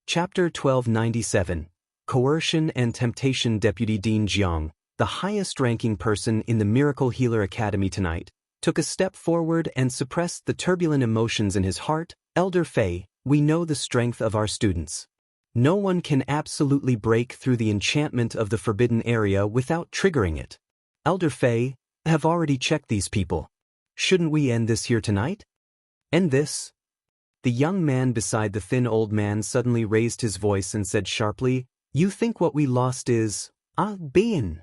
Chapter 1297, Coercion and Temptation. Deputy Dean Jiang, the highest-ranking person in the Miracle Healer Academy tonight, took a step forward and suppressed the turbulent emotions in his heart. Elder Fei, we know the strength of our students. No one can absolutely break through the enchantment of the forbidden area without triggering it. Elder Fei, I have already checked these people. Shouldn't we end this here tonight? End this? The young man beside the thin old man suddenly raised his voice and said sharply, You think what we lost is, being.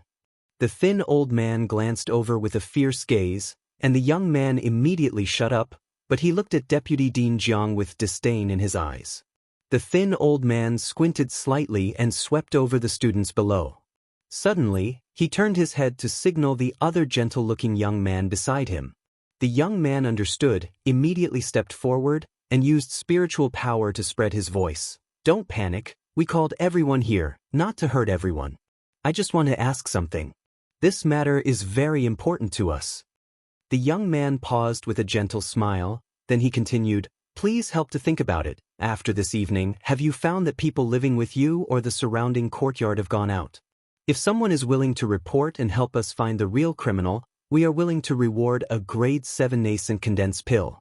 The thin old man glanced over with a fierce gaze, and the young man immediately shut up, but he looked at Deputy Dean Jiang with disdain in his eyes. The thin old man squinted slightly and swept over the students below. Suddenly, he turned his head to signal the other gentle-looking young man beside him. The young man understood, immediately stepped forward, and used spiritual power to spread his voice. Don't panic, we called everyone here, not to hurt everyone. I just want to ask something. This matter is very important to us. The young man paused with a gentle smile, then he continued, Please help to think about it. After this evening, have you found that people living with you or the surrounding courtyard have gone out? If someone is willing to report and help us find the real criminal, we are willing to reward a grade 7 nascent condensed pill.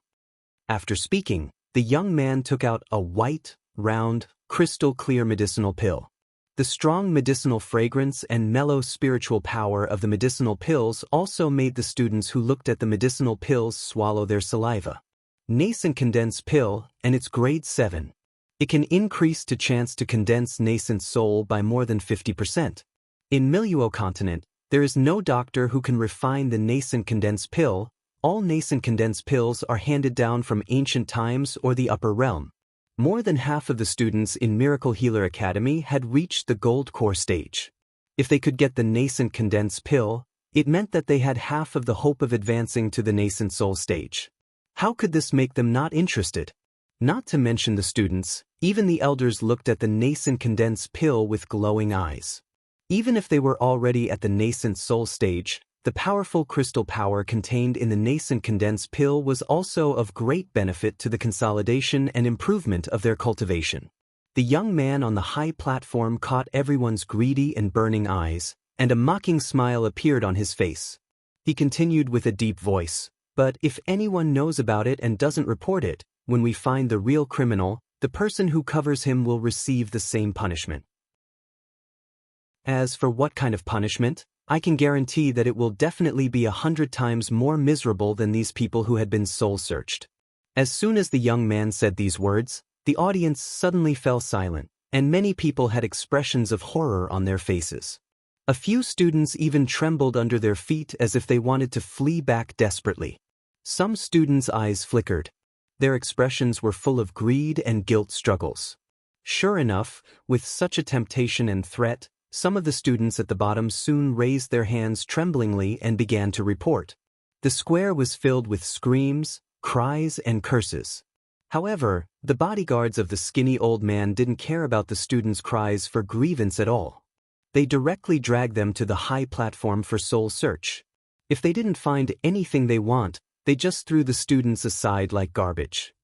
After speaking, the young man took out a white, round, crystal-clear medicinal pill. The strong medicinal fragrance and mellow spiritual power of the medicinal pills also made the students who looked at the medicinal pills swallow their saliva. Nascent condensed pill, and it's grade 7. It can increase to chance to condense nascent soul by more than 50%. In Miluo continent, there is no doctor who can refine the nascent condensed pill. All nascent condensed pills are handed down from ancient times or the upper realm. More than half of the students in Miracle Healer Academy had reached the gold core stage. If they could get the nascent condensed pill, it meant that they had half of the hope of advancing to the nascent soul stage. How could this make them not interested? Not to mention the students, even the elders looked at the nascent condensed pill with glowing eyes. Even if they were already at the nascent soul stage, the powerful crystal power contained in the nascent condensed pill was also of great benefit to the consolidation and improvement of their cultivation. The young man on the high platform caught everyone's greedy and burning eyes, and a mocking smile appeared on his face. He continued with a deep voice, But if anyone knows about it and doesn't report it, when we find the real criminal, the person who covers him will receive the same punishment. As for what kind of punishment, I can guarantee that it will definitely be 100 times more miserable than these people who had been soul-searched. As soon as the young man said these words, the audience suddenly fell silent, and many people had expressions of horror on their faces. A few students even trembled under their feet as if they wanted to flee back desperately. Some students' eyes flickered. Their expressions were full of greed and guilt struggles. Sure enough, with such a temptation and threat, some of the students at the bottom soon raised their hands tremblingly and began to report. The square was filled with screams, cries, and curses. However, the bodyguards of the skinny old man didn't care about the students' cries for grievance at all. They directly dragged them to the high platform for soul search. If they didn't find anything they want, they just threw the students aside like garbage.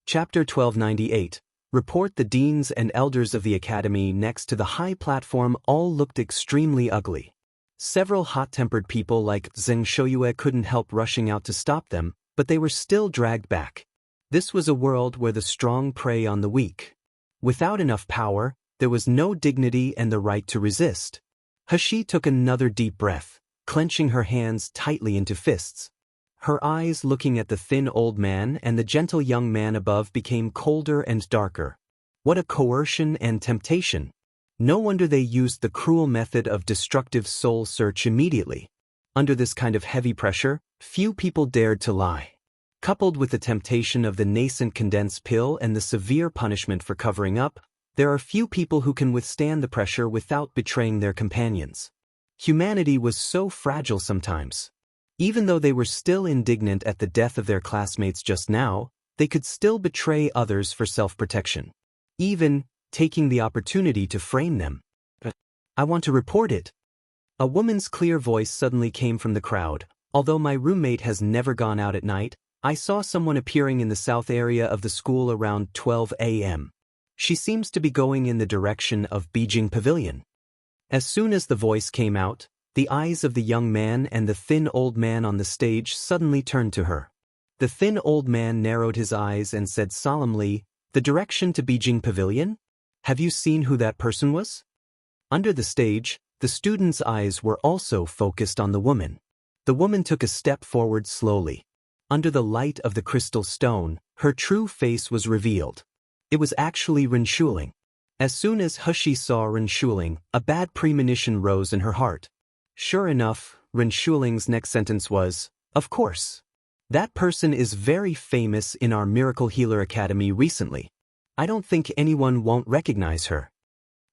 Chapter 1298. Report. The deans and elders of the academy next to the high platform all looked extremely ugly. Several hot-tempered people like Zheng Shoyue couldn't help rushing out to stop them, but they were still dragged back. This was a world where the strong prey on the weak. Without enough power, there was no dignity and the right to resist. Hashi took another deep breath, clenching her hands tightly into fists. Her eyes looking at the thin old man and the gentle young man above became colder and darker. What a coercion and temptation! No wonder they used the cruel method of destructive soul search immediately. Under this kind of heavy pressure, few people dared to lie. Coupled with the temptation of the nascent condensed pill and the severe punishment for covering up, there are few people who can withstand the pressure without betraying their companions. Humanity was so fragile sometimes. Even though they were still indignant at the death of their classmates just now, they could still betray others for self-protection. Even taking the opportunity to frame them. I want to report it. A woman's clear voice suddenly came from the crowd. Although my roommate has never gone out at night, I saw someone appearing in the south area of the school around 12 a.m. She seems to be going in the direction of Beijing Pavilion. As soon as the voice came out, the eyes of the young man and the thin old man on the stage suddenly turned to her. The thin old man narrowed his eyes and said solemnly, "The direction to Beijing Pavilion? Have you seen who that person was?" Under the stage, the students' eyes were also focused on the woman. The woman took a step forward slowly. Under the light of the crystal stone, her true face was revealed. It was actually Ren Shuling. As soon as He saw Ren Shuling, a bad premonition rose in her heart. Sure enough, Ren Shuling's next sentence was, "Of course. That person is very famous in our Miracle Healer Academy recently. I don't think anyone won't recognize her."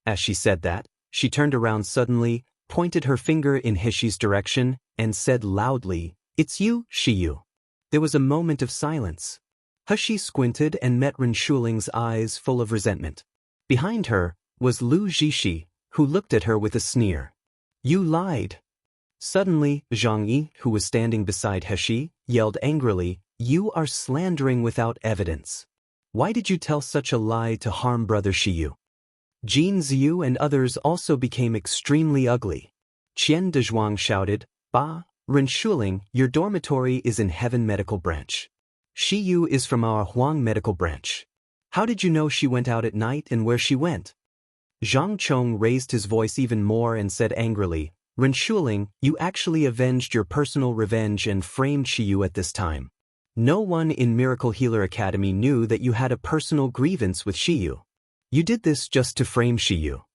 As she said that, she turned around suddenly, pointed her finger in Hishi's direction, and said loudly, "It's you, Shiyu." There was a moment of silence. Hishi squinted and met Ren Shuling's eyes full of resentment. Behind her was Lu Jishi, who looked at her with a sneer. "You lied." Suddenly, Zhang Yi, who was standing beside Hishi, yelled angrily, "You are slandering without evidence. Why did you tell such a lie to harm brother Shiyu?" Jin Ziyu and others also became extremely ugly. Qian Dezhuang shouted, "Ba, Ren Shuling, your dormitory is in Heaven Medical Branch. Shiyu is from our Huang Medical Branch. How did you know she went out at night and where she went?" Zhang Chong raised his voice even more and said angrily, "Ren Shuling, you actually avenged your personal revenge and framed Shiyu at this time. No one in Miracle Healer Academy knew that you had a personal grievance with Shiyu. You did this just to frame Shiyu.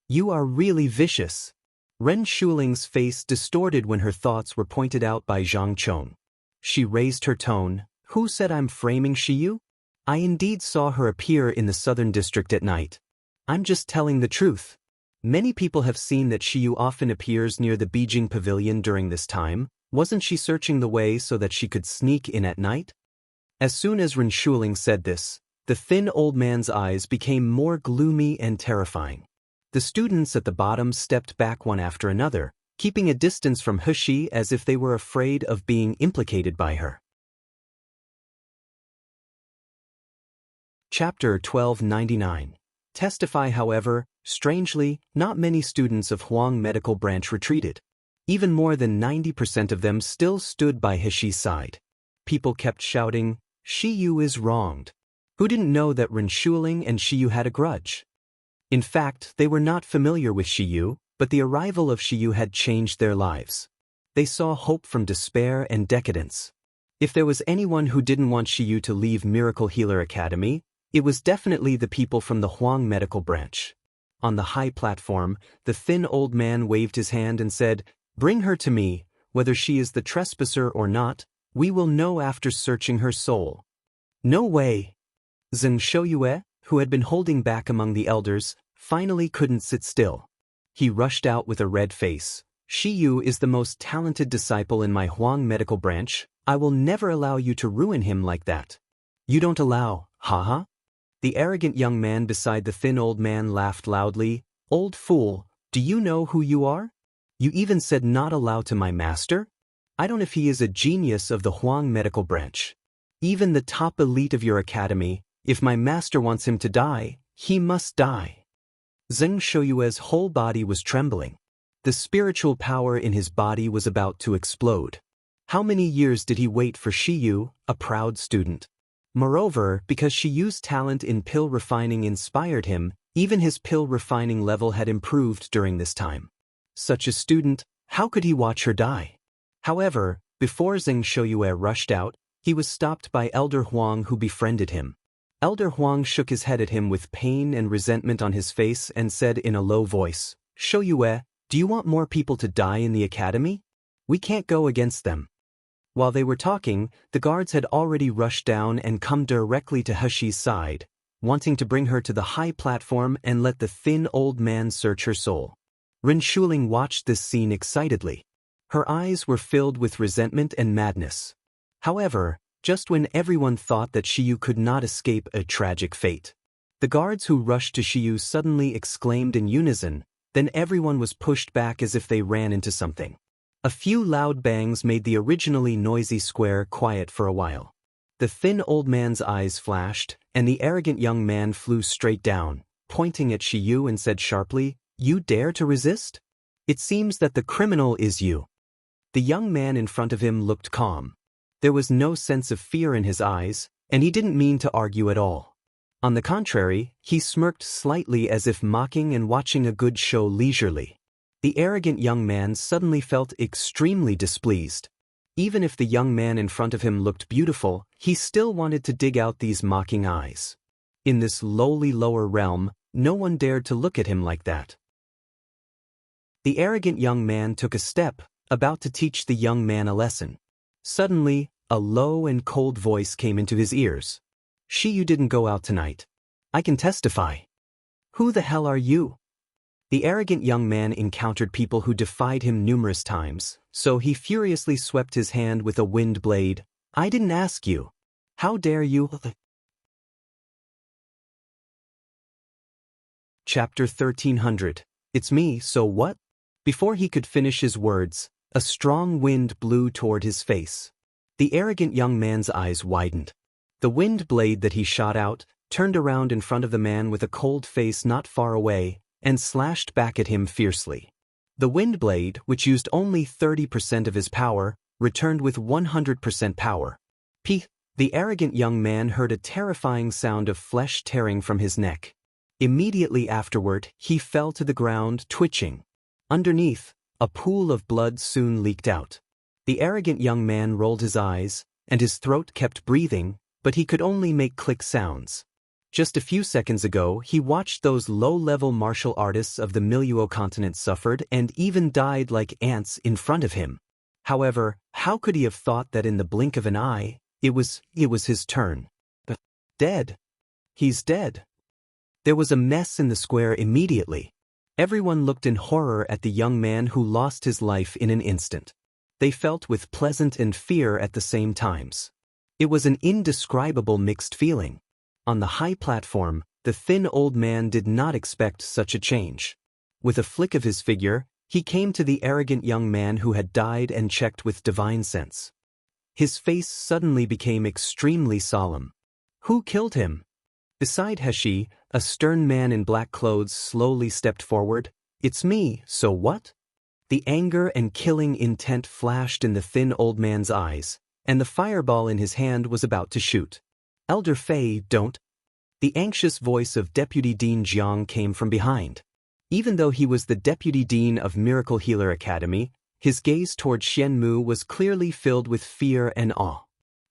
You are really vicious." Ren Shuling's face distorted when her thoughts were pointed out by Zhang Chong. She raised her tone, "Who said I'm framing Shiyu? I indeed saw her appear in the southern district at night. I'm just telling the truth. Many people have seen that Shiyu often appears near the Beijing Pavilion during this time. Wasn't she searching the way so that she could sneak in at night?" As soon as Ren Shuling said this, the thin old man's eyes became more gloomy and terrifying. The students at the bottom stepped back one after another, keeping a distance from Hishi as if they were afraid of being implicated by her. Chapter 1299. Testify. However, strangely, not many students of Huang Medical Branch retreated. Even more than 90% of them still stood by Hishi's side. People kept shouting, "Shiyu is wronged." Who didn't know that Ren Shuling and Shiyu had a grudge? In fact, they were not familiar with Shiyu, but the arrival of Shiyu had changed their lives. They saw hope from despair and decadence. If there was anyone who didn't want Shiyu to leave Miracle Healer Academy, it was definitely the people from the Huang Medical Branch. On the high platform, the thin old man waved his hand and said, "Bring her to me, whether she is the trespasser or not, we will know after searching her soul." "No way!" Zheng Shouyue, who had been holding back among the elders, finally couldn't sit still. He rushed out with a red face. "Shiyu is the most talented disciple in my Huang Medical Branch. I will never allow you to ruin him like that." "You don't allow, haha?" The arrogant young man beside the thin old man laughed loudly. "Old fool, do you know who you are? You even said not allow to my master? I don't know if he is a genius of the Huang Medical Branch. Even the top elite of your academy, if my master wants him to die, he must die." Zheng Shouyue's whole body was trembling. The spiritual power in his body was about to explode. How many years did he wait for Shiyu, a proud student? Moreover, because Shiyu's talent in pill refining inspired him, even his pill refining level had improved during this time. Such a student, how could he watch her die? However, before Zheng Shouyue rushed out, he was stopped by Elder Huang, who befriended him. Elder Huang shook his head at him with pain and resentment on his face and said in a low voice, "Shouyue, do you want more people to die in the academy? We can't go against them." While they were talking, the guards had already rushed down and come directly to Hishi's side, wanting to bring her to the high platform and let the thin old man search her soul. Ren Shuling watched this scene excitedly. Her eyes were filled with resentment and madness. However, just when everyone thought that Shiyu could not escape a tragic fate, the guards who rushed to Shiyu suddenly exclaimed in unison, then everyone was pushed back as if they ran into something. A few loud bangs made the originally noisy square quiet for a while. The thin old man's eyes flashed, and the arrogant young man flew straight down, pointing at Shiyu and said sharply, "You dare to resist? It seems that the criminal is you." The young man in front of him looked calm. There was no sense of fear in his eyes, and he didn't mean to argue at all. On the contrary, he smirked slightly as if mocking and watching a good show leisurely. The arrogant young man suddenly felt extremely displeased. Even if the young man in front of him looked beautiful, he still wanted to dig out these mocking eyes. In this lowly lower realm, no one dared to look at him like that. The arrogant young man took a step, about to teach the young man a lesson. Suddenly, a low and cold voice came into his ears. "You didn't go out tonight. I can testify." "Who the hell are you?" The arrogant young man encountered people who defied him numerous times, so he furiously swept his hand with a wind blade. "I didn't ask you. How dare you?" Chapter 1300. It's me, so what? Before he could finish his words, a strong wind blew toward his face. The arrogant young man's eyes widened. The wind blade that he shot out turned around in front of the man with a cold face not far away and slashed back at him fiercely. The wind blade, which used only 30% of his power, returned with 100% power. The arrogant young man heard a terrifying sound of flesh tearing from his neck. Immediately afterward, he fell to the ground, twitching. Underneath, a pool of blood soon leaked out. The arrogant young man rolled his eyes, and his throat kept breathing, but he could only make click sounds. Just a few seconds ago, he watched those low-level martial artists of the Miluo continent suffered and even died like ants in front of him. However, how could he have thought that in the blink of an eye, it was his turn? Dead. He's dead. There was a mess in the square immediately. Everyone looked in horror at the young man who lost his life in an instant. They felt with pleasant and fear at the same times. It was an indescribable mixed feeling. On the high platform, the thin old man did not expect such a change. With a flick of his figure, he came to the arrogant young man who had died and checked with divine sense. His face suddenly became extremely solemn. "Who killed him?" Beside Heshi, a stern man in black clothes slowly stepped forward. "It's me, so what?" The anger and killing intent flashed in the thin old man's eyes, and the fireball in his hand was about to shoot. "Elder Fei, don't." The anxious voice of Deputy Dean Jiang came from behind. Even though he was the Deputy Dean of Miracle Healer Academy, his gaze toward Xianmu was clearly filled with fear and awe.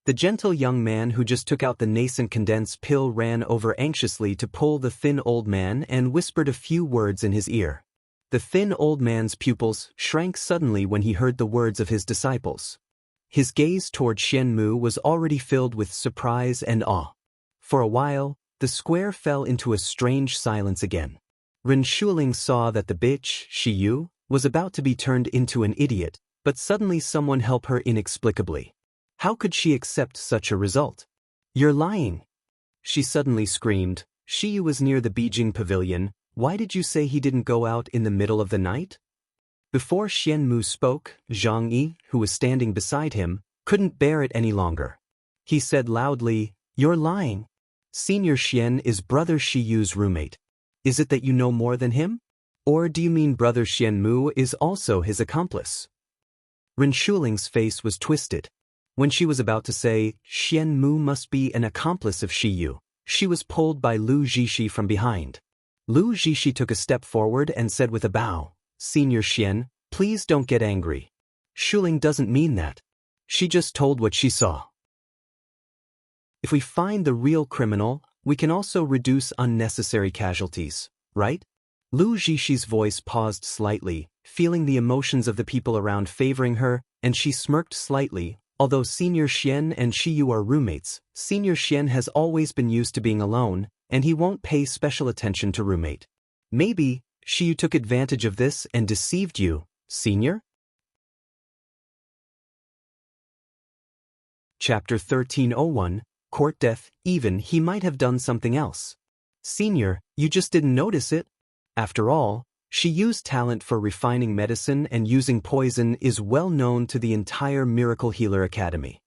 The gentle young man who just took out the nascent condensed pill ran over anxiously to pull the thin old man and whispered a few words in his ear. The thin old man's pupils shrank suddenly when he heard the words of his disciples. His gaze toward Xianmu was already filled with surprise and awe. For a while, the square fell into a strange silence again. Ren Shuling saw that the bitch, Shiyu, was about to be turned into an idiot, but suddenly someone helped her inexplicably. How could she accept such a result? "You're lying!" She suddenly screamed. "Shiyu was near the Beijing pavilion. Why did you say he didn't go out in the middle of the night?" Before Xianmu spoke, Zhang Yi, who was standing beside him, couldn't bear it any longer. He said loudly, "You're lying. Senior Xian is Brother Shiyu's roommate. Is it that you know more than him? Or do you mean Brother Xianmu is also his accomplice?" Ren Shuling's face was twisted. When she was about to say, "Xianmu must be an accomplice of Shiyu," she was pulled by Lu Zhishi from behind. Lu Zhishi took a step forward and said with a bow, "Senior Xian, please don't get angry. Shuling doesn't mean that. She just told what she saw. If we find the real criminal, we can also reduce unnecessary casualties, right?" Lu Zhishi's voice paused slightly, feeling the emotions of the people around favoring her, and she smirked slightly. Although Senior Xian and Shiyu are roommates, Senior Xian has always been used to being alone, and he won't pay special attention to roommate. Maybe Shiyu took advantage of this and deceived you, Senior? Chapter 1301, Court Death. Even he might have done something else. Senior, you just didn't notice it. After all, Shiyu's talent for refining medicine and using poison is well known to the entire Miracle Healer Academy.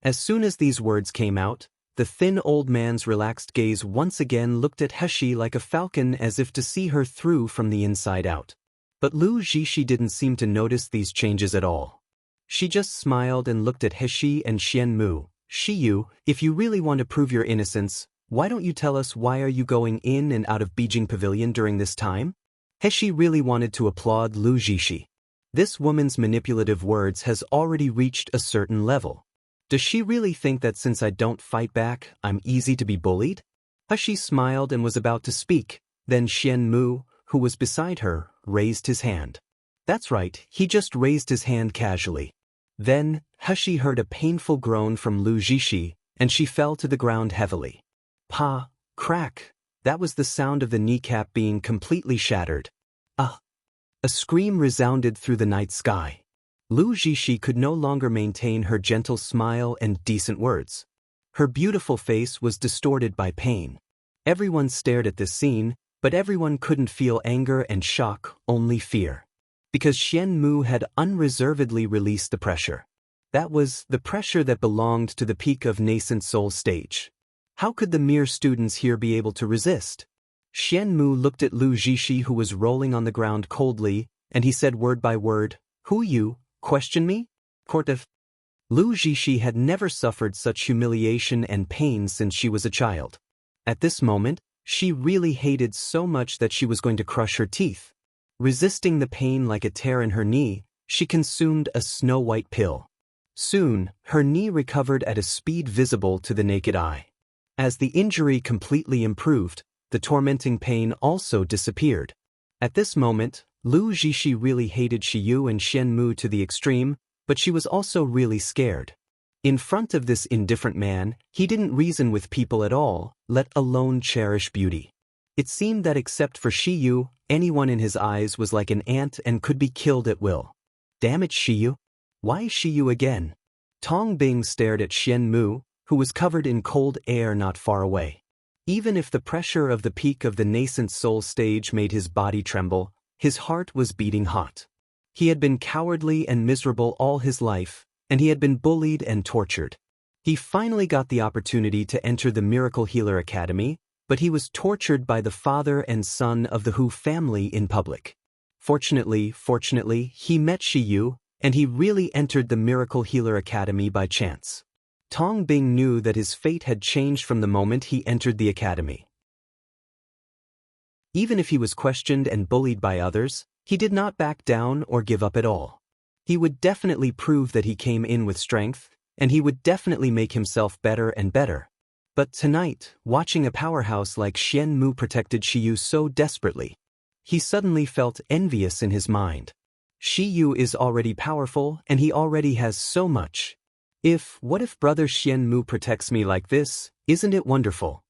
As soon as these words came out, the thin old man's relaxed gaze once again looked at Heshi like a falcon as if to see her through from the inside out. But Lu Jishi didn't seem to notice these changes at all. She just smiled and looked at Heshi and Xianmu. Shiyu, if you really want to prove your innocence, why don't you tell us why are you going in and out of Beijing Pavilion during this time? Heshi really wanted to applaud Lu Jishi. This woman's manipulative words has already reached a certain level. Does she really think that since I don't fight back, I'm easy to be bullied? Heshi smiled and was about to speak, then Xianmu, who was beside her, raised his hand. That's right, he just raised his hand casually. Then, Heshi heard a painful groan from Lu Jishi, and she fell to the ground heavily. Pa, crack, that was the sound of the kneecap being completely shattered. Ah! A scream resounded through the night sky. Lu Jishi could no longer maintain her gentle smile and decent words. Her beautiful face was distorted by pain. Everyone stared at this scene, but everyone couldn't feel anger and shock, only fear. Because Xianmu had unreservedly released the pressure. That was the pressure that belonged to the peak of nascent soul stage. How could the mere students here be able to resist? Xianmu looked at Lu Jishi, who was rolling on the ground coldly, and he said word by word, "Who you, question me? Court of..." Lu Jishi had never suffered such humiliation and pain since she was a child. At this moment, she really hated so much that she was going to crush her teeth. Resisting the pain like a tear in her knee, she consumed a snow-white pill. Soon, her knee recovered at a speed visible to the naked eye. As the injury completely improved, the tormenting pain also disappeared. At this moment, Lu Jishi really hated Shiyu and Xianmu to the extreme, but she was also really scared. In front of this indifferent man, he didn't reason with people at all, let alone cherish beauty. It seemed that except for Shiyu, anyone in his eyes was like an ant and could be killed at will. Damn it, Shiyu! Why Shiyu again? Tong Bing stared at Xianmu, who was covered in cold air not far away. Even if the pressure of the peak of the nascent soul stage made his body tremble, his heart was beating hot. He had been cowardly and miserable all his life, and he had been bullied and tortured. He finally got the opportunity to enter the Miracle Healer Academy, but he was tortured by the father and son of the Hu family in public. Fortunately, he met Shiyu, and he really entered the Miracle Healer Academy by chance. Tong Bing knew that his fate had changed from the moment he entered the academy. Even if he was questioned and bullied by others, he did not back down or give up at all. He would definitely prove that he came in with strength, and he would definitely make himself better and better. But tonight, watching a powerhouse like Xianmu protected Shiyu so desperately, he suddenly felt envious in his mind. Shiyu is already powerful, and he already has so much. What if brother Xianmu protects me like this? Isn't it wonderful?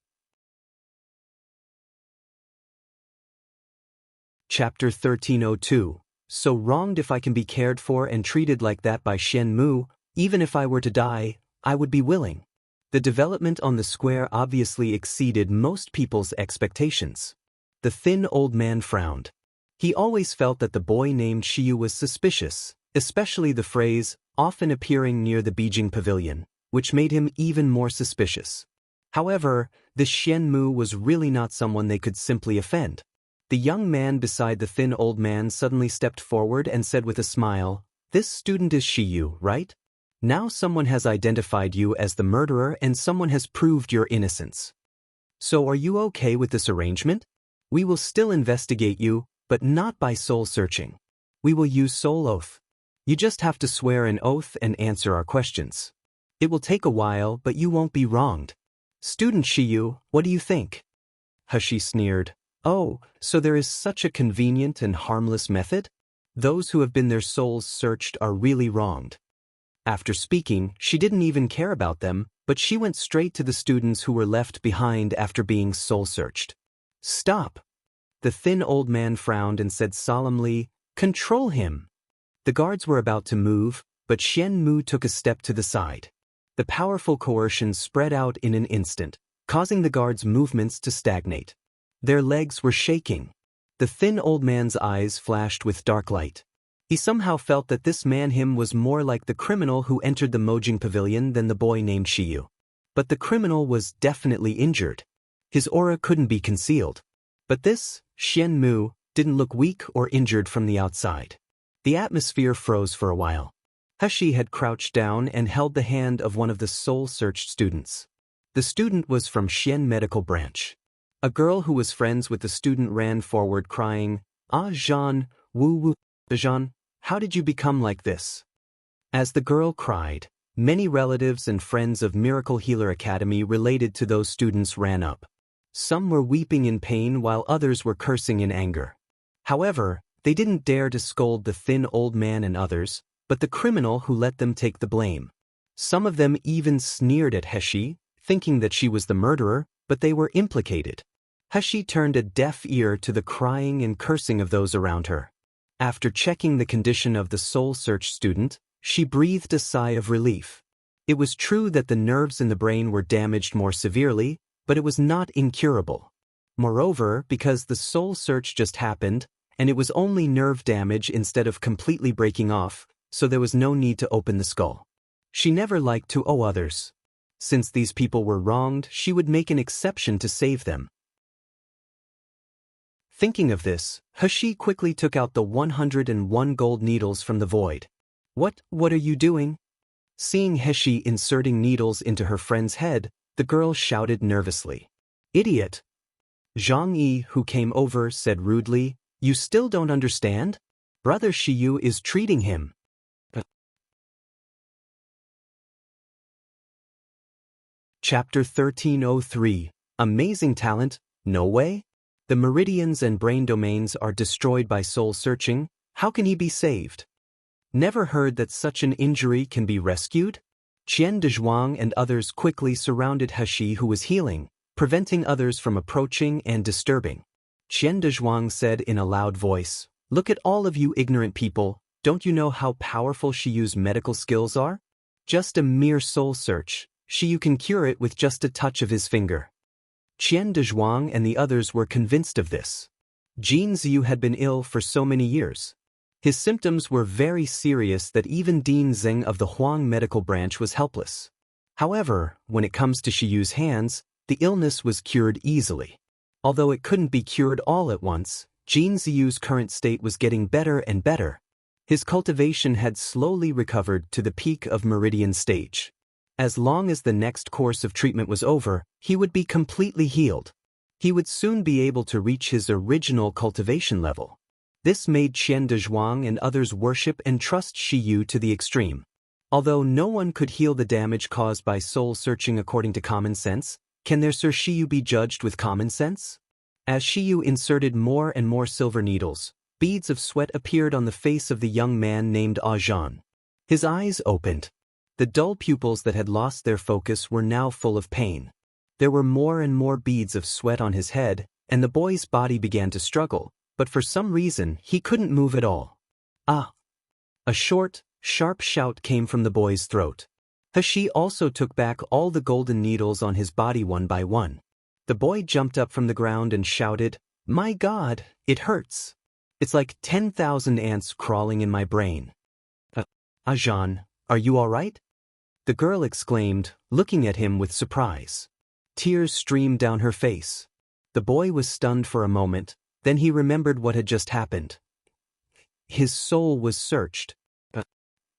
Chapter 1302. So wronged if I can be cared for and treated like that by Xianmu, even if I were to die, I would be willing. The development on the square obviously exceeded most people's expectations. The thin old man frowned. He always felt that the boy named Shiyu was suspicious, especially the phrase, often appearing near the Beijing Pavilion, which made him even more suspicious. However, this Xianmu was really not someone they could simply offend. The young man beside the thin old man suddenly stepped forward and said with a smile, "This student is Shiyu, right? Now someone has identified you as the murderer and someone has proved your innocence. So are you okay with this arrangement? We will still investigate you, but not by soul searching. We will use soul oath. You just have to swear an oath and answer our questions. It will take a while, but you won't be wronged. Student Shiyu, what do you think?" Heshi sneered. "Oh, so there is such a convenient and harmless method? Those who have been their souls searched are really wronged." After speaking, she didn't even care about them, but she went straight to the students who were left behind after being soul searched. "Stop!" The thin old man frowned and said solemnly, "Control him." The guards were about to move, but Xianmu took a step to the side. The powerful coercion spread out in an instant, causing the guards' movements to stagnate. Their legs were shaking. The thin old man's eyes flashed with dark light. He somehow felt that this man him was more like the criminal who entered the Mojing pavilion than the boy named Shiyu. But the criminal was definitely injured. His aura couldn't be concealed. But this, Xian Mu, didn't look weak or injured from the outside. The atmosphere froze for a while. Hashi had crouched down and held the hand of one of the soul-searched students. The student was from Xian Medical Branch. A girl who was friends with the student ran forward crying, "Ah, Jean, woo-woo, Jean, how did you become like this?" As the girl cried, many relatives and friends of Miracle Healer Academy related to those students ran up. Some were weeping in pain while others were cursing in anger. However, they didn't dare to scold the thin old man and others, but the criminal who let them take the blame. Some of them even sneered at Heshi, thinking that she was the murderer, but they were implicated. Heshi turned a deaf ear to the crying and cursing of those around her. After checking the condition of the soul search student, she breathed a sigh of relief. It was true that the nerves in the brain were damaged more severely, but it was not incurable. Moreover, because the soul search just happened, and it was only nerve damage instead of completely breaking off, so there was no need to open the skull. She never liked to owe others. Since these people were wronged, she would make an exception to save them. Thinking of this, Hashi quickly took out the 101 gold needles from the void. What are you doing?" Seeing Heshi inserting needles into her friend's head, the girl shouted nervously. "Idiot!" Zhang Yi, who came over, said rudely, "You still don't understand? Brother Shiyu is treating him." Chapter 1303, Amazing Talent, No Way? The meridians and brain domains are destroyed by soul searching. How can he be saved? Never heard that such an injury can be rescued? Qian Dezhuang and others quickly surrounded Hashi, who was healing, preventing others from approaching and disturbing. Qian Dezhuang said in a loud voice, "Look at all of you ignorant people, don't you know how powerful Shiyu's medical skills are? Just a mere soul search, Shiyu can cure it with just a touch of his finger." Qian Dezhuang and the others were convinced of this. Jin Ziyu had been ill for so many years. His symptoms were very serious that even Dean Zeng of the Huang Medical Branch was helpless. However, when it comes to Shiyu's hands, the illness was cured easily. Although it couldn't be cured all at once, Jin Ziyu's current state was getting better and better. His cultivation had slowly recovered to the peak of meridian stage. As long as the next course of treatment was over, he would be completely healed. He would soon be able to reach his original cultivation level. This made Qian Dezhuang and others worship and trust Shiyu to the extreme. Although no one could heal the damage caused by soul searching according to common sense, can their Sir Shiyu be judged with common sense? As Shiyu inserted more and more silver needles, beads of sweat appeared on the face of the young man named Ajan. His eyes opened. The dull pupils that had lost their focus were now full of pain. There were more and more beads of sweat on his head, and the boy's body began to struggle, but for some reason he couldn't move at all. "Ah!" A short, sharp shout came from the boy's throat. Hashi also took back all the golden needles on his body one by one. The boy jumped up from the ground and shouted, "My God, it hurts. It's like 10,000 ants crawling in my brain." "Ajan, are you all right?" the girl exclaimed, looking at him with surprise. Tears streamed down her face. The boy was stunned for a moment, then he remembered what had just happened. His soul was searched.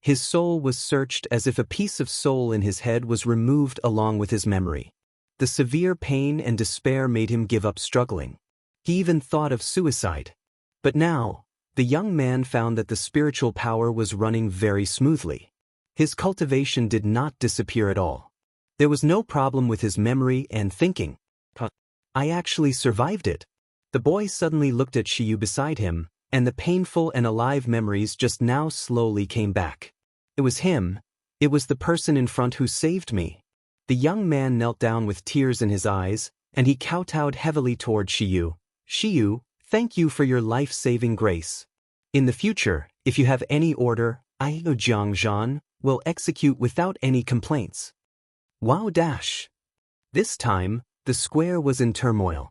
His soul was searched as if a piece of soul in his head was removed along with his memory. The severe pain and despair made him give up struggling. He even thought of suicide. But now, the young man found that the spiritual power was running very smoothly. His cultivation did not disappear at all. There was no problem with his memory and thinking. "I actually survived it." The boy suddenly looked at Shiyu beside him, and the painful and alive memories just now slowly came back. It was him. It was the person in front who saved me. The young man knelt down with tears in his eyes, and he kowtowed heavily toward Shiyu. "Shiyu, thank you for your life-saving grace. In the future, if you have any order, I, Jiang Zhan, will execute without any complaints." Wow dash! This time, the square was in turmoil.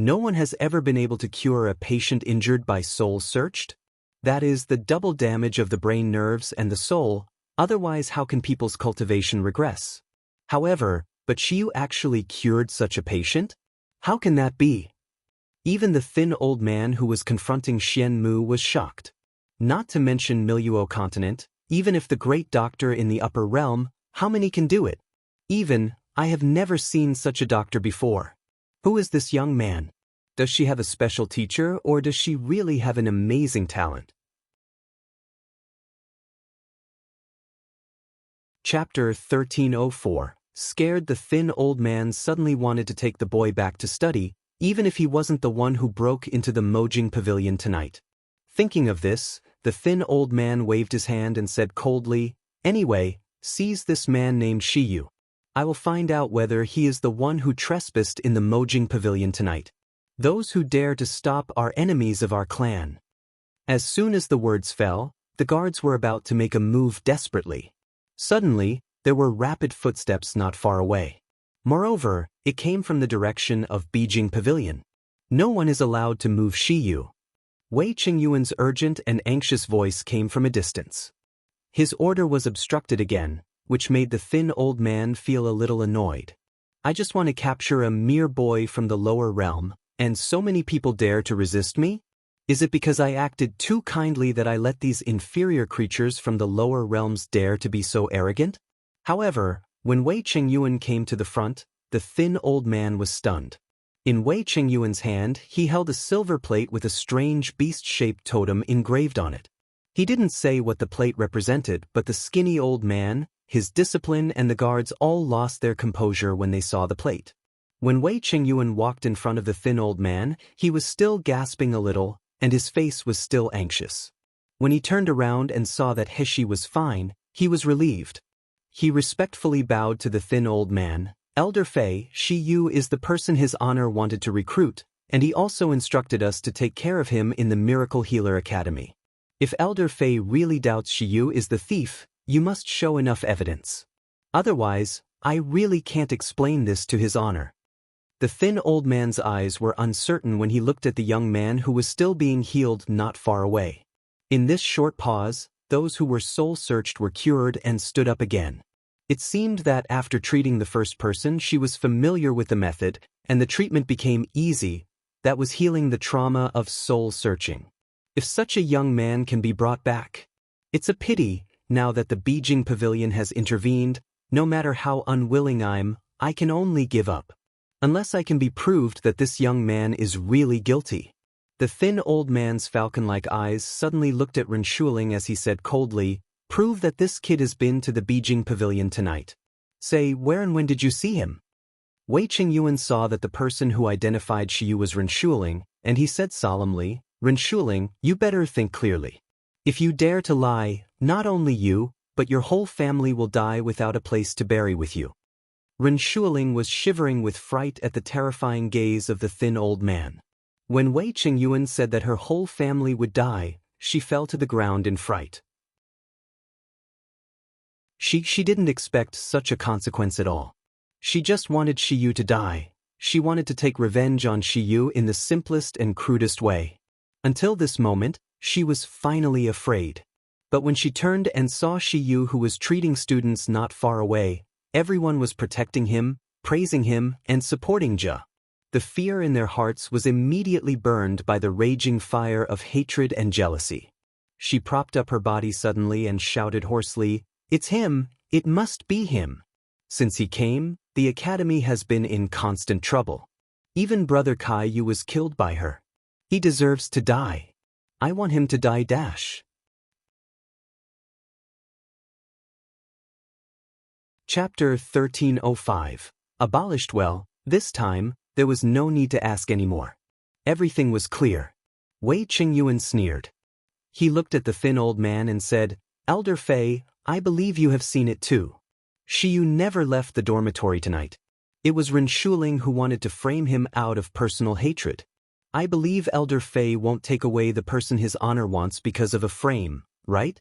No one has ever been able to cure a patient injured by soul-searched? That is, the double damage of the brain nerves and the soul, otherwise how can people's cultivation regress? However, but Shiyu actually cured such a patient? How can that be? Even the thin old man who was confronting Xian Mu was shocked. Not to mention Miluo continent, even if the great doctor in the upper realm, how many can do it? Even, I have never seen such a doctor before. Who is this young man? Does she have a special teacher or does she really have an amazing talent? Chapter 1304. Scared, the thin old man suddenly wanted to take the boy back to study, even if he wasn't the one who broke into the Mojing Pavilion tonight. Thinking of this, the thin old man waved his hand and said coldly, "Anyway, seize this man named Shiyu. I will find out whether he is the one who trespassed in the Mojing Pavilion tonight. Those who dare to stop are enemies of our clan." As soon as the words fell, the guards were about to make a move desperately. Suddenly, there were rapid footsteps not far away. Moreover, it came from the direction of Beijing Pavilion. No one is allowed to move Shiyu. Wei Qingyuan's urgent and anxious voice came from a distance. His order was obstructed again, which made the thin old man feel a little annoyed. I just want to capture a mere boy from the lower realm, and so many people dare to resist me? Is it because I acted too kindly that I let these inferior creatures from the lower realms dare to be so arrogant? However, when Wei Qingyuan came to the front, the thin old man was stunned. In Wei Qingyuan's hand, he held a silver plate with a strange beast-shaped totem engraved on it. He didn't say what the plate represented, but the skinny old man, his discipline and the guards all lost their composure when they saw the plate. When Wei Qingyuan walked in front of the thin old man, he was still gasping a little, and his face was still anxious. When he turned around and saw that Heshi was fine, he was relieved. He respectfully bowed to the thin old man. "Elder Fei, Shiyu is the person His Honor wanted to recruit, and he also instructed us to take care of him in the Miracle Healer Academy. If Elder Fei really doubts Shiyu is the thief, you must show enough evidence. Otherwise, I really can't explain this to His Honor." The thin old man's eyes were uncertain when he looked at the young man who was still being healed not far away. In this short pause, those who were soul-searched were cured and stood up again. It seemed that after treating the first person, she was familiar with the method, and the treatment became easy. That was healing the trauma of soul-searching. If such a young man can be brought back. It's a pity, now that the Beijing Pavilion has intervened, no matter how unwilling I can only give up. Unless I can be proved that this young man is really guilty. The thin old man's falcon-like eyes suddenly looked at Ren Shuling as he said coldly, "Prove that this kid has been to the Beijing Pavilion tonight. Say, where and when did you see him?" Wei Qingyuan saw that the person who identified Shiyu was Ren Shuling, and he said solemnly, "Ren Shuling, you better think clearly. If you dare to lie, not only you, but your whole family will die without a place to bury with you." Ren Shuling was shivering with fright at the terrifying gaze of the thin old man. When Wei Qingyuan said that her whole family would die, she fell to the ground in fright. She didn't expect such a consequence at all. She just wanted Shiyu to die. She wanted to take revenge on Shiyu in the simplest and crudest way. Until this moment, she was finally afraid. But when she turned and saw Shiyu who was treating students not far away, everyone was protecting him, praising him, and supporting Ja. The fear in their hearts was immediately burned by the raging fire of hatred and jealousy. She propped up her body suddenly and shouted hoarsely, "It's him! It must be him! Since he came, the academy has been in constant trouble. Even Brother Kai Yu was killed by her. He deserves to die. I want him to die dash." Chapter 1305. Abolished. Well, this time, there was no need to ask anymore. Everything was clear. Wei Qingyuan sneered. He looked at the thin old man and said, "Elder Fei, I believe you have seen it too. Shiyu never left the dormitory tonight. It was Ren Shuling who wanted to frame him out of personal hatred. I believe Elder Fei won't take away the person His Honor wants because of a frame, right?"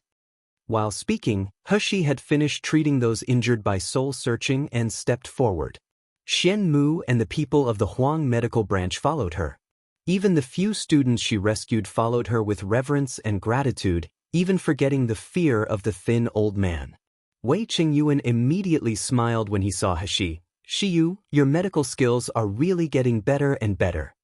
While speaking, Heshi had finished treating those injured by soul-searching and stepped forward. Xian Mu and the people of the Huang medical branch followed her. Even the few students she rescued followed her with reverence and gratitude, even forgetting the fear of the thin old man. Wei Qingyuan immediately smiled when he saw He. Shiyu, your medical skills are really getting better and better.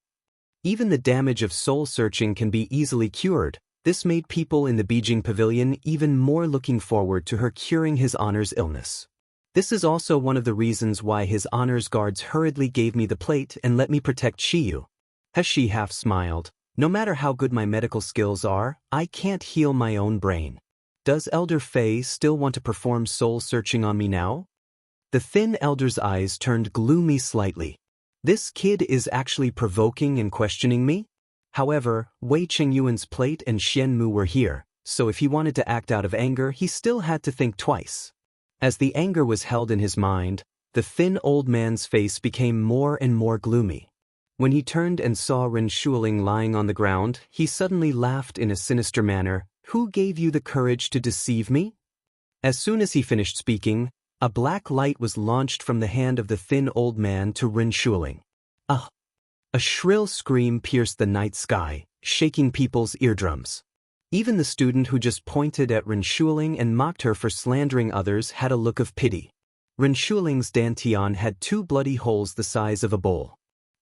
Even the damage of soul searching can be easily cured. This made people in the Beijing pavilion even more looking forward to her curing His Honor's illness. This is also one of the reasons why His Honor's guards hurriedly gave me the plate and let me protect Shiyu. He half smiled. No matter how good my medical skills are, I can't heal my own brain. Does Elder Fei still want to perform soul searching on me now? The thin elder's eyes turned gloomy slightly. This kid is actually provoking and questioning me? However, Wei Qingyuan's plate and Xian Mu were here, so if he wanted to act out of anger he still had to think twice. As the anger was held in his mind, the thin old man's face became more and more gloomy. When he turned and saw Ren Shuling lying on the ground, he suddenly laughed in a sinister manner. Who gave you the courage to deceive me? As soon as he finished speaking, a black light was launched from the hand of the thin old man to Ren Shuling. Ah! A shrill scream pierced the night sky, shaking people's eardrums. Even the student who just pointed at Ren Shuling and mocked her for slandering others had a look of pity. Ren Shuling's dantian had 2 bloody holes the size of a bowl.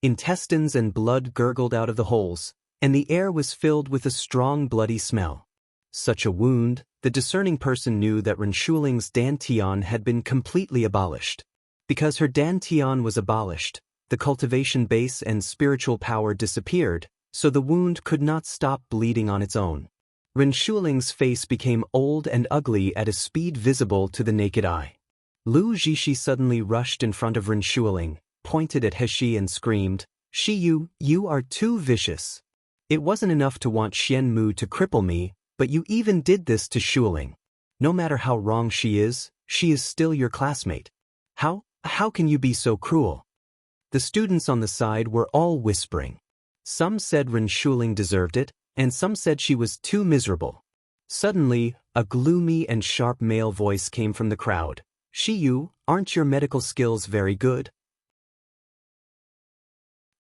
Intestines and blood gurgled out of the holes, and the air was filled with a strong bloody smell. Such a wound, the discerning person knew that Ren Shuling's dantian had been completely abolished. Because her dantian was abolished, the cultivation base and spiritual power disappeared, so the wound could not stop bleeding on its own. Ren Shuling's face became old and ugly at a speed visible to the naked eye. Lu Zhishi suddenly rushed in front of Ren Shuling, pointed at He and screamed, Shiyu, you are too vicious. It wasn't enough to want Xian Mu to cripple me, but you even did this to Shuling. No matter how wrong she is still your classmate. How can you be so cruel? The students on the side were all whispering. Some said Ren Shuling deserved it, and some said she was too miserable. Suddenly, a gloomy and sharp male voice came from the crowd. Shiyu, aren't your medical skills very good?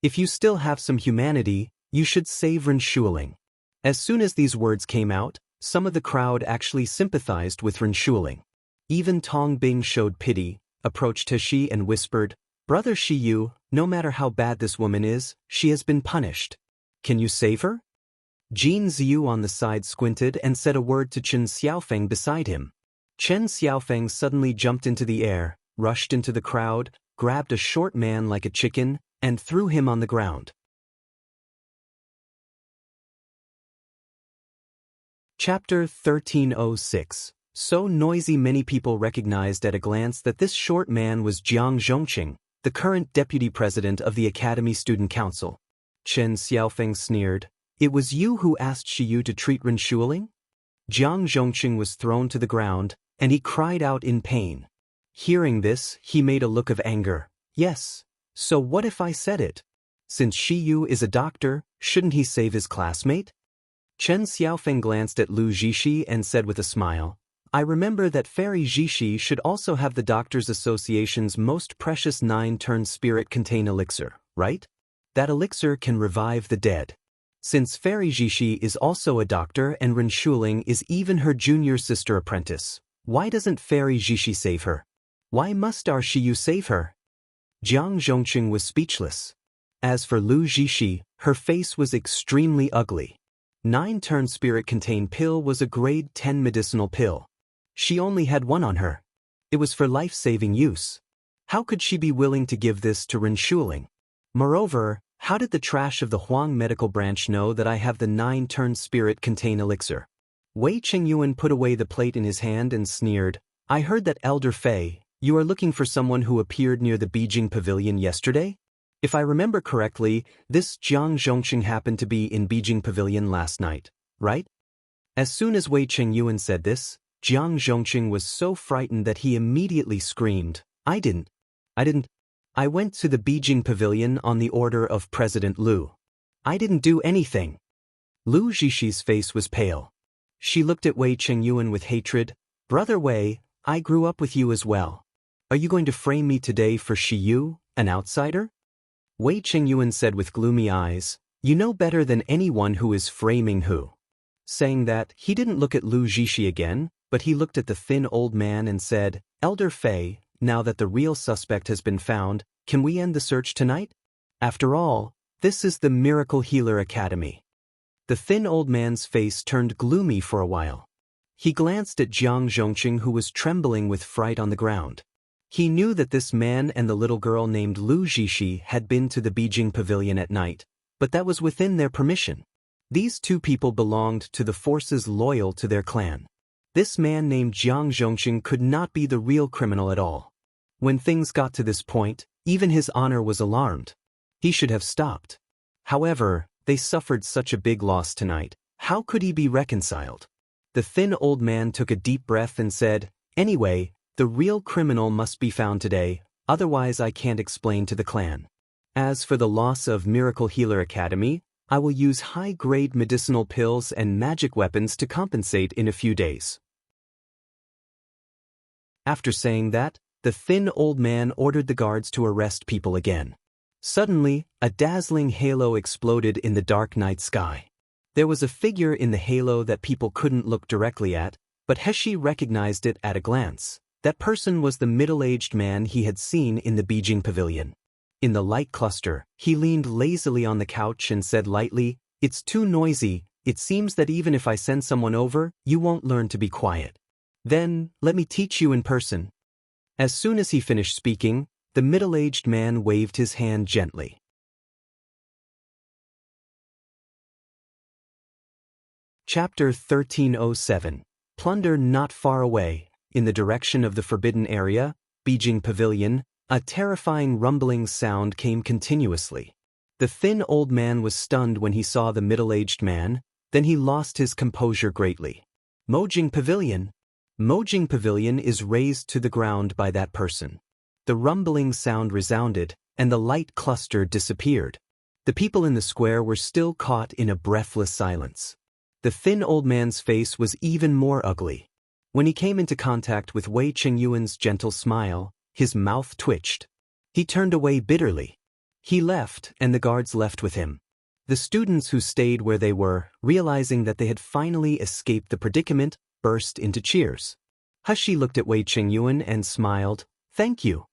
If you still have some humanity, you should save Ren Shuling. As soon as these words came out, some of the crowd actually sympathized with Ren Shuling. Even Tong Bing showed pity, approached He and whispered, Brother Shiyu, no matter how bad this woman is, she has been punished. Can you save her? Jin Ziyu on the side squinted and said a word to Chen Xiaofeng beside him. Chen Xiaofeng suddenly jumped into the air, rushed into the crowd, grabbed a short man like a chicken, and threw him on the ground. Chapter 1306. So noisy many people recognized at a glance that this short man was Jiang Zhongqing, the current deputy president of the Academy Student Council. Chen Xiaofeng sneered, It was you who asked Shiyu to treat Ren Shuling? Jiang Zhongqing was thrown to the ground, and he cried out in pain. Hearing this, he made a look of anger. Yes, so what if I said it? Since Shiyu is a doctor, shouldn't he save his classmate? Chen Xiaofeng glanced at Lu Zhishi and said with a smile, I remember that Fairy Zhishi should also have the Doctors Association's most precious 9-turn spirit contain elixir, right? That elixir can revive the dead. Since Fairy Zhishi is also a doctor and Ren Shuling is even her junior sister apprentice, why doesn't Fairy Zhishi save her? Why must our Shiyu save her? Jiang Zhongqing was speechless. As for Lu Zhishi, her face was extremely ugly. 9-turn spirit contain pill was a grade 10 medicinal pill. She only had one on her. It was for life-saving use. How could she be willing to give this to Ren Shuling? Moreover, how did the trash of the Huang medical branch know that I have the 9-turn spirit contain elixir? Wei Qingyuan put away the plate in his hand and sneered, I heard that Elder Fei, you are looking for someone who appeared near the Beijing pavilion yesterday? If I remember correctly, this Jiang Zhongqing happened to be in Beijing pavilion last night, right? As soon as Wei Qingyuan said this, Jiang Zhongqing was so frightened that he immediately screamed, I didn't. I went to the Beijing pavilion on the order of President Lu. I didn't do anything. Lu Zhishi's face was pale. She looked at Wei Qingyuan with hatred. Brother Wei, I grew up with you as well. Are you going to frame me today for Shiyu, An outsider? Wei Chengyuan said with gloomy eyes, "You know better than anyone who is framing who." Saying that, he didn't look at Lu Zhishi again, but he looked at the thin old man and said, "Elder Fei, now that the real suspect has been found, can we end the search tonight? After all, this is the Miracle Healer Academy." The thin old man's face turned gloomy for a while. He glanced at Jiang Zhongqing, who was trembling with fright on the ground. He knew that this man and the little girl named Lu Zhishi had been to the Beijing Pavilion at night, but that was within their permission. These two people belonged to the forces loyal to their clan. This man named Jiang Zhongqing could not be the real criminal at all. When things got to this point, even his honor was alarmed. He should have stopped. However, they suffered such a big loss tonight. How could he be reconciled? The thin old man took a deep breath and said, "Anyway, the real criminal must be found today, otherwise I can't explain to the clan. As for the loss of Miracle Healer Academy, I will use high-grade medicinal pills and magic weapons to compensate in a few days." After saying that, the thin old man ordered the guards to arrest people again. Suddenly, a dazzling halo exploded in the dark night sky. There was a figure in the halo that people couldn't look directly at, but Heshi recognized it at a glance. That person was the middle-aged man he had seen in the Beijing Pavilion. In the light cluster, he leaned lazily on the couch and said lightly, "It's too noisy. It seems that even if I send someone over, you won't learn to be quiet. Then, let me teach you in person." As soon as he finished speaking, the middle-aged man waved his hand gently. Chapter 1307. Plunder not far away. In the direction of the forbidden area, Beijing Pavilion, a terrifying rumbling sound came continuously. The thin old man was stunned when he saw the middle-aged man, then he lost his composure greatly. Mojing Pavilion. Mojing Pavilion is razed to the ground by that person. The rumbling sound resounded, and the light cluster disappeared. The people in the square were still caught in a breathless silence. The thin old man's face was even more ugly. When he came into contact with Wei Chengyuan's gentle smile, his mouth twitched. He turned away bitterly. He left, and the guards left with him. The students who stayed where they were, realizing that they had finally escaped the predicament, burst into cheers. Heshi looked at Wei Chengyuan and smiled, "Thank you."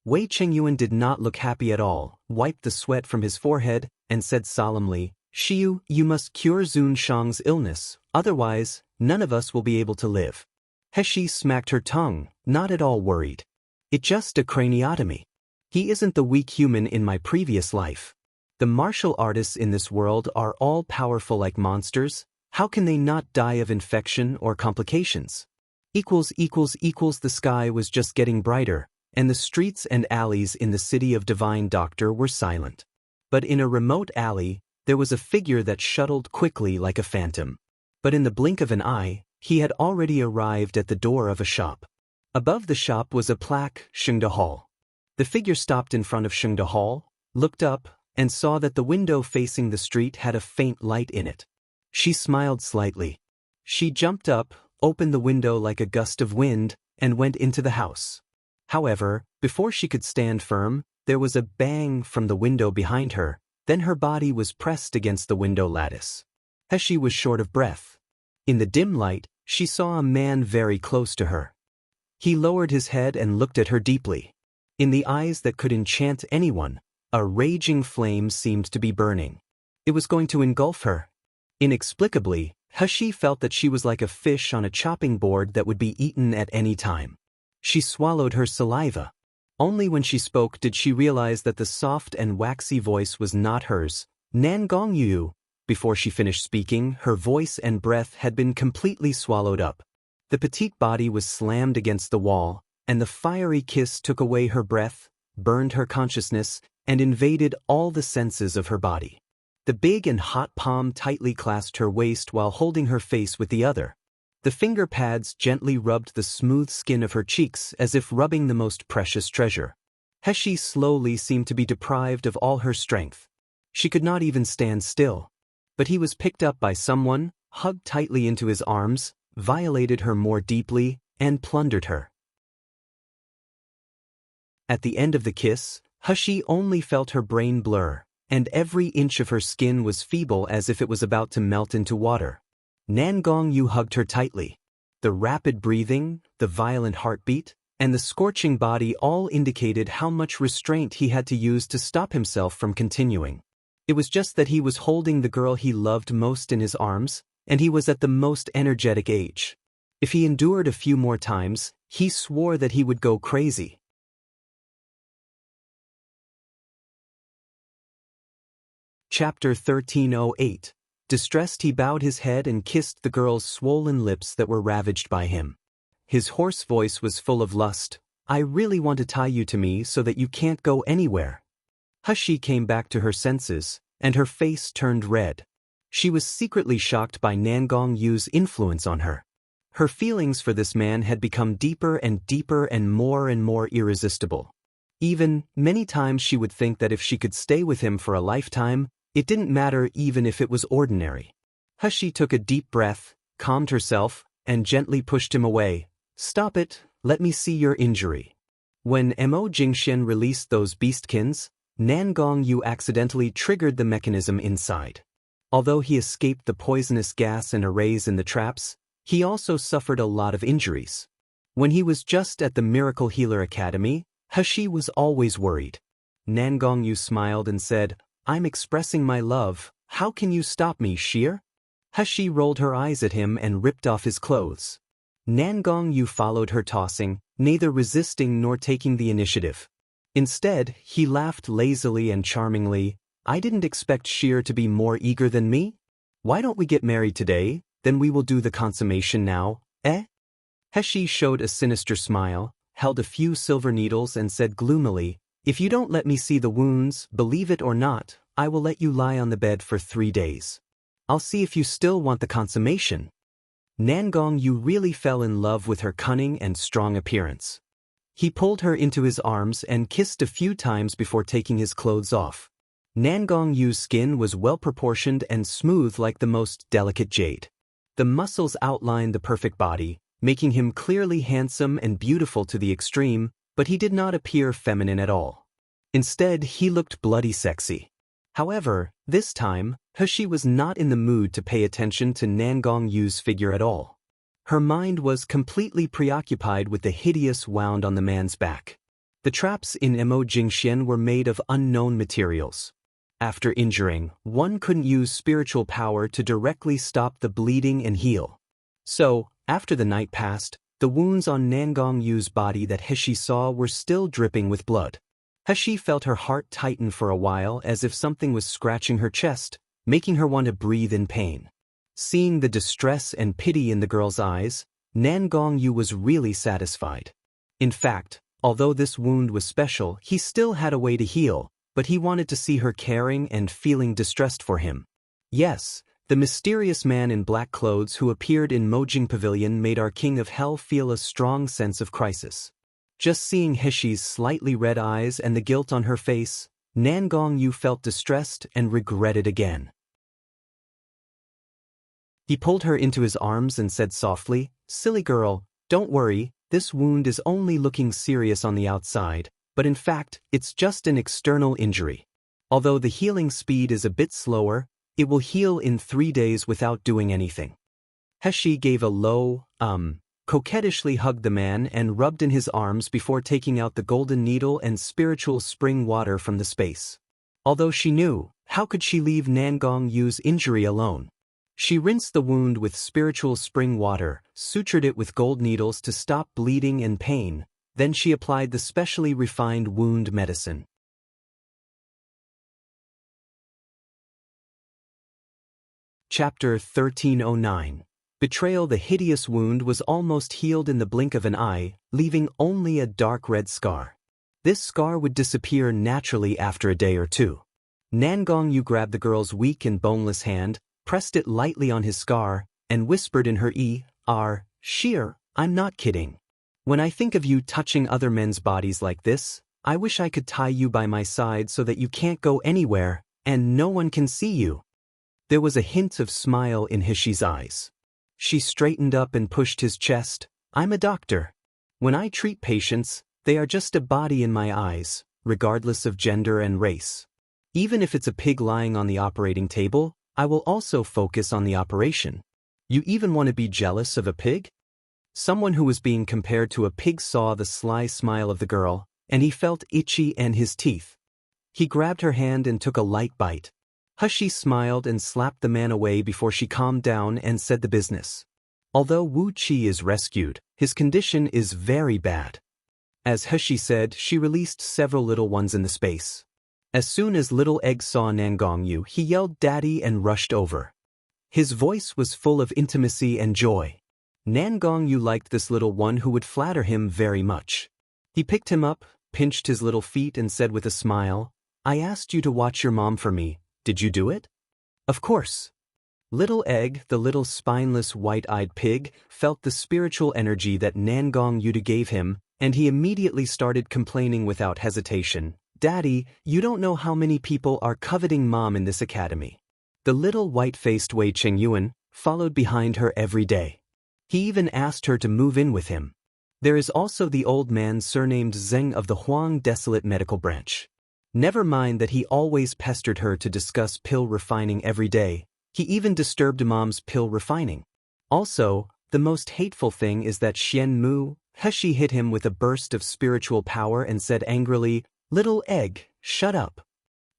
Wei Chengyuan did not look happy at all, wiped the sweat from his forehead, and said solemnly, "Shiyu, you must cure Zun Shang's illness, otherwise, none of us will be able to live." Heshi smacked her tongue, not at all worried. "It's just a craniotomy. He isn't the weak human in my previous life. The martial artists in this world are all powerful like monsters. How can they not die of infection or complications?" The sky was just getting brighter, and the streets and alleys in the city of Divine Doctor were silent. But in a remote alley, there was a figure that shuttled quickly like a phantom. But in the blink of an eye, he had already arrived at the door of a shop. Above the shop was a plaque, Shengde Hall. The figure stopped in front of Shengde Hall, looked up, and saw that the window facing the street had a faint light in it. She smiled slightly. She jumped up, opened the window like a gust of wind, and went into the house. However, before she could stand firm, there was a bang from the window behind her, then her body was pressed against the window lattice. Heshi was short of breath. In the dim light, she saw a man very close to her. He lowered his head and looked at her deeply. In the eyes that could enchant anyone, a raging flame seemed to be burning. It was going to engulf her. Inexplicably, Heshi felt that she was like a fish on a chopping board that would be eaten at any time. She swallowed her saliva. Only when she spoke did she realize that the soft and waxy voice was not hers. "Nan Gong Yu." Before she finished speaking, her voice and breath had been completely swallowed up. The petite body was slammed against the wall, and the fiery kiss took away her breath, burned her consciousness, and invaded all the senses of her body. The big and hot palm tightly clasped her waist while holding her face with the other. The finger pads gently rubbed the smooth skin of her cheeks as if rubbing the most precious treasure. Heshi slowly seemed to be deprived of all her strength. She could not even stand still. But he was picked up by someone, hugged tightly into his arms, violated her more deeply, and plundered her. At the end of the kiss, Hushi only felt her brain blur, and every inch of her skin was feeble as if it was about to melt into water. Nangongyu hugged her tightly. The rapid breathing, the violent heartbeat, and the scorching body all indicated how much restraint he had to use to stop himself from continuing. It was just that he was holding the girl he loved most in his arms, and he was at the most energetic age. If he endured a few more times, he swore that he would go crazy. Chapter 1308. Distressed, he bowed his head and kissed the girl's swollen lips that were ravaged by him. His hoarse voice was full of lust. "I really want to tie you to me so that you can't go anywhere." Hushi came back to her senses, and her face turned red. She was secretly shocked by Nangongyu's influence on her. Her feelings for this man had become deeper and deeper and more irresistible. Many times she would think that if she could stay with him for a lifetime, it didn't matter even if it was ordinary. Hushi took a deep breath, calmed herself, and gently pushed him away. "Stop it, let me see your injury." When Mo Jingxian released those beastkins, Nangongyu accidentally triggered the mechanism inside. Although he escaped the poisonous gas and arrays in the traps, he also suffered a lot of injuries. When he was just at the Miracle Healer Academy, Hushi was always worried. Nangongyu smiled and said, "I'm expressing my love, how can you stop me, Sheer?" Hushi rolled her eyes at him and ripped off his clothes. Nangongyu followed her, tossing, neither resisting nor taking the initiative. Instead, he laughed lazily and charmingly. "I didn't expect Sheer to be more eager than me. Why don't we get married today, then we will do the consummation now, eh?" Hushi showed a sinister smile, held a few silver needles and said gloomily, "If you don't let me see the wounds, believe it or not, I will let you lie on the bed for 3 days. I'll see if you still want the consummation." Nangongyu really fell in love with her cunning and strong appearance. He pulled her into his arms and kissed a few times before taking his clothes off. Nangongyu's skin was well-proportioned and smooth like the most delicate jade. The muscles outlined the perfect body, making him clearly handsome and beautiful to the extreme, but he did not appear feminine at all. Instead, he looked bloody sexy. However, this time, Hushi was not in the mood to pay attention to Nangongyu's figure at all. Her mind was completely preoccupied with the hideous wound on the man's back. The traps in Mo Jingxian were made of unknown materials. After injuring, one couldn't use spiritual power to directly stop the bleeding and heal. So, after the night passed, the wounds on Nangongyu's body that Hushi saw were still dripping with blood. Hushi felt her heart tighten for a while as if something was scratching her chest, making her want to breathe in pain. Seeing the distress and pity in the girl's eyes, Nangongyu was really satisfied. In fact, although this wound was special, he still had a way to heal, but he wanted to see her caring and feeling distressed for him. Yes, the mysterious man in black clothes who appeared in Mojing Pavilion made our King of Hell feel a strong sense of crisis. Just seeing Heshi's slightly red eyes and the guilt on her face, Nangongyu felt distressed and regretted again. He pulled her into his arms and said softly, "Silly girl, don't worry, this wound is only looking serious on the outside, but in fact, it's just an external injury. Although the healing speed is a bit slower, it will heal in 3 days without doing anything." Heshi gave a low, coquettishly hugged the man and rubbed in his arms before taking out the golden needle and spiritual spring water from the space. Although she knew, how could she leave Nangongyu's injury alone? She rinsed the wound with spiritual spring water, sutured it with gold needles to stop bleeding and pain, then she applied the specially refined wound medicine. Chapter 1309. Betrayal. The hideous wound was almost healed in the blink of an eye, leaving only a dark red scar. This scar would disappear naturally after a day or two. Nangongyu grabbed the girl's weak and boneless hand, pressed it lightly on his scar, and whispered in her ear, "Sheer, I'm not kidding. When I think of you touching other men's bodies like this, I wish I could tie you by my side so that you can't go anywhere, and no one can see you." There was a hint of smile in Hishi's eyes. She straightened up and pushed his chest. "I'm a doctor. When I treat patients, they are just a body in my eyes, regardless of gender and race. Even if it's a pig lying on the operating table, I will also focus on the operation. You even want to be jealous of a pig? Someone who was being compared to a pig saw the sly smile of the girl, and he felt itchy and his teeth. He grabbed her hand and took a light bite. Hushi smiled and slapped the man away before she calmed down and said the business. Although Wu Qi is rescued, his condition is very bad. As Hushi said, she released several little ones in the space. As soon as Little Egg saw Nangongyu, he yelled "Daddy" and rushed over. His voice was full of intimacy and joy. Nangongyu liked this little one who would flatter him very much. He picked him up, pinched his little feet and said with a smile, "I asked you to watch your mom for me. Did you do it?" "Of course." Little Egg, the little spineless white-eyed pig, felt the spiritual energy that Nangongyu gave him, and he immediately started complaining without hesitation. "Daddy, you don't know how many people are coveting Mom in this academy." The little white-faced Wei Qingyuan followed behind her every day. He even asked her to move in with him. There is also the old man surnamed Zheng of the Huang Desolate Medical Branch. Never mind that he always pestered her to discuss pill refining every day, he even disturbed Mom's pill refining. Also, the most hateful thing is that Xian Mu, Hushi hit him with a burst of spiritual power and said angrily, "Little Egg, shut up."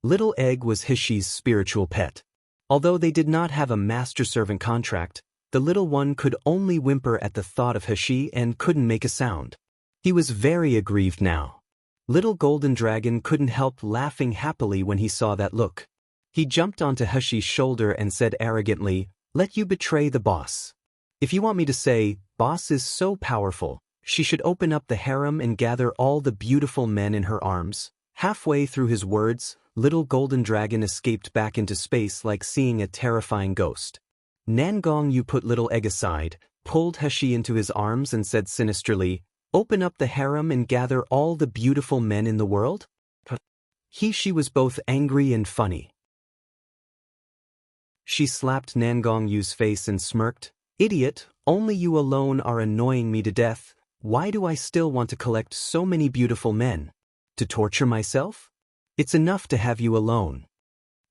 Little Egg was Hushi's spiritual pet. Although they did not have a master-servant contract, the little one could only whimper at the thought of Hushi and couldn't make a sound. He was very aggrieved now. Little Golden Dragon couldn't help laughing happily when he saw that look. He jumped onto Hushi's shoulder and said arrogantly, "Let you betray the boss. If you want me to say, boss is so powerful, she should open up the harem and gather all the beautiful men in her arms." Halfway through his words, Little Golden Dragon escaped back into space like seeing a terrifying ghost. Nangongyu put Little Egg aside, pulled Hushi into his arms and said sinisterly, "Open up the harem and gather all the beautiful men in the world?" She was both angry and funny. She slapped Nangongyu's face and smirked, "Idiot, only you alone are annoying me to death. Why do I still want to collect so many beautiful men? To torture myself? It's enough to have you alone."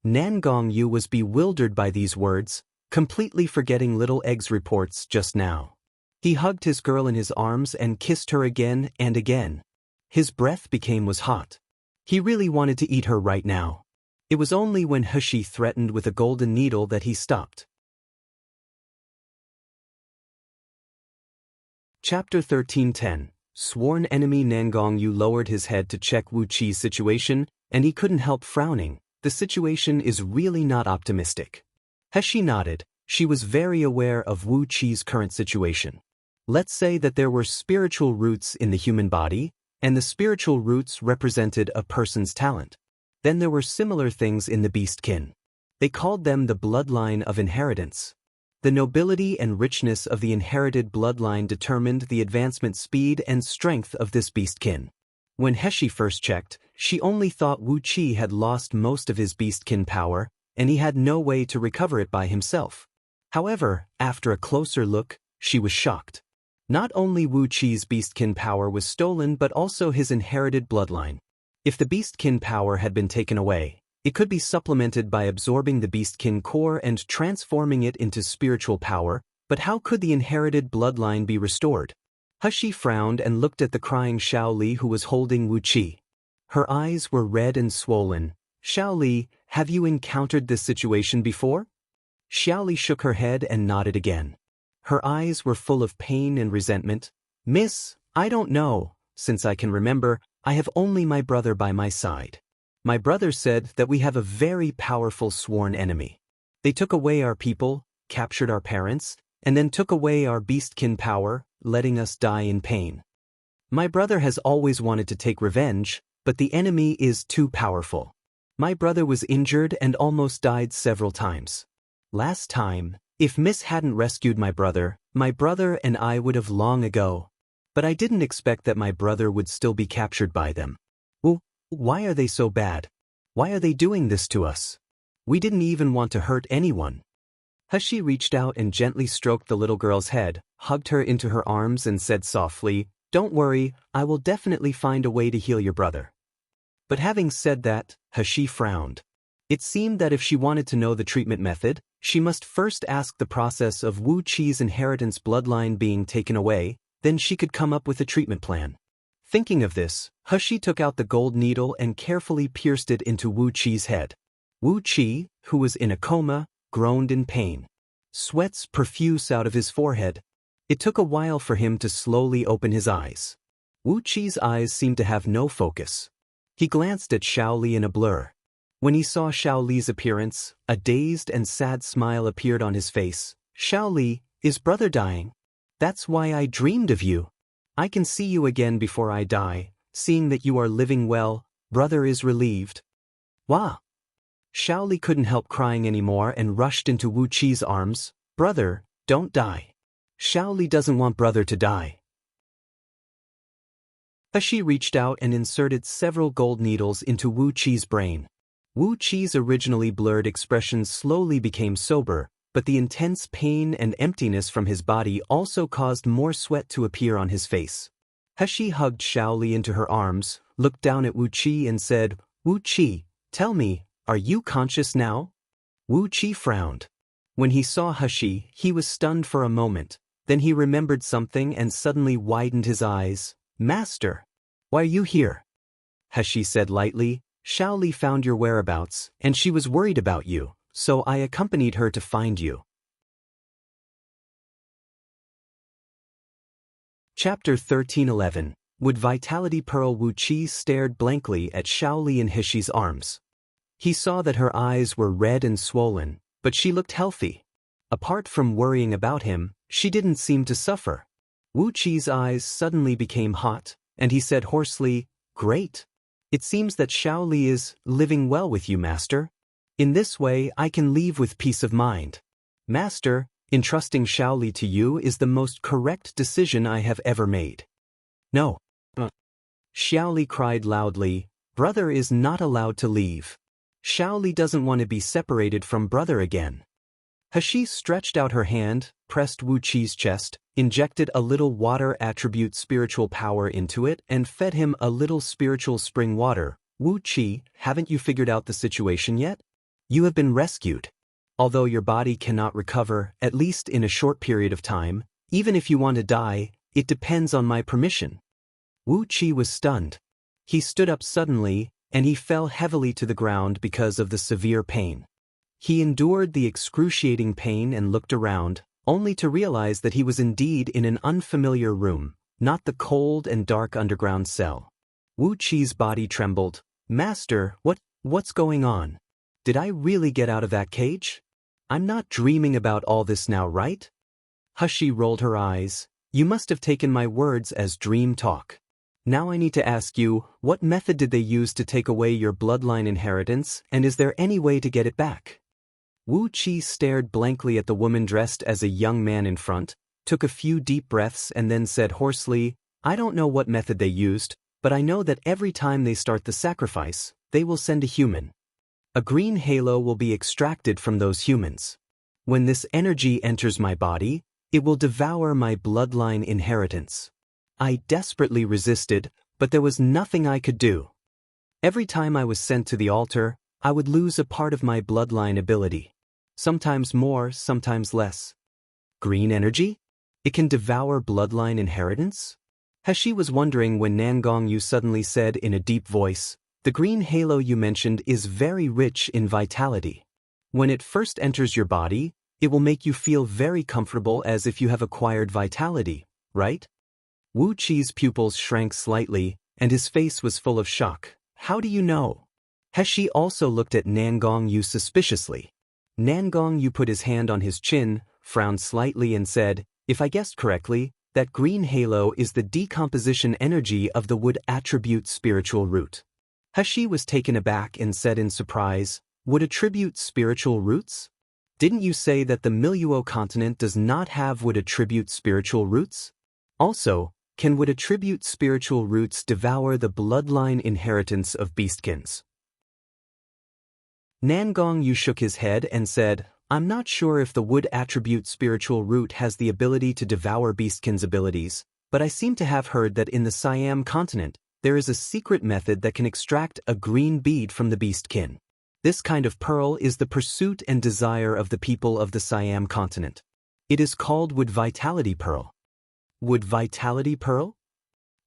Nangongyu was bewildered by these words, completely forgetting Little Egg's reports just now. He hugged his girl in his arms and kissed her again and again. His breath was hot. He really wanted to eat her right now. It was only when Hushi threatened with a golden needle that he stopped. Chapter 13:10. Sworn Enemy. Nangongyu lowered his head to check Wu Qi's situation, and he couldn't help frowning. The situation is really not optimistic. Hushi nodded. She was very aware of Wu Qi's current situation. Let's say that there were spiritual roots in the human body, and the spiritual roots represented a person's talent. Then there were similar things in the beastkin. They called them the bloodline of inheritance. The nobility and richness of the inherited bloodline determined the advancement speed and strength of this beastkin. When Hushi first checked, she only thought Wu Qi had lost most of his beastkin power, and he had no way to recover it by himself. However, after a closer look, she was shocked. Not only Wu Qi's beastkin power was stolen but also his inherited bloodline. If the beastkin power had been taken away, it could be supplemented by absorbing the beastkin core and transforming it into spiritual power, but how could the inherited bloodline be restored? Hushi frowned and looked at the crying Xiaoli who was holding Wu Qi. Her eyes were red and swollen. "Xiaoli, have you encountered this situation before?" Xiaoli shook her head and nodded again. Her eyes were full of pain and resentment. "Miss, I don't know. Since I can remember, I have only my brother by my side. My brother said that we have a very powerful sworn enemy. They took away our people, captured our parents, and then took away our beastkin power, letting us die in pain. My brother has always wanted to take revenge, but the enemy is too powerful. My brother was injured and almost died several times. Last time, if Miss hadn't rescued my brother and I would have long ago. But I didn't expect that my brother would still be captured by them. Well, why are they so bad? Why are they doing this to us? We didn't even want to hurt anyone." Hushi reached out and gently stroked the little girl's head, hugged her into her arms and said softly, "Don't worry, I will definitely find a way to heal your brother." But having said that, He frowned. It seemed that if she wanted to know the treatment method, she must first ask the process of Wu Qi's inheritance bloodline being taken away, then she could come up with a treatment plan. Thinking of this, He took out the gold needle and carefully pierced it into Wu Qi's head. Wu Qi, who was in a coma, groaned in pain. Sweats profuse out of his forehead. It took a while for him to slowly open his eyes. Wu Qi's eyes seemed to have no focus. He glanced at Xiao Li in a blur. When he saw Xiao Li's appearance, a dazed and sad smile appeared on his face. "Xiao Li, is brother dying? That's why I dreamed of you. I can see you again before I die. Seeing that you are living well, brother is relieved." "Wah!" Xiao Li couldn't help crying anymore and rushed into Wu Qi's arms. "Brother, don't die. Xiao Li doesn't want brother to die." He reached out and inserted several gold needles into Wu Qi's brain. Wu Qi's originally blurred expressions slowly became sober, but the intense pain and emptiness from his body also caused more sweat to appear on his face. He hugged Xiao Li into her arms, looked down at Wu Qi and said, "Wu Qi, tell me, are you conscious now?" Wu Qi frowned. When he saw he was stunned for a moment, then he remembered something and suddenly widened his eyes. "Master, why are you here?" He said lightly, "Xiao Li found your whereabouts, and she was worried about you, so I accompanied her to find you." Chapter 13:11. Would Vitality Pearl. Wu Qi stared blankly at Xiao Li in Hishi's arms. He saw that her eyes were red and swollen, but she looked healthy. Apart from worrying about him, she didn't seem to suffer. Wu Qi's eyes suddenly became hot, and he said hoarsely, "Great. It seems that Xiao Li is living well with you, Master. In this way I can leave with peace of mind. Master, entrusting Xiao Li to you is the most correct decision I have ever made." "No." Xiao Li cried loudly, "Brother is not allowed to leave. Xiao Li doesn't want to be separated from brother again." He stretched out her hand, pressed Wu Qi's chest, injected a little water attribute spiritual power into it and fed him a little spiritual spring water. "Wu Qi, haven't you figured out the situation yet? You have been rescued. Although your body cannot recover, at least in a short period of time, even if you want to die, it depends on my permission." Wu Qi was stunned. He stood up suddenly, and he fell heavily to the ground because of the severe pain. He endured the excruciating pain and looked around, only to realize that he was indeed in an unfamiliar room, not the cold and dark underground cell. Wu Qi's body trembled. "Master, what's going on? Did I really get out of that cage? I'm not dreaming about all this now, right?" He rolled her eyes. "You must have taken my words as dream talk. Now I need to ask you, what method did they use to take away your bloodline inheritance, and is there any way to get it back?" Wu Qi stared blankly at the woman dressed as a young man in front, took a few deep breaths and then said hoarsely, "I don't know what method they used, but I know that every time they start the sacrifice, they will send a human. A green halo will be extracted from those humans. When this energy enters my body, it will devour my bloodline inheritance. I desperately resisted, but there was nothing I could do. Every time I was sent to the altar, I would lose a part of my bloodline ability. Sometimes more, sometimes less. Green energy? It can devour bloodline inheritance?" He was wondering when Nangong Yu suddenly said in a deep voice, "The green halo you mentioned is very rich in vitality. When it first enters your body, it will make you feel very comfortable as if you have acquired vitality, right?" Wu Qi's pupils shrank slightly, and his face was full of shock. "How do you know?" He also looked at Nangong Yu suspiciously. Nangong Yu put his hand on his chin, frowned slightly and said, "If I guessed correctly, that green halo is the decomposition energy of the wood attribute spiritual root." He was taken aback and said in surprise, "Would attribute spiritual roots? Didn't you say that the Miluo continent does not have would attribute spiritual roots? Also, can would attribute spiritual roots devour the bloodline inheritance of beastkins?" Nangong Yu shook his head and said, "I'm not sure if the wood attribute spiritual root has the ability to devour beastkins' abilities, but I seem to have heard that in the Siam continent, there is a secret method that can extract a green bead from the beastkin. This kind of pearl is the pursuit and desire of the people of the Siam continent. It is called Wood Vitality Pearl. Wood Vitality Pearl?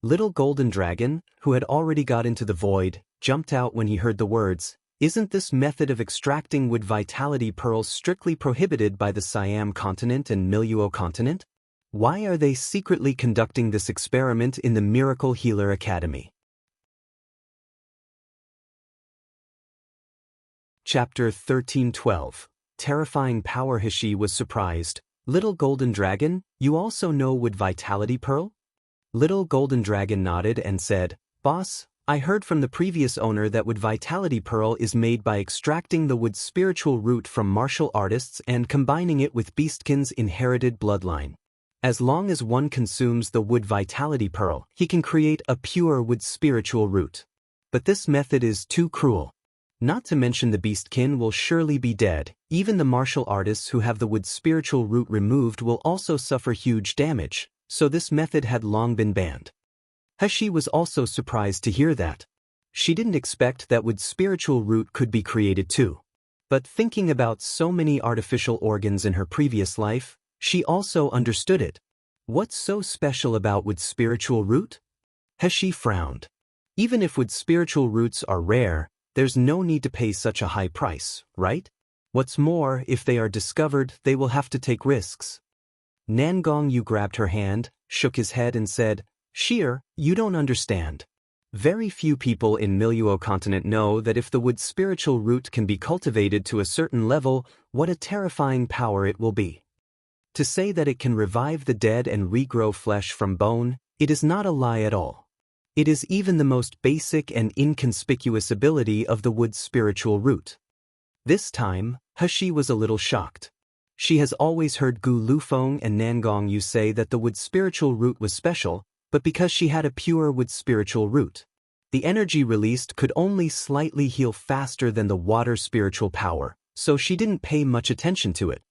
Little Golden Dragon, who had already got into the void, jumped out when he heard the words, "Isn't this method of extracting Wood Vitality Pearls strictly prohibited by the Siam continent and Miluo continent? Why are they secretly conducting this experiment in the Miracle Healer Academy?" Chapter 13:12. Terrifying Power. Hishi was surprised. "Little Golden Dragon, you also know Wood Vitality Pearl?" Little Golden Dragon nodded and said, "Boss, I heard from the previous owner that Wood Vitality Pearl is made by extracting the wood spiritual root from martial artists and combining it with Beastkin's inherited bloodline. As long as one consumes the Wood Vitality Pearl, he can create a pure wood spiritual root. But this method is too cruel. Not to mention the Beastkin will surely be dead. Even the martial artists who have the wood spiritual root removed will also suffer huge damage, so this method had long been banned." Hishi was also surprised to hear that. She didn't expect that wood spiritual root could be created too. But thinking about so many artificial organs in her previous life, she also understood it. What's so special about wood spiritual root? Hishi frowned. Even if wood spiritual roots are rare, there's no need to pay such a high price, right? What's more, if they are discovered, they will have to take risks. Nangong Yu grabbed her hand, shook his head and said, "Sheer, you don't understand. Very few people in Miluo continent know that if the wood spiritual root can be cultivated to a certain level, what a terrifying power it will be. To say that it can revive the dead and regrow flesh from bone, it is not a lie at all. It is even the most basic and inconspicuous ability of the wood spiritual root." This time, Hishi was a little shocked. She has always heard Gu Lufeng and Nangong Yu say that the wood spiritual root was special, but because she had a pure wood spiritual root, the energy released could only slightly heal faster than the water spiritual power, so she didn't pay much attention to it.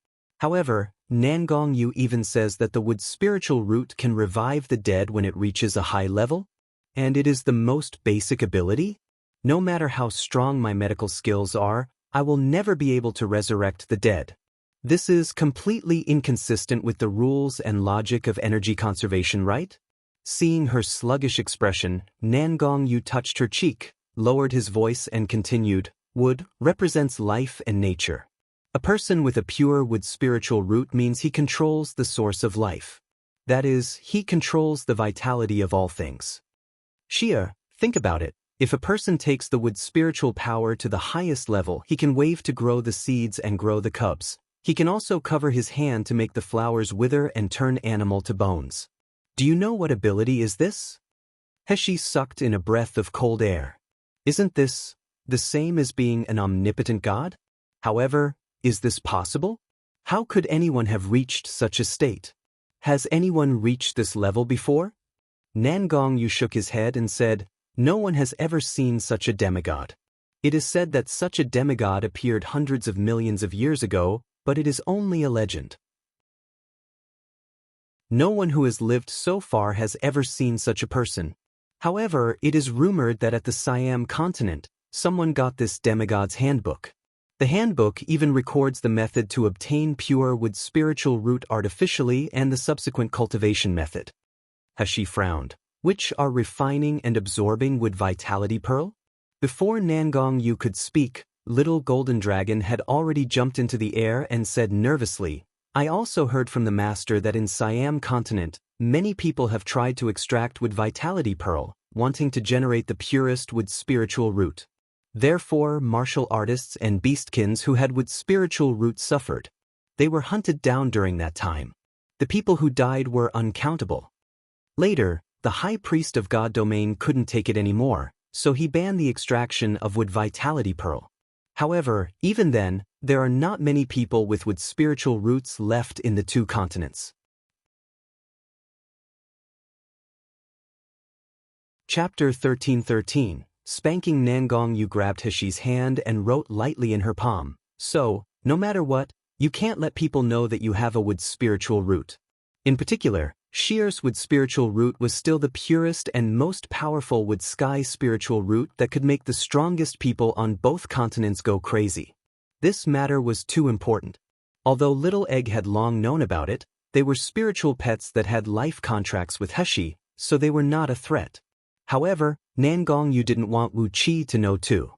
However, Nangong Yu even says that the wood spiritual root can revive the dead when it reaches a high level, and it is the most basic ability? No matter how strong my medical skills are, I will never be able to resurrect the dead. This is completely inconsistent with the rules and logic of energy conservation, right? Seeing her sluggish expression, Nangong Yu touched her cheek, lowered his voice and continued, "Wood represents life and nature. A person with a pure wood spiritual root means he controls the source of life. That is, he controls the vitality of all things. Shia, think about it. If a person takes the wood spiritual power to the highest level, he can wave to grow the seeds and grow the cubs. He can also cover his hand to make the flowers wither and turn animal to bones. Do you know what ability is this?" Hishi sucked in a breath of cold air. "Isn't this the same as being an omnipotent god? However, is this possible? How could anyone have reached such a state? Has anyone reached this level before?" Nangong Yu shook his head and said, "No one has ever seen such a demigod. It is said that such a demigod appeared hundreds of millions of years ago, but it is only a legend. No one who has lived so far has ever seen such a person. However, it is rumored that at the Siam continent, someone got this demigod's handbook. The handbook even records the method to obtain pure wood spiritual root artificially and the subsequent cultivation method." Hishi frowned. "Which are refining and absorbing wood vitality pearl?" Before Nangong Yu could speak, Little Golden Dragon had already jumped into the air and said nervously, "I also heard from the master that in Siam continent, many people have tried to extract wood vitality pearl, wanting to generate the purest wood spiritual root. Therefore, martial artists and beastkins who had wood spiritual root suffered. They were hunted down during that time. The people who died were uncountable. Later, the high priest of God domain couldn't take it anymore, so he banned the extraction of wood vitality pearl. However, even then, there are not many people with wood spiritual roots left in the two continents." Chapter 13:13. Spanking. Nangong Yu grabbed Hishi's hand and wrote lightly in her palm, "So, no matter what, you can't let people know that you have a wood spiritual root. In particular, Sheer's wood spiritual root was still the purest and most powerful wood sky spiritual root that could make the strongest people on both continents go crazy. This matter was too important. Although Little Egg had long known about it, they were spiritual pets that had life contracts with Heshi, so they were not a threat. However, Nangongyu didn't want Wu Qi to know too.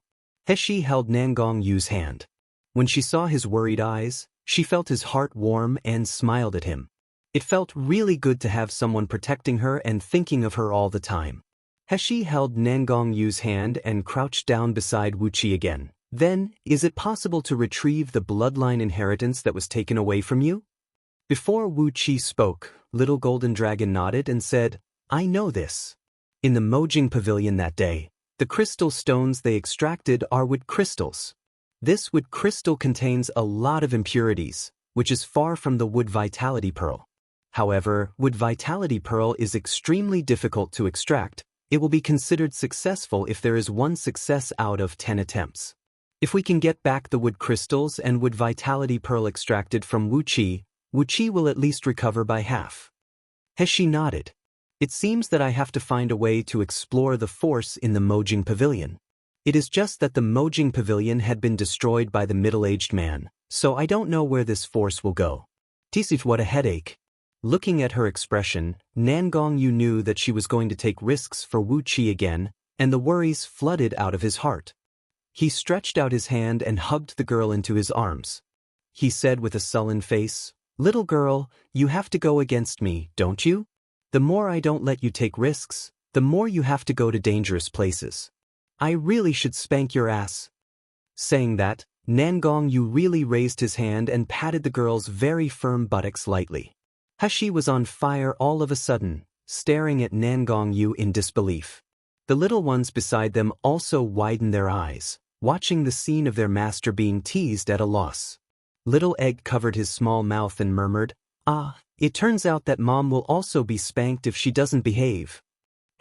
Heshi held Nangongyu's hand. When she saw his worried eyes, she felt his heart warm and smiled at him. It felt really good to have someone protecting her and thinking of her all the time. Heshi held Nangongyu's hand and crouched down beside Wu Qi again. Then, is it possible to retrieve the bloodline inheritance that was taken away from you? Before Wu Qi spoke, Little Golden Dragon nodded and said, I know this. In the Mojing Pavilion that day, the crystal stones they extracted are wood crystals. This wood crystal contains a lot of impurities, which is far from the wood vitality pearl. However, wood vitality pearl is extremely difficult to extract. It will be considered successful if there is 1 success out of 10 attempts. If we can get back the wood crystals and wood vitality pearl extracted from Wu Qi will at least recover by half. Heshi nodded. It seems that I have to find a way to explore the force in the Mojing Pavilion. It is just that the Mojing Pavilion had been destroyed by the middle-aged man, so I don't know where this force will go. Tisif, what a headache. Looking at her expression, Nangongyu knew that she was going to take risks for Wu Qi again, and the worries flooded out of his heart. He stretched out his hand and hugged the girl into his arms. He said with a sullen face, Little girl, you have to go against me, don't you? The more I don't let you take risks, the more you have to go to dangerous places. I really should spank your ass. Saying that, Nangongyu really raised his hand and patted the girl's very firm buttocks lightly. Heshi was on fire all of a sudden, staring at Nangongyu in disbelief. The little ones beside them also widened their eyes, watching the scene of their master being teased at a loss. Little Egg covered his small mouth and murmured, it turns out that Mom will also be spanked if she doesn't behave.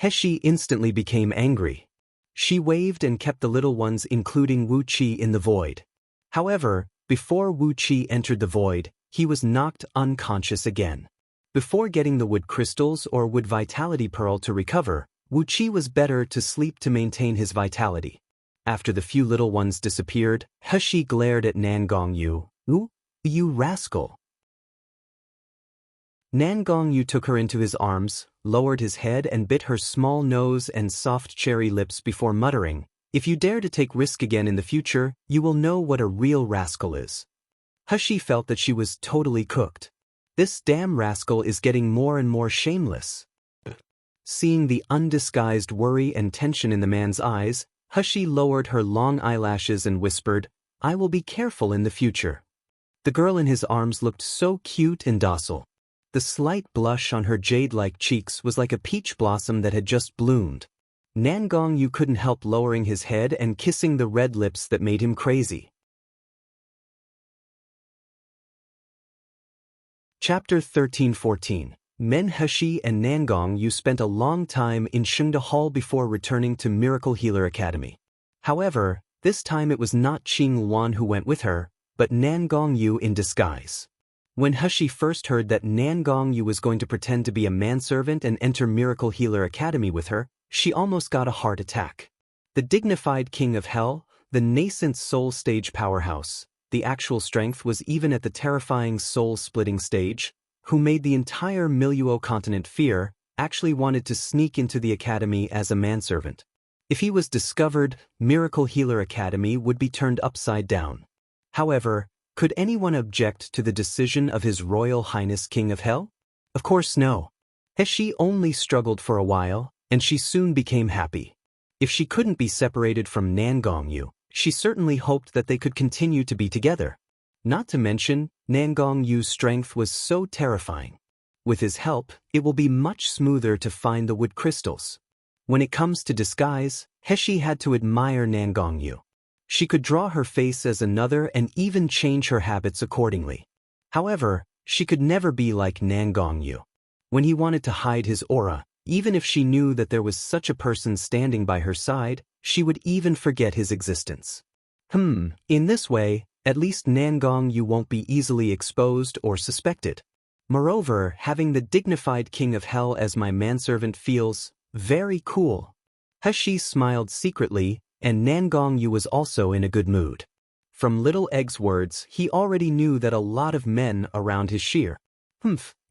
Heshi instantly became angry. She waved and kept the little ones including Wu Qi in the void. However, before Wu Qi entered the void, he was knocked unconscious again. Before getting the wood crystals or wood vitality pearl to recover, Wu Qi was better to sleep to maintain his vitality. After the few little ones disappeared, Heshi glared at Nangongyu. You rascal. Nangongyu took her into his arms, lowered his head and bit her small nose and soft cherry lips before muttering, If you dare to take risk again in the future, you will know what a real rascal is. Heshi felt that she was totally cooked. This damn rascal is getting more and more shameless. Seeing the undisguised worry and tension in the man's eyes, Heshi lowered her long eyelashes and whispered, I will be careful in the future. The girl in his arms looked so cute and docile. The slight blush on her jade-like cheeks was like a peach blossom that had just bloomed. Nangongyu couldn't help lowering his head and kissing the red lips that made him crazy. Chapter 13-14. Men Heshi and Nangongyu spent a long time in Shengda Hall before returning to Miracle Healer Academy. However, this time it was not Qing Luan who went with her, but Nangongyu in disguise. When Heshi first heard that Nangongyu was going to pretend to be a manservant and enter Miracle Healer Academy with her, she almost got a heart attack. The dignified king of hell, the nascent soul stage powerhouse, the actual strength was even at the terrifying soul-splitting stage, who made the entire Miluo continent fear, actually wanted to sneak into the academy as a manservant. If he was discovered, Miracle Healer Academy would be turned upside down. However, could anyone object to the decision of His Royal Highness King of Hell? Of course no. Heshi only struggled for a while, and she soon became happy. If she couldn't be separated from Nangongyu, she certainly hoped that they could continue to be together. Not to mention, Nangongyu's strength was so terrifying. With his help, it will be much smoother to find the wood crystals. When it comes to disguise, Heshi had to admire Nangongyu. She could draw her face as another and even change her habits accordingly. However, she could never be like Nangongyu. When he wanted to hide his aura, even if she knew that there was such a person standing by her side, she would even forget his existence. In this way, at least Nangongyu won't be easily exposed or suspected. Moreover, having the dignified king of hell as my manservant feels very cool. He smiled secretly, and Nangongyu was also in a good mood. From Little Egg's words, he already knew that a lot of men around his shear.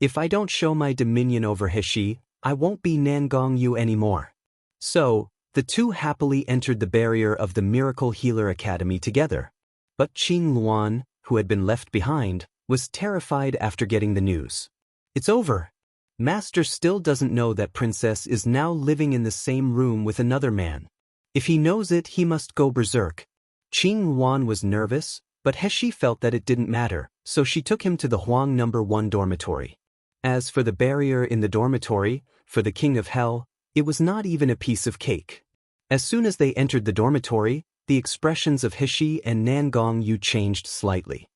If I don't show my dominion over Heshi, I won't be Nangongyu anymore. So, the two happily entered the barrier of the Miracle Healer Academy together. But Qing Luan, who had been left behind, was terrified after getting the news. It's over. Master still doesn't know that Princess is now living in the same room with another man. If he knows it, he must go berserk. Qing Luan was nervous, but Heshi felt that it didn't matter, so she took him to the Huang No. 1 dormitory. As for the barrier in the dormitory, for the King of Hell, it was not even a piece of cake. As soon as they entered the dormitory, the expressions of Heshi and Nangongyu changed slightly.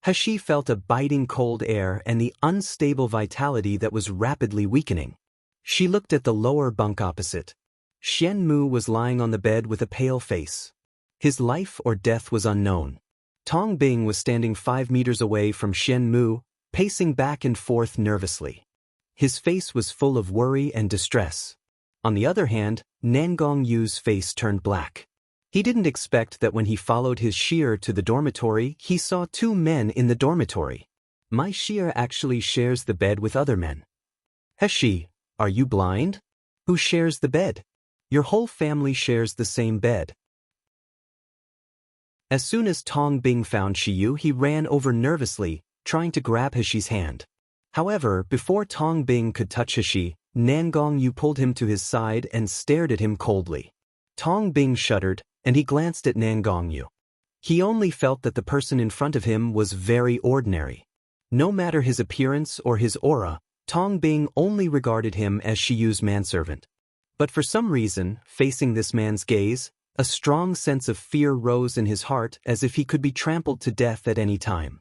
Heshi felt a biting cold air and the unstable vitality that was rapidly weakening. She looked at the lower bunk opposite. Xian Mu was lying on the bed with a pale face. His life or death was unknown. Tong Bing was standing 5 meters away from Xian Mu, pacing back and forth nervously. His face was full of worry and distress. On the other hand, Nangongyu's face turned black. He didn't expect that when he followed his shear to the dormitory, he saw 2 men in the dormitory. My shear actually shares the bed with other men. Heshi, are you blind? Who shares the bed? Your whole family shares the same bed. As soon as Tong Bing found Shiyu, he ran over nervously, trying to grab Heshi's hand. However, before Tong Bing could touch Heshi, Nangongyu pulled him to his side and stared at him coldly. Tong Bing shuddered, and he glanced at Nangongyu. He only felt that the person in front of him was very ordinary. No matter his appearance or his aura, Tong Bing only regarded him as Shiyu's manservant. But for some reason, facing this man's gaze, a strong sense of fear rose in his heart as if he could be trampled to death at any time.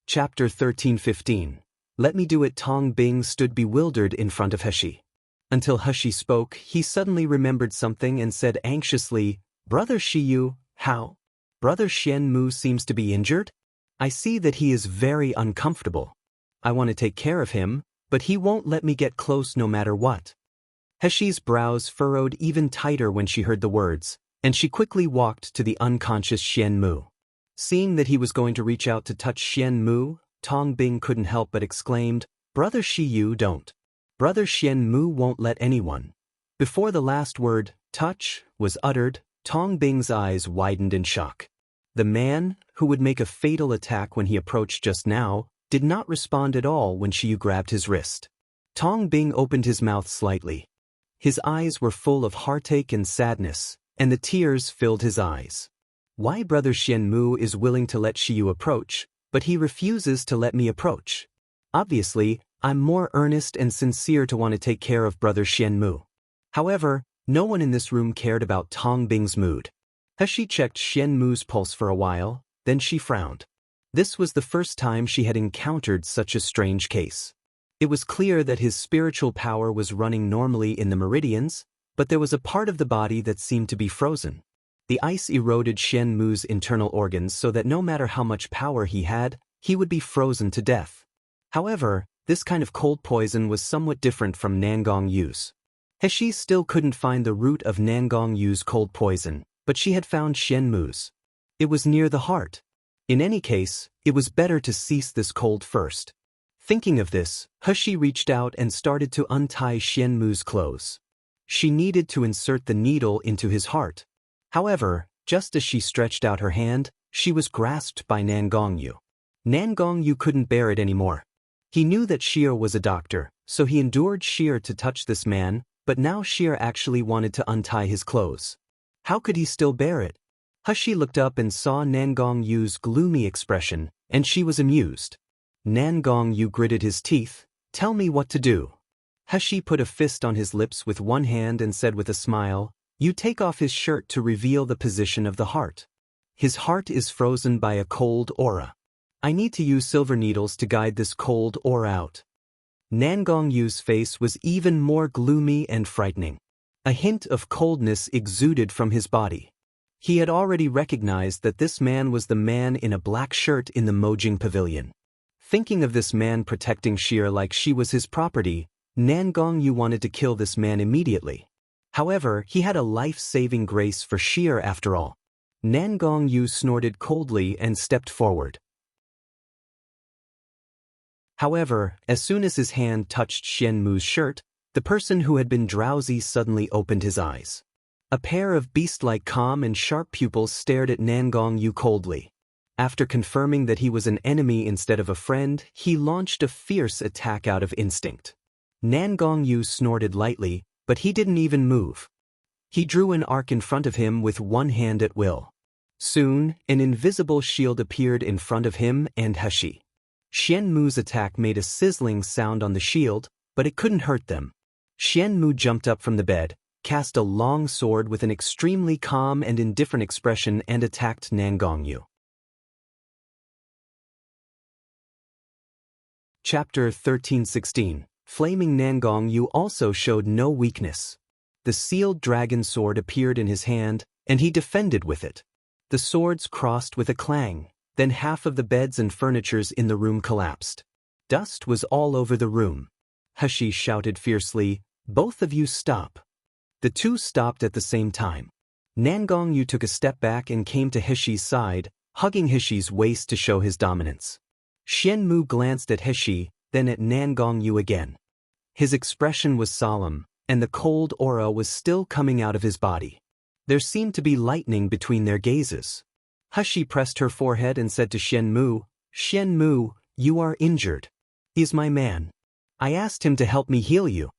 Chapter 13:15. Let me do it. Tong Bing stood bewildered in front of Heshi. Until Heshi spoke, he suddenly remembered something and said anxiously, Brother Shiyu, how? Brother Xian Mu seems to be injured? I see that he is very uncomfortable. I want to take care of him, but he won't let me get close no matter what. Heshi's brows furrowed even tighter when she heard the words, and she quickly walked to the unconscious Xian Mu. Seeing that he was going to reach out to touch Xian Mu, Tong Bing couldn't help but exclaimed, Brother Shiyu, don't. Brother Xian Mu won't let anyone. Before the last word, touch, was uttered, Tong Bing's eyes widened in shock. The man, who would make a fatal attack when he approached just now, did not respond at all when Shiyu grabbed his wrist. Tong Bing opened his mouth slightly. His eyes were full of heartache and sadness, and the tears filled his eyes. Why Brother Xian Mu is willing to let Shiyu approach, but he refuses to let me approach? Obviously, I'm more earnest and sincere to want to take care of Brother Xian Mu. However, no one in this room cared about Tong Bing's mood. Heshi checked Xian Mu's pulse for a while, then she frowned. This was the first time she had encountered such a strange case. It was clear that his spiritual power was running normally in the meridians, but there was a part of the body that seemed to be frozen. The ice eroded Xian Mu's internal organs so that no matter how much power he had, he would be frozen to death. However, this kind of cold poison was somewhat different from Nangongyu's. Heshi still couldn't find the root of Nangongyu's cold poison, but she had found Xian Mu's. It was near the heart. In any case, it was better to cease this cold first. Thinking of this, Heshi reached out and started to untie Xian Mu's clothes. She needed to insert the needle into his heart. However, just as she stretched out her hand, she was grasped by Nangongyu. Nangongyu couldn't bear it anymore. He knew that Shir was a doctor, so he endured Shir to touch this man, but now Shir actually wanted to untie his clothes. How could he still bear it? Heshi looked up and saw Nangongyu's gloomy expression, and she was amused. Nangongyu gritted his teeth. Tell me what to do. Heshi put a fist on his lips with one hand and said with a smile, You take off his shirt to reveal the position of the heart. His heart is frozen by a cold aura. I need to use silver needles to guide this cold aura out. Nangongyu's face was even more gloomy and frightening. A hint of coldness exuded from his body. He had already recognized that this man was the man in a black shirt in the Mojing Pavilion. Thinking of this man protecting Shir like she was his property, Nan Gongyu wanted to kill this man immediately. However, he had a life-saving grace for Shir after all. Nan Gongyu snorted coldly and stepped forward. However, as soon as his hand touched Xian Mu's shirt, the person who had been drowsy suddenly opened his eyes. A pair of beast-like calm and sharp pupils stared at Nan Gongyu coldly. After confirming that he was an enemy instead of a friend, he launched a fierce attack out of instinct. Nan Gongyu snorted lightly, but he didn't even move. He drew an arc in front of him with one hand at will. Soon, an invisible shield appeared in front of him and Heshi. Xian Mu's attack made a sizzling sound on the shield, but it couldn't hurt them. Xian Mu jumped up from the bed, cast a long sword with an extremely calm and indifferent expression and attacked Nan Gongyu. Chapter 13:16. Flaming Nan Gongyu also showed no weakness. The sealed dragon sword appeared in his hand, and he defended with it. The swords crossed with a clang, then half of the beds and furnitures in the room collapsed. Dust was all over the room. Heshi shouted fiercely, "Both of you stop." The two stopped at the same time. Nan Gongyu took a step back and came to Heshi's side, hugging Heshi's waist to show his dominance. Xian Mu glanced at Heshi, then at Nan Gongyu again. His expression was solemn, and the cold aura was still coming out of his body. There seemed to be lightning between their gazes. Heshi pressed her forehead and said to Xian Mu, you are injured. He is my man. I asked him to help me heal you."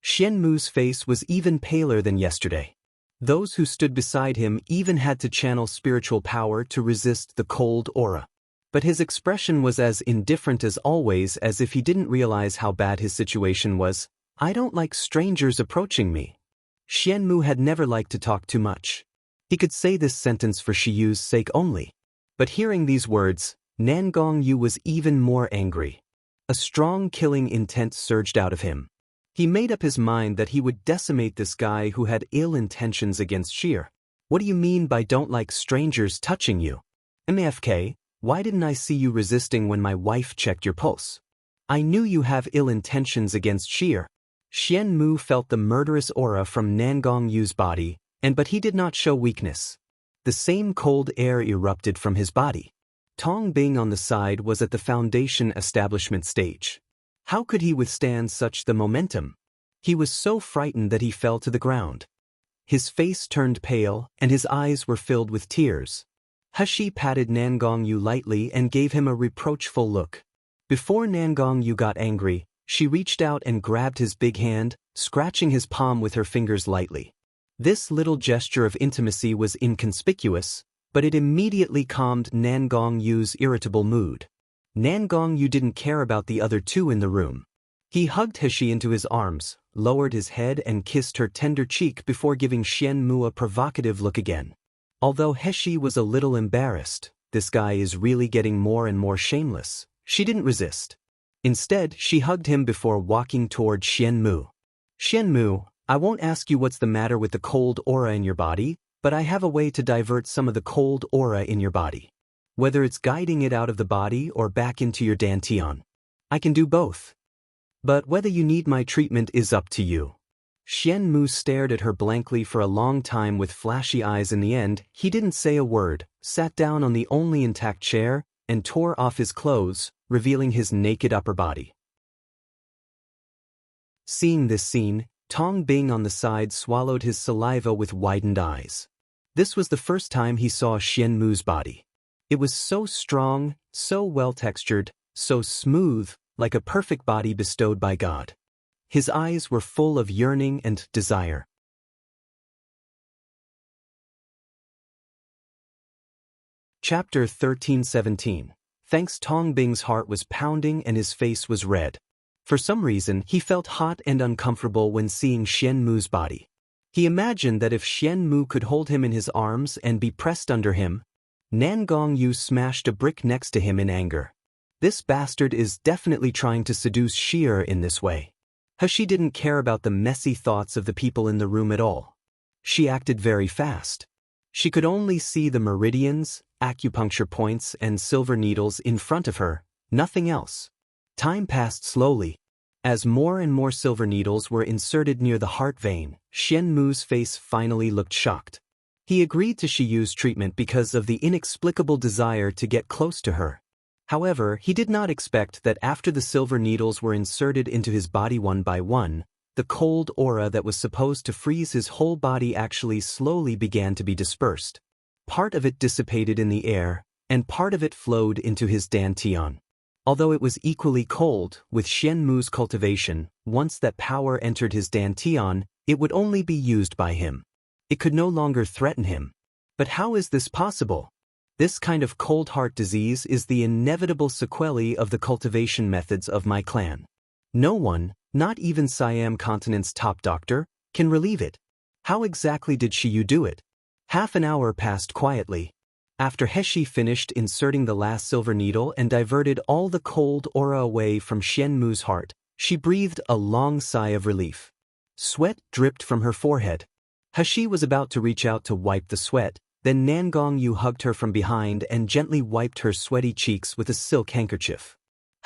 Xian Mu's face was even paler than yesterday. Those who stood beside him even had to channel spiritual power to resist the cold aura. But his expression was as indifferent as always, as if he didn't realize how bad his situation was. "I don't like strangers approaching me." Xian Mu had never liked to talk too much. He could say this sentence for Shiyu's sake only. But hearing these words, Nan Gongyu was even more angry. A strong killing intent surged out of him. He made up his mind that he would decimate this guy who had ill intentions against Shir. "What do you mean by don't like strangers touching you? MFK, why didn't I see you resisting when my wife checked your pulse? I knew you have ill intentions against Shir." Xian Mu felt the murderous aura from Nan Gongyu's body, but he did not show weakness. The same cold air erupted from his body. Tong Bing on the side was at the foundation establishment stage. How could he withstand such the momentum? He was so frightened that he fell to the ground. His face turned pale, and his eyes were filled with tears. Heshi patted Nan Gongyu lightly and gave him a reproachful look. Before Nan Gongyu got angry, she reached out and grabbed his big hand, scratching his palm with her fingers lightly. This little gesture of intimacy was inconspicuous, but it immediately calmed Nan Gongyu's irritable mood. Nan Gongyu didn't care about the other two in the room. He hugged Heshi into his arms, lowered his head and kissed her tender cheek before giving Xian Mu a provocative look again. Although Heshi was a little embarrassed, "This guy is really getting more and more shameless," she didn't resist. Instead, she hugged him before walking toward Xian Mu. "Xian Mu, I won't ask you what's the matter with the cold aura in your body, but I have a way to divert some of the cold aura in your body. Whether it's guiding it out of the body or back into your dantian. I can do both. But whether you need my treatment is up to you." Xian Mu stared at her blankly for a long time with flashy eyes. In the end, he didn't say a word, sat down on the only intact chair, and tore off his clothes, revealing his naked upper body. Seeing this scene, Tong Bing on the side swallowed his saliva with widened eyes. This was the first time he saw Xian Mu's body. It was so strong, so well-textured, so smooth, like a perfect body bestowed by God. His eyes were full of yearning and desire. Chapter 13:17. Thanks. Tong Bing's heart was pounding and his face was red. For some reason, he felt hot and uncomfortable when seeing Xian Mu's body. He imagined that if Xian Mu could hold him in his arms and be pressed under him, Nan Gongyu smashed a brick next to him in anger. This bastard is definitely trying to seduce Shir in this way. Heshi didn't care about the messy thoughts of the people in the room at all. She acted very fast. She could only see the meridians, acupuncture points, and silver needles in front of her, nothing else. Time passed slowly. As more and more silver needles were inserted near the heart vein, Xian Mu's face finally looked shocked. He agreed to Shiyu's treatment because of the inexplicable desire to get close to her. However, he did not expect that after the silver needles were inserted into his body one by one, the cold aura that was supposed to freeze his whole body actually slowly began to be dispersed. Part of it dissipated in the air, and part of it flowed into his dantian. Although it was equally cold, with Xian Mu's cultivation, once that power entered his dantian, it would only be used by him. It could no longer threaten him. But how is this possible? This kind of cold heart disease is the inevitable sequelae of the cultivation methods of my clan. No one, not even Siam Continent's top doctor, can relieve it. How exactly did Shiyu do it? Half an hour passed quietly. After Heshi finished inserting the last silver needle and diverted all the cold aura away from Xian Mu's heart, she breathed a long sigh of relief. Sweat dripped from her forehead. Heshi was about to reach out to wipe the sweat, then Nangong Yu hugged her from behind and gently wiped her sweaty cheeks with a silk handkerchief.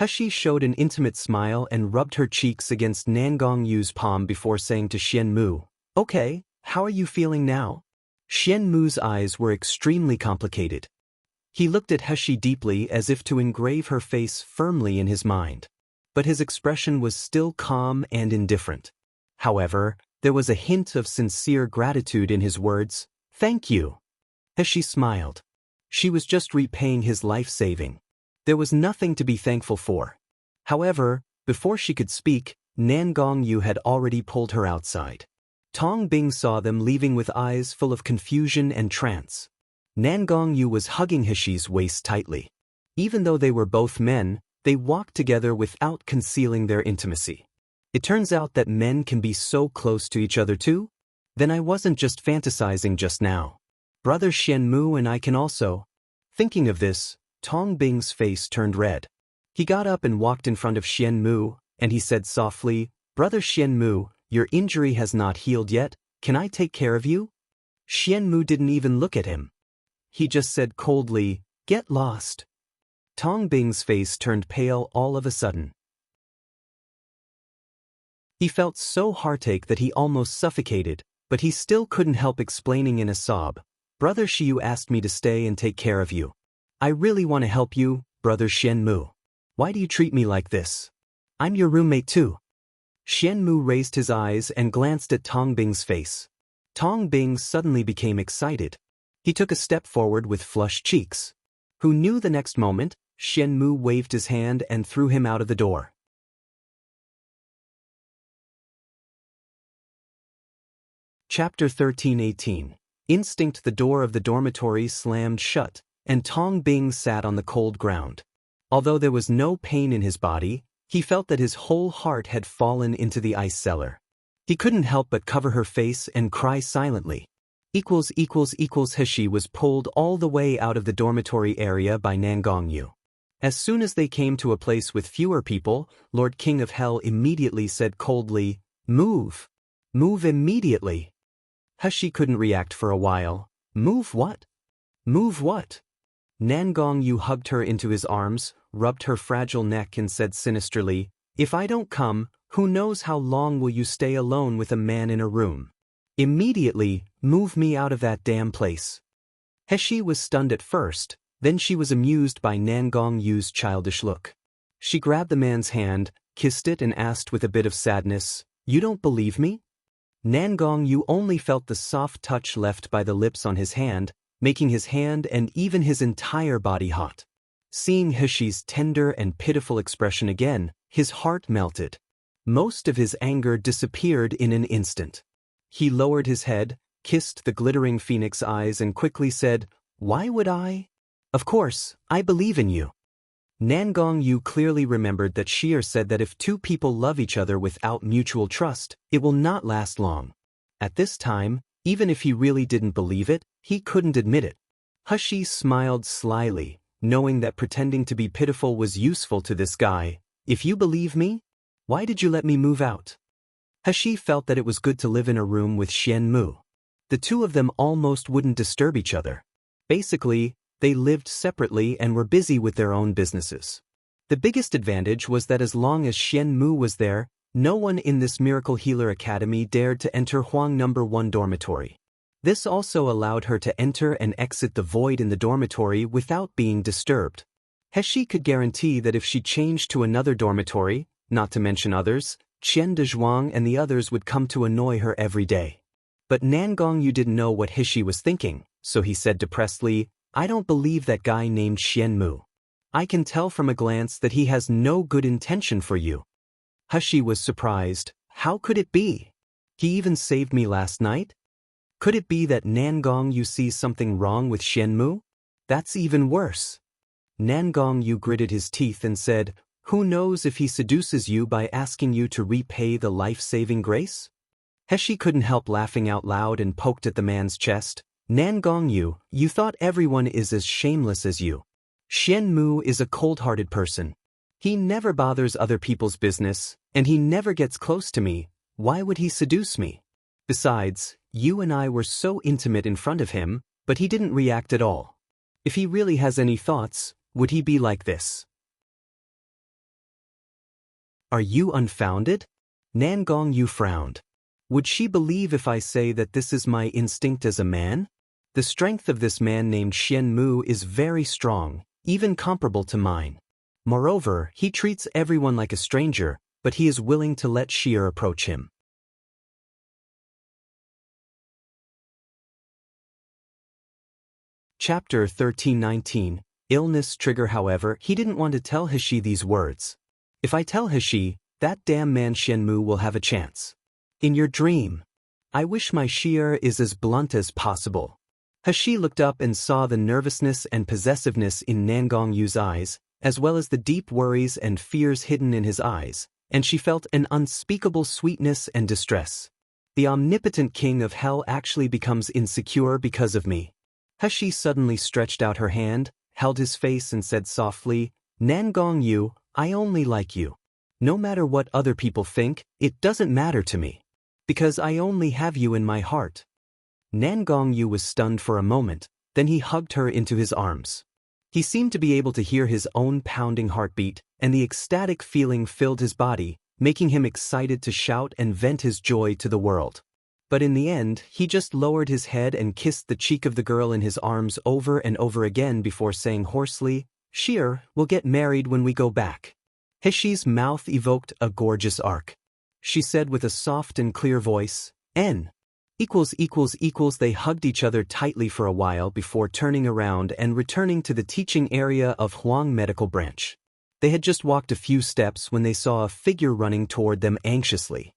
Heshi showed an intimate smile and rubbed her cheeks against Nangong Yu's palm before saying to Xian Mu, "Okay, how are you feeling now?" Xian Mu's eyes were extremely complicated. He looked at Heshi deeply as if to engrave her face firmly in his mind. But his expression was still calm and indifferent. However, there was a hint of sincere gratitude in his words. "Thank you." Heshi smiled. She was just repaying his life-saving. There was nothing to be thankful for. However, before she could speak, Nangong Yu had already pulled her outside. Tong Bing saw them leaving with eyes full of confusion and trance. Nangong Yu was hugging Heshi's waist tightly. Even though they were both men, they walked together without concealing their intimacy. It turns out that men can be so close to each other too? Then I wasn't just fantasizing just now. Brother Xian Mu and I can also. Thinking of this, Tong Bing's face turned red. He got up and walked in front of Xian Mu, and he said softly, "Brother Xian Mu, your injury has not healed yet, can I take care of you?" Xian Mu didn't even look at him. He just said coldly, "Get lost." Tong Bing's face turned pale all of a sudden. He felt so heartache that he almost suffocated, but he still couldn't help explaining in a sob, "Brother Shiyu asked me to stay and take care of you. I really want to help you, Brother Xian Mu. Why do you treat me like this? I'm your roommate too." Xian Mu raised his eyes and glanced at Tong Bing's face. Tong Bing suddenly became excited. He took a step forward with flushed cheeks. Who knew the next moment, Xian Mu waved his hand and threw him out of the door. Chapter 13:18. Instinct. The door of the dormitory slammed shut, and Tong Bing sat on the cold ground. Although there was no pain in his body, he felt that his whole heart had fallen into the ice cellar. He couldn't help but cover her face and cry silently. Heshi was pulled all the way out of the dormitory area by Nangong Yu. As soon as they came to a place with fewer people, Lord King of Hell immediately said coldly, "Move. Move immediately." Heshi couldn't react for a while. Move what? Move what? Nangong Yu hugged her into his arms, rubbed her fragile neck and said sinisterly, "If I don't come, who knows how long will you stay alone with a man in a room? Immediately, move me out of that damn place." Heshi was stunned at first, then she was amused by Nangong Yu's childish look. She grabbed the man's hand, kissed it and asked with a bit of sadness, "You don't believe me?" Nangong Yu only felt the soft touch left by the lips on his hand, making his hand and even his entire body hot. Seeing Heshi's tender and pitiful expression again, his heart melted. Most of his anger disappeared in an instant. He lowered his head, kissed the glittering phoenix eyes and quickly said, "Why would I? Of course, I believe in you." Nangong Yu clearly remembered that Shier said that if two people love each other without mutual trust, it will not last long. At this time, even if he really didn't believe it, he couldn't admit it. Heshi smiled slyly, knowing that pretending to be pitiful was useful to this guy. "If you believe me, why did you let me move out?" Heshi felt that it was good to live in a room with Xian Mu. the two of them almost wouldn't disturb each other. Basically, they lived separately and were busy with their own businesses. The biggest advantage was that as long as Xian Mu was there, no one in this Miracle Healer Academy dared to enter Huang No. 1 dormitory. This also allowed her to enter and exit the void in the dormitory without being disturbed. Heshi could guarantee that if she changed to another dormitory, not to mention others, Qian Dezhuang and the others would come to annoy her every day. But Nangongyu didn't know what Heshi was thinking, so he said depressedly, "I don't believe that guy named Xian Mu. I can tell from a glance that he has no good intention for you." Heshi was surprised. How could it be? He even saved me last night? Could it be that Nangongyu sees something wrong with Xian Mu? That's even worse. Nangongyu gritted his teeth and said, "Who knows if he seduces you by asking you to repay the life-saving grace?" Heshi couldn't help laughing out loud and poked at the man's chest. "Nangongyu, you thought everyone is as shameless as you. Xian Mu is a cold-hearted person. He never bothers other people's business, and he never gets close to me. Why would he seduce me? Besides, you and I were so intimate in front of him, but he didn't react at all. If he really has any thoughts, would he be like this?" "Are you unfounded?" Nangongyu frowned. "Would she believe if I say that this is my instinct as a man? The strength of this man named Xian Mu is very strong, even comparable to mine. Moreover, he treats everyone like a stranger, but he is willing to let Xier approach him." Chapter 13:19. Illness trigger. However, he didn't want to tell Heshi these words. "If I tell Heshi, that damn man Xian Mu will have a chance. In your dream. I wish my Xier is as blunt as possible." Heshi looked up and saw the nervousness and possessiveness in Nangongyu's eyes, as well as the deep worries and fears hidden in his eyes, and she felt an unspeakable sweetness and distress. The omnipotent king of hell actually becomes insecure because of me. Heshi suddenly stretched out her hand, held his face and said softly, "Nangongyu, I only like you. No matter what other people think, it doesn't matter to me. Because I only have you in my heart." Nangongyu was stunned for a moment, then he hugged her into his arms. He seemed to be able to hear his own pounding heartbeat, and the ecstatic feeling filled his body, making him excited to shout and vent his joy to the world. But in the end, he just lowered his head and kissed the cheek of the girl in his arms over and over again before saying hoarsely, "Xier, we'll get married when we go back." Heshi's mouth evoked a gorgeous arc. She said with a soft and clear voice, "N ===." They hugged each other tightly for a while before turning around and returning to the teaching area of Huang Medical Branch. They had just walked a few steps when they saw a figure running toward them anxiously.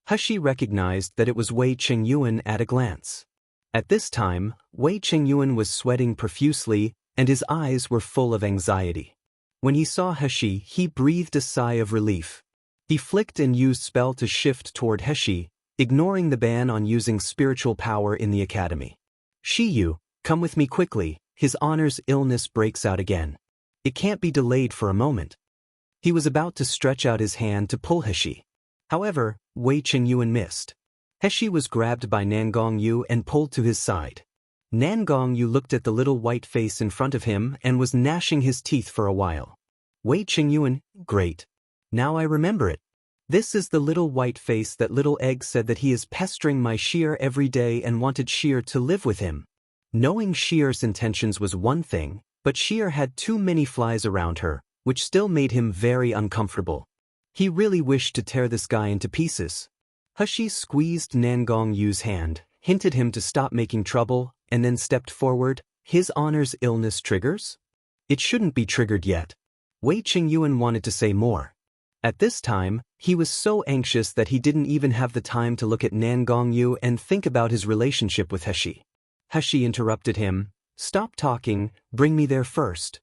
Heshi recognized that it was Wei Chengyuan at a glance. At this time, Wei Chengyuan was sweating profusely, and his eyes were full of anxiety. When he saw Heshi, he breathed a sigh of relief. He flicked and used spell to shift toward Heshi, ignoring the ban on using spiritual power in the academy. "Shiyu, come with me quickly, his honor's illness breaks out again. It can't be delayed for a moment." He was about to stretch out his hand to pull Heshi. However, Wei Chengyuan missed. Heshi was grabbed by Nangongyu and pulled to his side. Nangongyu looked at the little white face in front of him and was gnashing his teeth for a while. Wei Chengyuan, great. Now I remember it. This is the little white face that Little Egg said that he is pestering my Xier every day and wanted Xier to live with him. Knowing Xier's intentions was one thing, but Xier had too many flies around her, which still made him very uncomfortable. He really wished to tear this guy into pieces. Heshi squeezed Nangongyu's hand, hinted him to stop making trouble, and then stepped forward. "His honor's illness triggers? It shouldn't be triggered yet." Wei Chengyuan wanted to say more. At this time, he was so anxious that he didn't even have the time to look at Nangongyu and think about his relationship with Heshi. Heshi interrupted him, "Stop talking, bring me there first."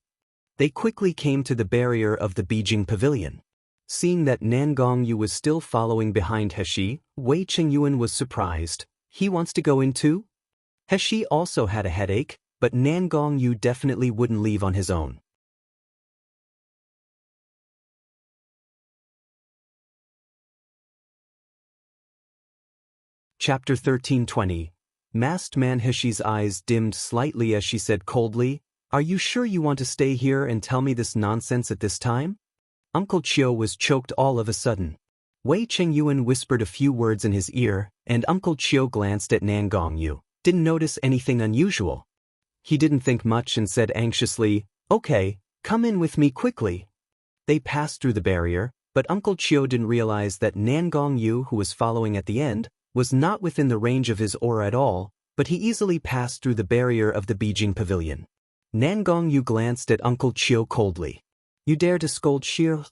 They quickly came to the barrier of the Beijing Pavilion. Seeing that Nangongyu was still following behind Heshi, Wei Chengyuan was surprised. He wants to go in too? Heshi also had a headache, but Nangongyu definitely wouldn't leave on his own. Chapter 13:20. Masked man Heshi's eyes dimmed slightly as she said coldly, "Are you sure you want to stay here and tell me this nonsense at this time?" Uncle Chiu was choked all of a sudden. Wei Chengyuan whispered a few words in his ear, and Uncle Chiu glanced at Nan Gongyu, didn't notice anything unusual. He didn't think much and said anxiously, "Okay, come in with me quickly." They passed through the barrier, but Uncle Chiu didn't realize that Nan Gongyu, who was following at the end, was not within the range of his aura at all, but he easily passed through the barrier of the Beijing pavilion. Nan Gongyu glanced at Uncle Chiu coldly. "You dare to scold Shir?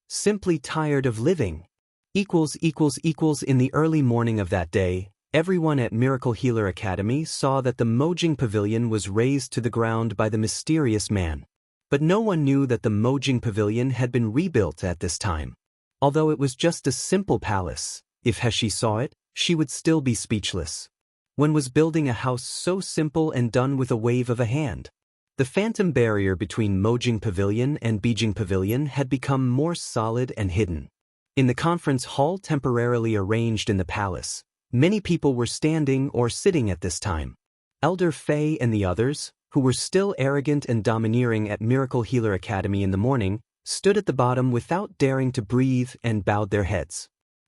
Simply tired of living." In the early morning of that day, everyone at Miracle Healer Academy saw that the Mojing Pavilion was razed to the ground by the mysterious man. But no one knew that the Mojing Pavilion had been rebuilt at this time. Although it was just a simple palace, if Heshi saw it, she would still be speechless. One was building a house so simple and done with a wave of a hand. The phantom barrier between Mojing Pavilion and Beijing Pavilion had become more solid and hidden. In the conference hall temporarily arranged in the palace, many people were standing or sitting at this time. Elder Fei and the others, who were still arrogant and domineering at Miracle Healer Academy in the morning, stood at the bottom without daring to breathe and bowed their heads.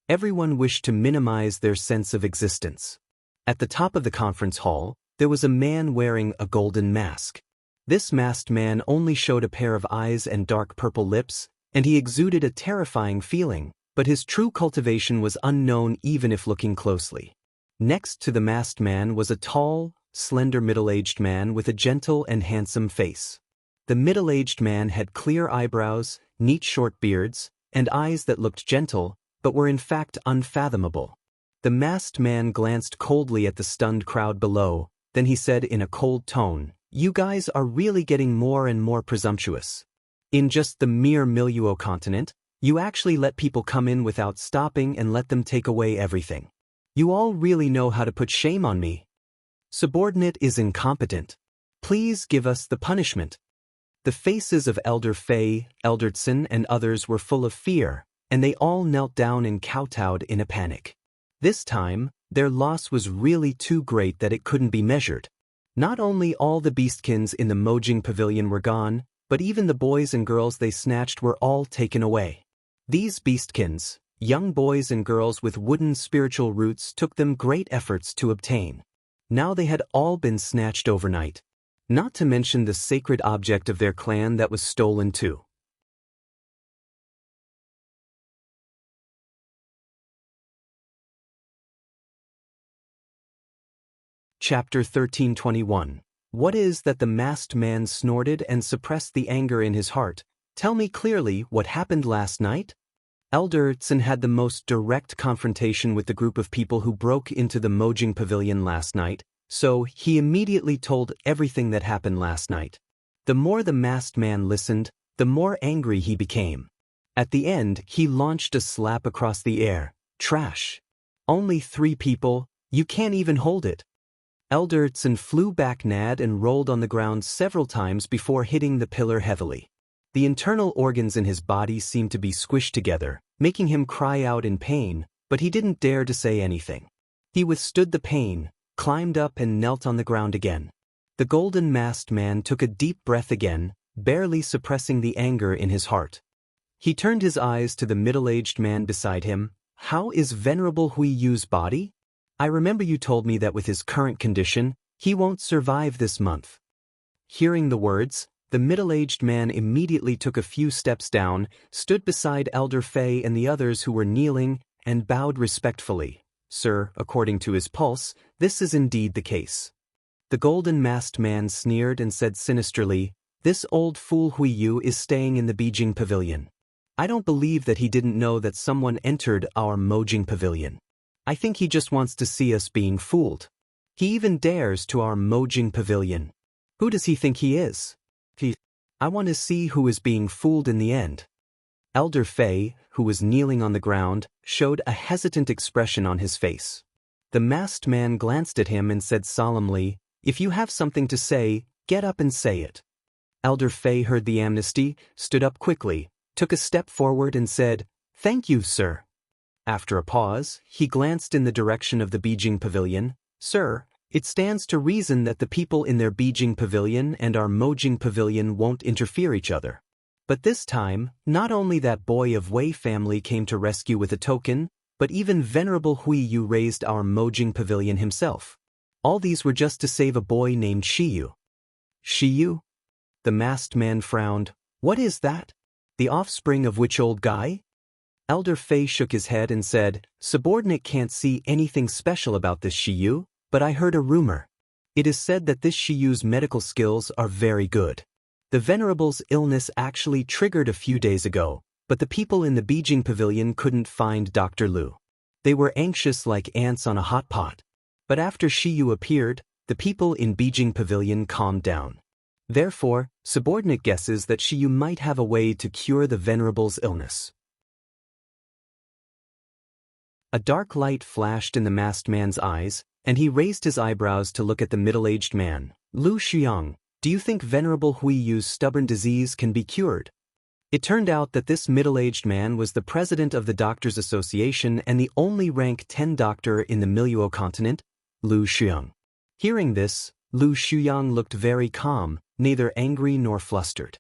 Everyone wished to minimize their sense of existence. At the top of the conference hall, there was a man wearing a golden mask. This masked man only showed a pair of eyes and dark purple lips, and he exuded a terrifying feeling, but his true cultivation was unknown even if looking closely. Next to the masked man was a tall, slender middle-aged man with a gentle and handsome face. The middle-aged man had clear eyebrows, neat short beards, and eyes that looked gentle, but were in fact unfathomable. The masked man glanced coldly at the stunned crowd below, then he said in a cold tone, "You guys are really getting more and more presumptuous. In just the mere Miluo continent, you actually let people come in without stopping and let them take away everything. You all really know how to put shame on me. Subordinate is incompetent. Please give us the punishment." The faces of Elder Fei, Elder Tsin, and others were full of fear, and they all knelt down and kowtowed in a panic. This time, their loss was really too great that it couldn't be measured. Not only all the beastkins in the Mojing Pavilion were gone, but even the boys and girls they snatched were all taken away. These beastkins, young boys and girls with wooden spiritual roots, took them great efforts to obtain. Now they had all been snatched overnight. Not to mention the sacred object of their clan that was stolen too. Chapter 1321. What is that the masked man snorted and suppressed the anger in his heart? "Tell me clearly what happened last night?" Elder Tsin had the most direct confrontation with the group of people who broke into the Mojing Pavilion last night, so he immediately told everything that happened last night. The more the masked man listened, the more angry he became. At the end, he launched a slap across the air. "Trash. Only 3 people, you can't even hold it." Elder Tsin flew back mad and rolled on the ground several times before hitting the pillar heavily. The internal organs in his body seemed to be squished together, making him cry out in pain, but he didn't dare to say anything. He withstood the pain, climbed up and knelt on the ground again. The golden masked man took a deep breath again, barely suppressing the anger in his heart. He turned his eyes to the middle-aged man beside him. "How is Venerable Hui Yu's body? I remember you told me that with his current condition, he won't survive this month." Hearing the words, the middle-aged man immediately took a few steps down, stood beside Elder Fei and the others who were kneeling, and bowed respectfully. "Sir, according to his pulse, this is indeed the case." The golden masked man sneered and said sinisterly, "This old fool Hui Yu is staying in the Beijing Pavilion. I don't believe that he didn't know that someone entered our Mojing Pavilion. I think he just wants to see us being fooled. He even dares to our Mojing Pavilion. Who does he think he is? I want to see who is being fooled in the end." Elder Fei, who was kneeling on the ground, showed a hesitant expression on his face. The masked man glanced at him and said solemnly, "If you have something to say, get up and say it." Elder Fei heard the amnesty, stood up quickly, took a step forward and said, "Thank you, sir." After a pause, he glanced in the direction of the Beijing Pavilion. "Sir, It stands to reason that the people in their Beijing pavilion and our Mojing pavilion won't interfere each other. But this time, not only that boy of Wei family came to rescue with a token, but even Venerable Hui Yu raised our Mojing pavilion himself. All these were just to save a boy named Shiyu. Shiyu? The masked man frowned. What is that? The offspring of which old guy? Elder Fei shook his head and said, Subordinate can't see anything special about this Shiyu, but I heard a rumor. It is said that this Shiyu's medical skills are very good. The Venerable's illness actually triggered a few days ago, but the people in the Beijing pavilion couldn't find Dr. Lu. They were anxious like ants on a hot pot. But after Shiyu appeared, the people in Beijing pavilion calmed down. Therefore, Subordinate guesses that Shiyu might have a way to cure the Venerable's illness. A dark light flashed in the masked man's eyes, and he raised his eyebrows to look at the middle-aged man. Lu Xiang, do you think Venerable Hui Yu's stubborn disease can be cured? It turned out that this middle-aged man was the president of the Doctors' Association and the only rank 10 doctor in the Miluo continent, Lu Xiang. Hearing this, Lu Xiang looked very calm, neither angry nor flustered.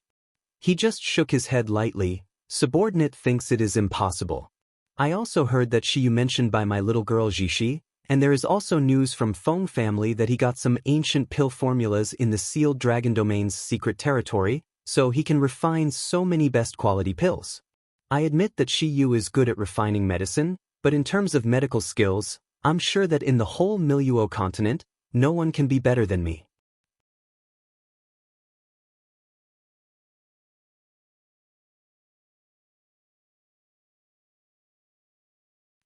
He just shook his head lightly. Subordinate thinks it is impossible. I also heard that Shiyu mentioned by my little girl Jishi, and there is also news from Feng family that he got some ancient pill formulas in the sealed dragon domain's secret territory, so he can refine so many best quality pills. I admit that Shiyu is good at refining medicine, but in terms of medical skills, I'm sure that in the whole Miluo continent, no one can be better than me.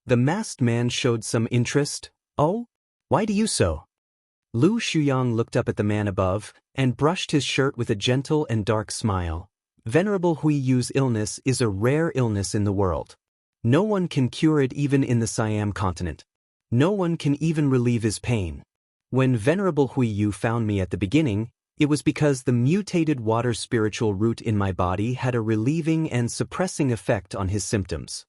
The masked man showed some interest. Oh? Why do you so? Lu Shuyang looked up at the man above, and brushed his shirt with a gentle and dark smile. Venerable Hui Yu's illness is a rare illness in the world. No one can cure it even in the Siam continent. No one can even relieve his pain. When Venerable Hui Yu found me at the beginning, it was because the mutated water spiritual root in my body had a relieving and suppressing effect on his symptoms.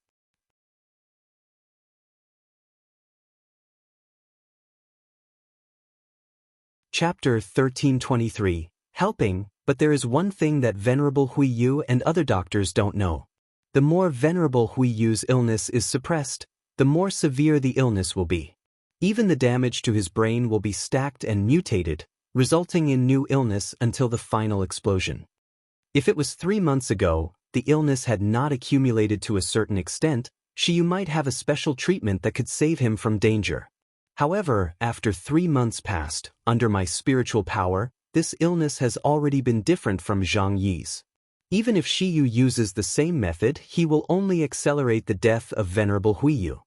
Chapter 1323. Helping, but there is one thing that Venerable Hui Yu and other doctors don't know. The more Venerable Hui Yu's illness is suppressed, the more severe the illness will be. Even the damage to his brain will be stacked and mutated, resulting in new illness until the final explosion. If it was 3 months ago, the illness had not accumulated to a certain extent, Shiyu might have a special treatment that could save him from danger. However, after 3 months passed, under my spiritual power, this illness has already been different from Zhang Yi's. Even if Shiyu uses the same method, he will only accelerate the death of Venerable Hui Yu.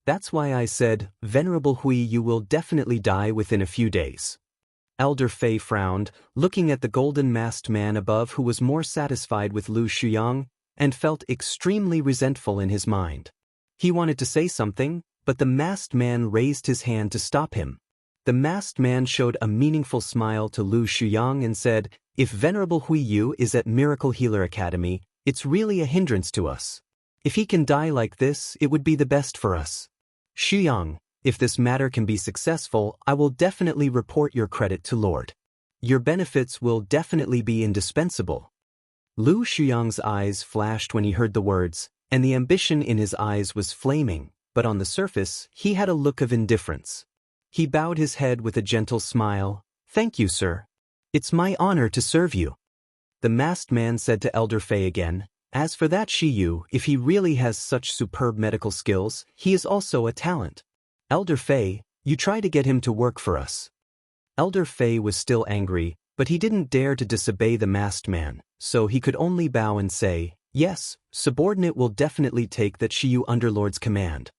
That's why I said, Venerable Hui Yu will definitely die within a few days. Elder Fei frowned, looking at the golden masked man above who was more satisfied with Lu Shuyang, and felt extremely resentful in his mind. He wanted to say something, but the masked man raised his hand to stop him. The masked man showed a meaningful smile to Lu Shuyang and said, If Venerable Hui Yu is at Miracle Healer Academy, it's really a hindrance to us. If he can die like this, it would be the best for us. Shuyang, if this matter can be successful, I will definitely report your credit to Lord. Your benefits will definitely be indispensable. Lu Shuyang's eyes flashed when he heard the words, and the ambition in his eyes was flaming, but on the surface, he had a look of indifference. He bowed his head with a gentle smile. Thank you, sir. It's my honor to serve you. The masked man said to Elder Fei again, As for that Shiyu, if he really has such superb medical skills, he is also a talent. Elder Fei, you try to get him to work for us. Elder Fei was still angry, but he didn't dare to disobey the masked man, so he could only bow and say, Yes, subordinate will definitely take that Shiyu Underlord's command.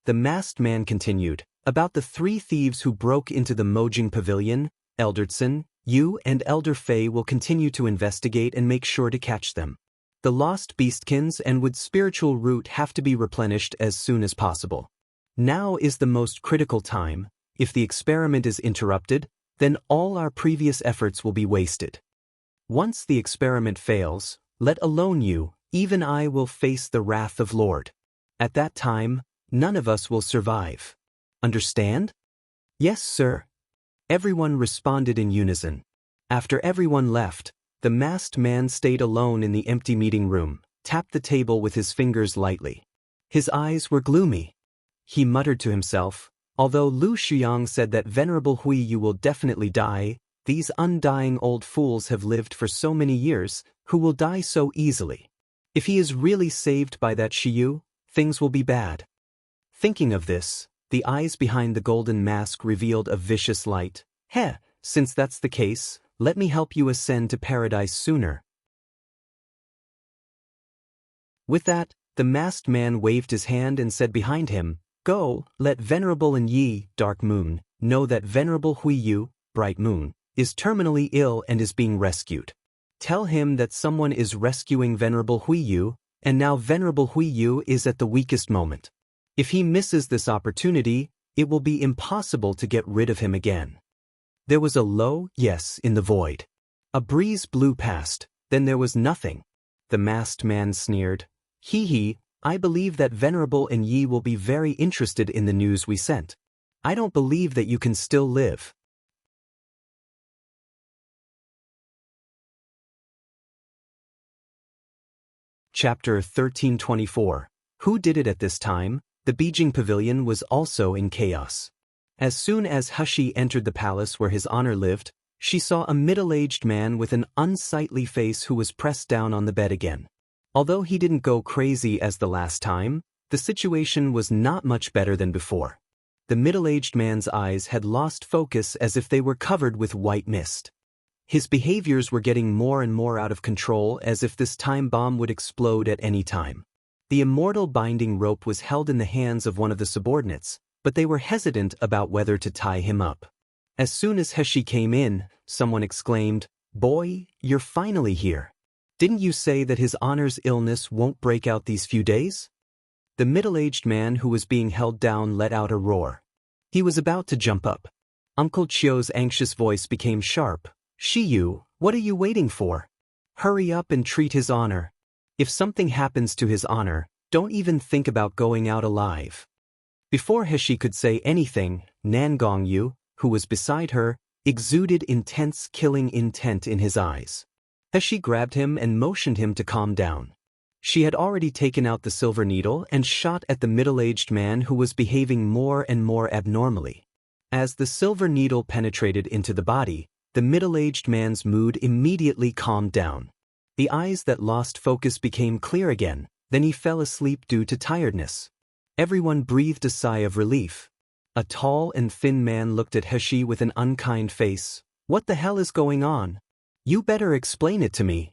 The masked man continued, About the 3 thieves who broke into the Mojing Pavilion, Eldertson, you and Elder Fei will continue to investigate and make sure to catch them. The lost beastkins and wood spiritual root have to be replenished as soon as possible. Now is the most critical time. If the experiment is interrupted, then all our previous efforts will be wasted. Once the experiment fails, let alone you, even I will face the wrath of Lord. At that time, none of us will survive. Understand? Yes, sir. Everyone responded in unison. After everyone left, the masked man stayed alone in the empty meeting room, tapped the table with his fingers lightly. His eyes were gloomy. He muttered to himself, although Lu Shuyang said that Venerable Hui Yu will definitely die, these undying old fools have lived for so many years, who will die so easily. If he is really saved by that Shiyu, things will be bad. Thinking of this, the eyes behind the golden mask revealed a vicious light. Heh, since that's the case, let me help you ascend to paradise sooner. With that, the masked man waved his hand and said behind him, Go, let Venerable and Yi, Dark Moon, know that Venerable Hui Yu, Bright Moon, is terminally ill and is being rescued. Tell him that someone is rescuing Venerable Hui Yu, and now Venerable Hui Yu is at the weakest moment. If he misses this opportunity, it will be impossible to get rid of him again. There was a low yes in the void. A breeze blew past, then there was nothing. The masked man sneered, Hee, I believe that Venerable and Yi will be very interested in the news we sent. I don't believe that you can still live. Chapter 1324. Who did it at this time? The Beijing pavilion was also in chaos. As soon as He entered the palace where his honor lived, she saw a middle-aged man with an unsightly face who was pressed down on the bed again. Although he didn't go crazy as the last time, the situation was not much better than before. The middle-aged man's eyes had lost focus as if they were covered with white mist. His behaviors were getting more and more out of control as if this time bomb would explode at any time. The immortal binding rope was held in the hands of one of the subordinates, but they were hesitant about whether to tie him up. As soon as He came in, someone exclaimed, Boy, you're finally here. Didn't you say that his honor's illness won't break out these few days? The middle-aged man who was being held down let out a roar. He was about to jump up. Uncle Chio's anxious voice became sharp. Shiyu, what are you waiting for? Hurry up and treat his honor. If something happens to his honor, don't even think about going out alive. Before He could say anything, Nan Gongyu, who was beside her, exuded intense killing intent in his eyes. He grabbed him and motioned him to calm down. She had already taken out the silver needle and shot at the middle-aged man who was behaving more and more abnormally. As the silver needle penetrated into the body, the middle-aged man's mood immediately calmed down. The eyes that lost focus became clear again, then he fell asleep due to tiredness. Everyone breathed a sigh of relief. A tall and thin man looked at He with an unkind face. What the hell is going on? You better explain it to me.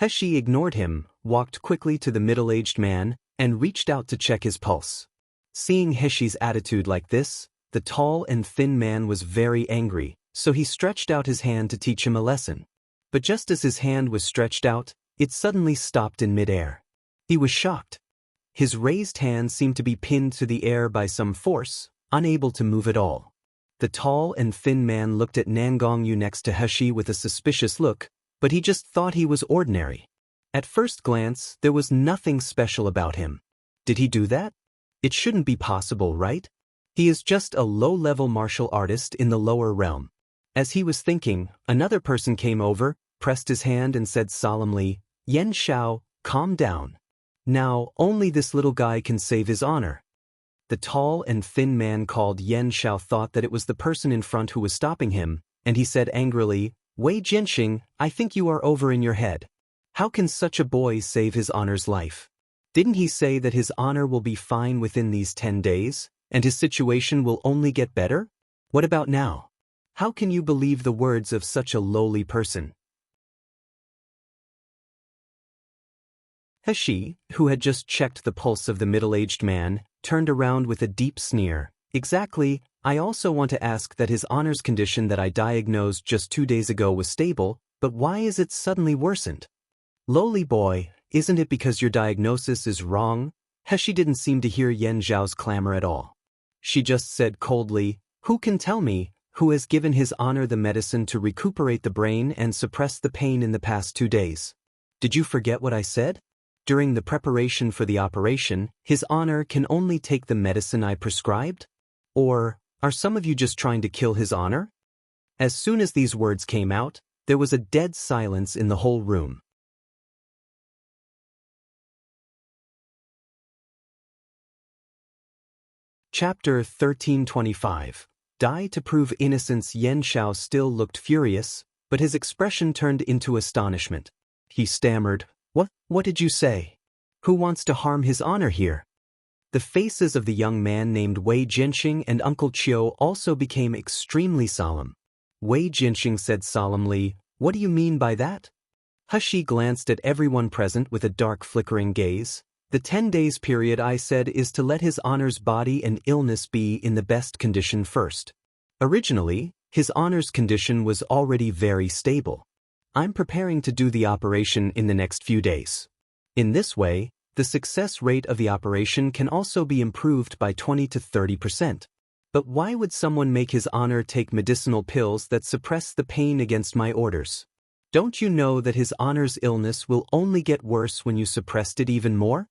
He ignored him, walked quickly to the middle-aged man, and reached out to check his pulse. Seeing He's attitude like this, the tall and thin man was very angry, so he stretched out his hand to teach him a lesson. But just as his hand was stretched out, it suddenly stopped in midair. He was shocked. His raised hand seemed to be pinned to the air by some force, unable to move at all. The tall and thin man looked at Nan Gongyu next to He with a suspicious look, but he just thought he was ordinary. At first glance, there was nothing special about him. Did he do that? It shouldn't be possible, right? He is just a low-level martial artist in the lower realm. As he was thinking, another person came over, pressed his hand and said solemnly, Yen Xiao, calm down. Now, only this little guy can save his honor. The tall and thin man called Yen Xiao thought that it was the person in front who was stopping him, and he said angrily, Wei Jianxing, I think you are over in your head. How can such a boy save his honor's life? Didn't he say that his honor will be fine within these 10 days, and his situation will only get better? What about now? How can you believe the words of such a lowly person? He, who had just checked the pulse of the middle-aged man, turned around with a deep sneer. Exactly, I also want to ask that his honor's condition that I diagnosed just 2 days ago was stable, but why is it suddenly worsened? Lowly boy, isn't it because your diagnosis is wrong? He didn't seem to hear Yen Zhao's clamor at all. She just said coldly, Who can tell me, who has given his honor the medicine to recuperate the brain and suppress the pain in the past 2 days? Did you forget what I said? During the preparation for the operation, his honor can only take the medicine I prescribed? Or, are some of you just trying to kill his honor? As soon as these words came out, there was a dead silence in the whole room. Chapter 1325. Die to prove innocence. Yan Shao still looked furious, but his expression turned into astonishment. He stammered, What did you say? Who wants to harm his honor here? The faces of the young man named Wei Jianxing and Uncle Chiu also became extremely solemn. Wei Jianxing said solemnly, What do you mean by that? He glanced at everyone present with a dark flickering gaze. The 10 days period I said is to let his honor's body and illness be in the best condition first. Originally, his honor's condition was already very stable. I'm preparing to do the operation in the next few days. In this way, the success rate of the operation can also be improved by 20 to 30%. But why would someone make his honor take medicinal pills that suppress the pain against my orders? Don't you know that his honor's illness will only get worse when you suppressed it even more?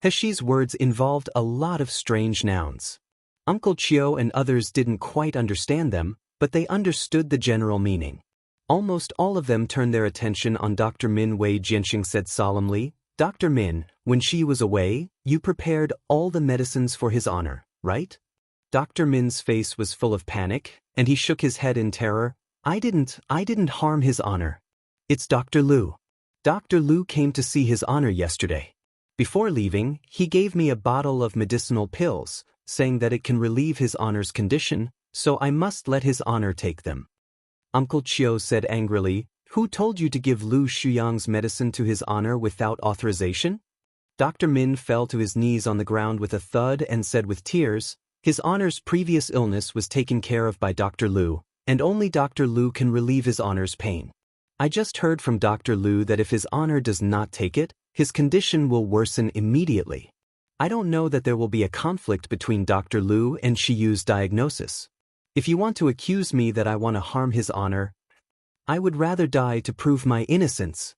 Heshi's words involved a lot of strange nouns. Uncle Chiu and others didn't quite understand them, but they understood the general meaning. Almost all of them turned their attention on Dr. Min. Wei Jianxing said solemnly, Dr. Min, when she was away, you prepared all the medicines for his honor, right? Dr. Min's face was full of panic, and he shook his head in terror. I didn't harm his honor. It's Dr. Lu. Dr. Lu came to see his honor yesterday. Before leaving, he gave me a bottle of medicinal pills, saying that it can relieve his honor's condition, so I must let his honor take them. Uncle Chiu said angrily, Who told you to give Lu Shuyang's medicine to his honor without authorization? Dr. Min fell to his knees on the ground with a thud and said with tears, His honor's previous illness was taken care of by Dr. Lu, and only Dr. Lu can relieve his honor's pain. I just heard from Dr. Lu that if his honor does not take it, his condition will worsen immediately. I don't know that there will be a conflict between Dr. Lu and Shiyu's diagnosis. If you want to accuse me that I want to harm his honor, I would rather die to prove my innocence.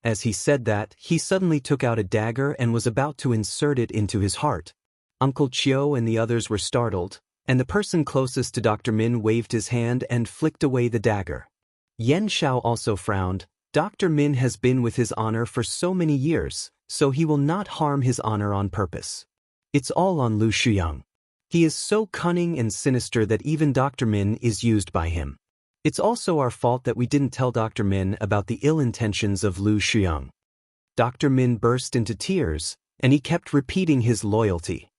As he said that, he suddenly took out a dagger and was about to insert it into his heart. Uncle Chiu and the others were startled, and the person closest to Dr. Min waved his hand and flicked away the dagger. Yan Shao also frowned. Dr. Min has been with his honor for so many years, so he will not harm his honor on purpose. It's all on Lu Shuyang. He is so cunning and sinister that even Dr. Min is used by him. It's also our fault that we didn't tell Dr. Min about the ill intentions of Lu Shuyang. Dr. Min burst into tears, and he kept repeating his loyalty.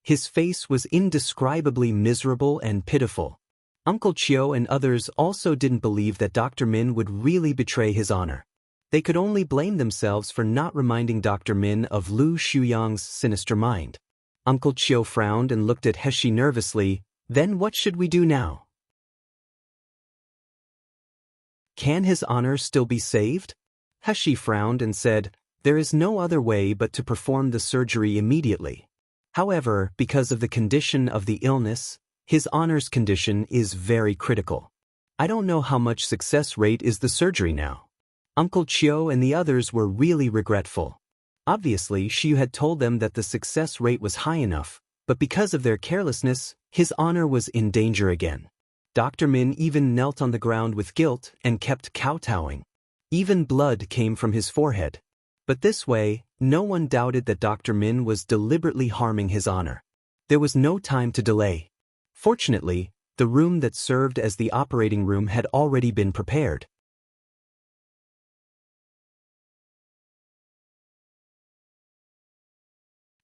His face was indescribably miserable and pitiful. Uncle Chiu and others also didn't believe that Dr. Min would really betray his honor. They could only blame themselves for not reminding Dr. Min of Lu Shuyang's sinister mind. Uncle Chiu frowned and looked at Heshi nervously. Then what should we do now? Can his honor still be saved? Heshi frowned and said, There is no other way but to perform the surgery immediately. However, because of the condition of the illness, his honor's condition is very critical. I don't know how much success rate is the surgery now. Uncle Chiu and the others were really regretful. Obviously, Shiyu had told them that the success rate was high enough, but because of their carelessness, his honor was in danger again. Dr. Min even knelt on the ground with guilt and kept kowtowing. Even blood came from his forehead. But this way, no one doubted that Dr. Min was deliberately harming his honor. There was no time to delay. Fortunately, the room that served as the operating room had already been prepared.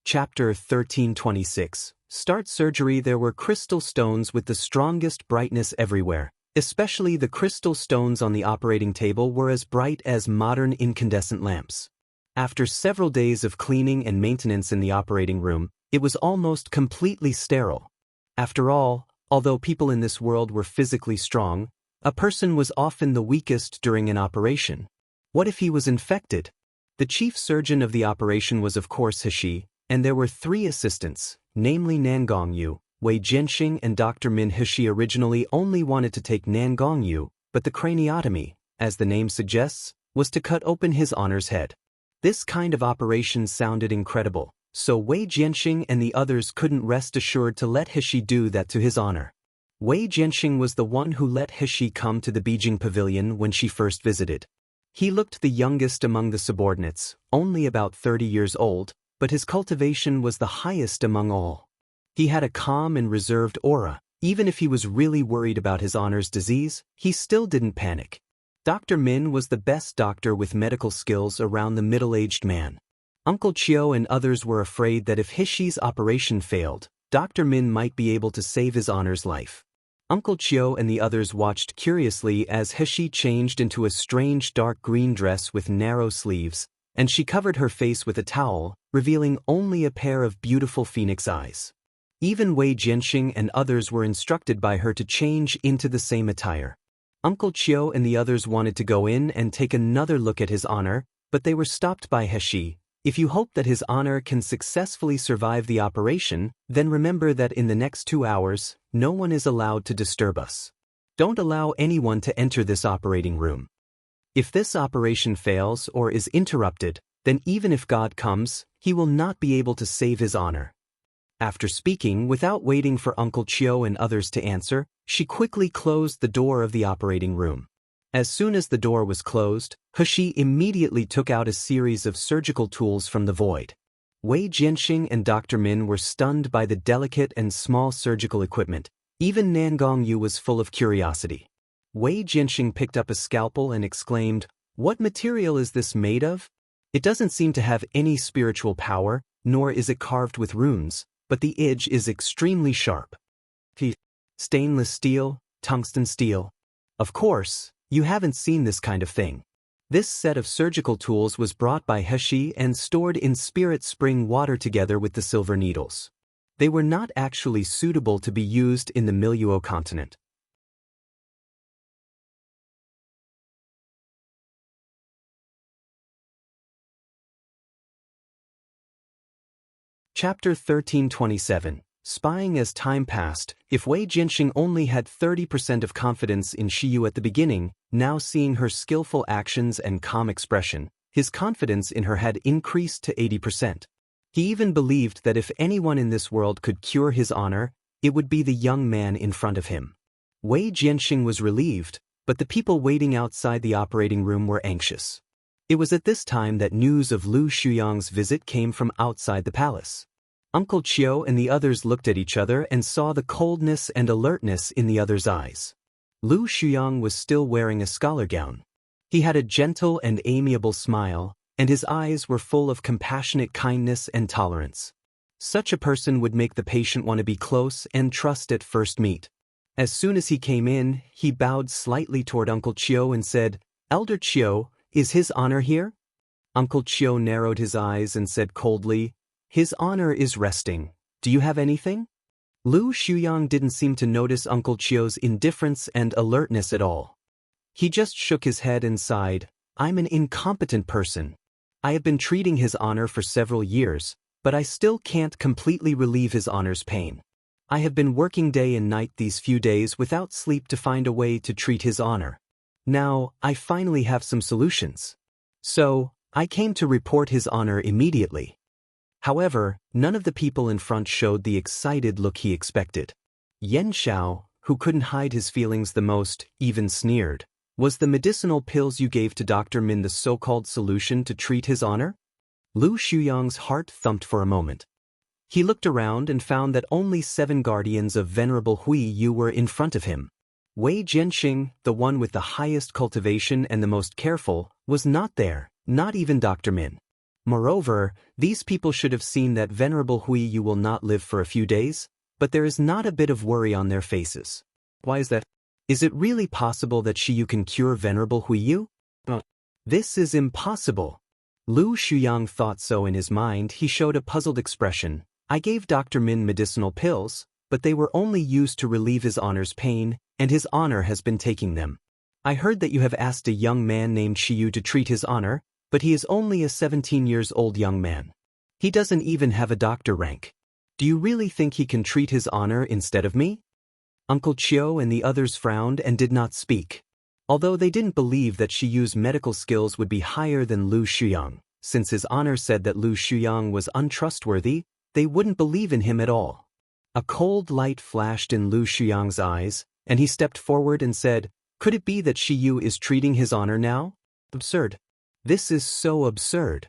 Chapter 1326. Start surgery. There were crystal stones with the strongest brightness everywhere. Especially the crystal stones on the operating table were as bright as modern incandescent lamps. After several days of cleaning and maintenance in the operating room, it was almost completely sterile. After all, although people in this world were physically strong, a person was often the weakest during an operation. What if he was infected? The chief surgeon of the operation was of course Heshi, and there were 3 assistants, namely Nangongyu, Wei Jianxing and Dr. Min. Heshi originally only wanted to take Nangongyu, but the craniotomy, as the name suggests, was to cut open his honor's head. This kind of operation sounded incredible, so Wei Jianxing and the others couldn't rest assured to let Heshi do that to his honor. Wei Jianxing was the one who let He come to the Beijing pavilion when she first visited. He looked the youngest among the subordinates, only about 30 years old, but his cultivation was the highest among all. He had a calm and reserved aura. Even if he was really worried about his honor's disease, he still didn't panic. Dr. Min was the best doctor with medical skills around the middle-aged man. Uncle Chiu and others were afraid that if He's operation failed, Dr. Min might be able to save his honor's life. Uncle Chiu and the others watched curiously as He changed into a strange dark green dress with narrow sleeves, and she covered her face with a towel, revealing only a pair of beautiful phoenix eyes. Even Wei Jianxing and others were instructed by her to change into the same attire. Uncle Chiu and the others wanted to go in and take another look at his honor, but they were stopped by He. If you hope that his honor can successfully survive the operation, then remember that in the next 2 hours, no one is allowed to disturb us. Don't allow anyone to enter this operating room. If this operation fails or is interrupted, then even if God comes, he will not be able to save his honor. After speaking, without waiting for Uncle Chiu and others to answer, she quickly closed the door of the operating room. As soon as the door was closed, He immediately took out a series of surgical tools from the void. Wei Jianxing and Dr. Min were stunned by the delicate and small surgical equipment. Even Nangong Yu was full of curiosity. Wei Jianxing picked up a scalpel and exclaimed, "What material is this made of? It doesn't seem to have any spiritual power, nor is it carved with runes, but the edge is extremely sharp. Stainless steel, tungsten steel. Of course, you haven't seen this kind of thing." This set of surgical tools was brought by He and stored in spirit spring water together with the silver needles. They were not actually suitable to be used in the Miluo continent. Chapter 1327. Spying. As time passed, if Wei Jianxing only had 30% of confidence in Shiyu at the beginning, now seeing her skillful actions and calm expression, his confidence in her had increased to 80%. He even believed that if anyone in this world could cure his honor, it would be the young man in front of him. Wei Jianxing was relieved, but the people waiting outside the operating room were anxious. It was at this time that news of Lu Shuyang's visit came from outside the palace. Uncle Chiu and the others looked at each other and saw the coldness and alertness in the other's eyes. Lu Shuyang was still wearing a scholar gown. He had a gentle and amiable smile, and his eyes were full of compassionate kindness and tolerance. Such a person would make the patient want to be close and trust at first meet. As soon as he came in, he bowed slightly toward Uncle Chiu and said, "Elder Chiu, is his honor here?" Uncle Chiu narrowed his eyes and said coldly, "His honor is resting. Do you have anything?" Lu Shuyang didn't seem to notice Uncle Chiu's indifference and alertness at all. He just shook his head and sighed, "I'm an incompetent person. I have been treating his honor for several years, but I still can't completely relieve his honor's pain. I have been working day and night these few days without sleep to find a way to treat his honor. Now, I finally have some solutions. So, I came to report his honor immediately." However, none of the people in front showed the excited look he expected. Yen Xiao, who couldn't hide his feelings the most, even sneered, "Was the medicinal pills you gave to Dr. Min the so-called solution to treat his honor?" Lu Shuyang's heart thumped for a moment. He looked around and found that only 7 guardians of Venerable Hui Yu were in front of him. Wei Jianxing, the one with the highest cultivation and the most careful, was not there, not even Dr. Min. Moreover, these people should have seen that Venerable Hui Yu will not live for a few days, but there is not a bit of worry on their faces. Why is that? Is it really possible that Shiyu can cure Venerable Hui Yu? This is impossible. Lu Shuyang thought so in his mind. He showed a puzzled expression. "I gave Dr. Min medicinal pills, but they were only used to relieve his honor's pain, and his honor has been taking them. I heard that you have asked a young man named Shiyu to treat his honor, but he is only a 17-years-old young man. He doesn't even have a doctor rank. Do you really think he can treat his honor instead of me?" Uncle Chiu and the others frowned and did not speak. Although they didn't believe that Shiyu's medical skills would be higher than Lu Shuyang, since his honor said that Lu Shuyang was untrustworthy, they wouldn't believe in him at all. A cold light flashed in Lu Shuyang's eyes, and he stepped forward and said, "Could it be that Shiyu is treating his honor now? Absurd. This is so absurd.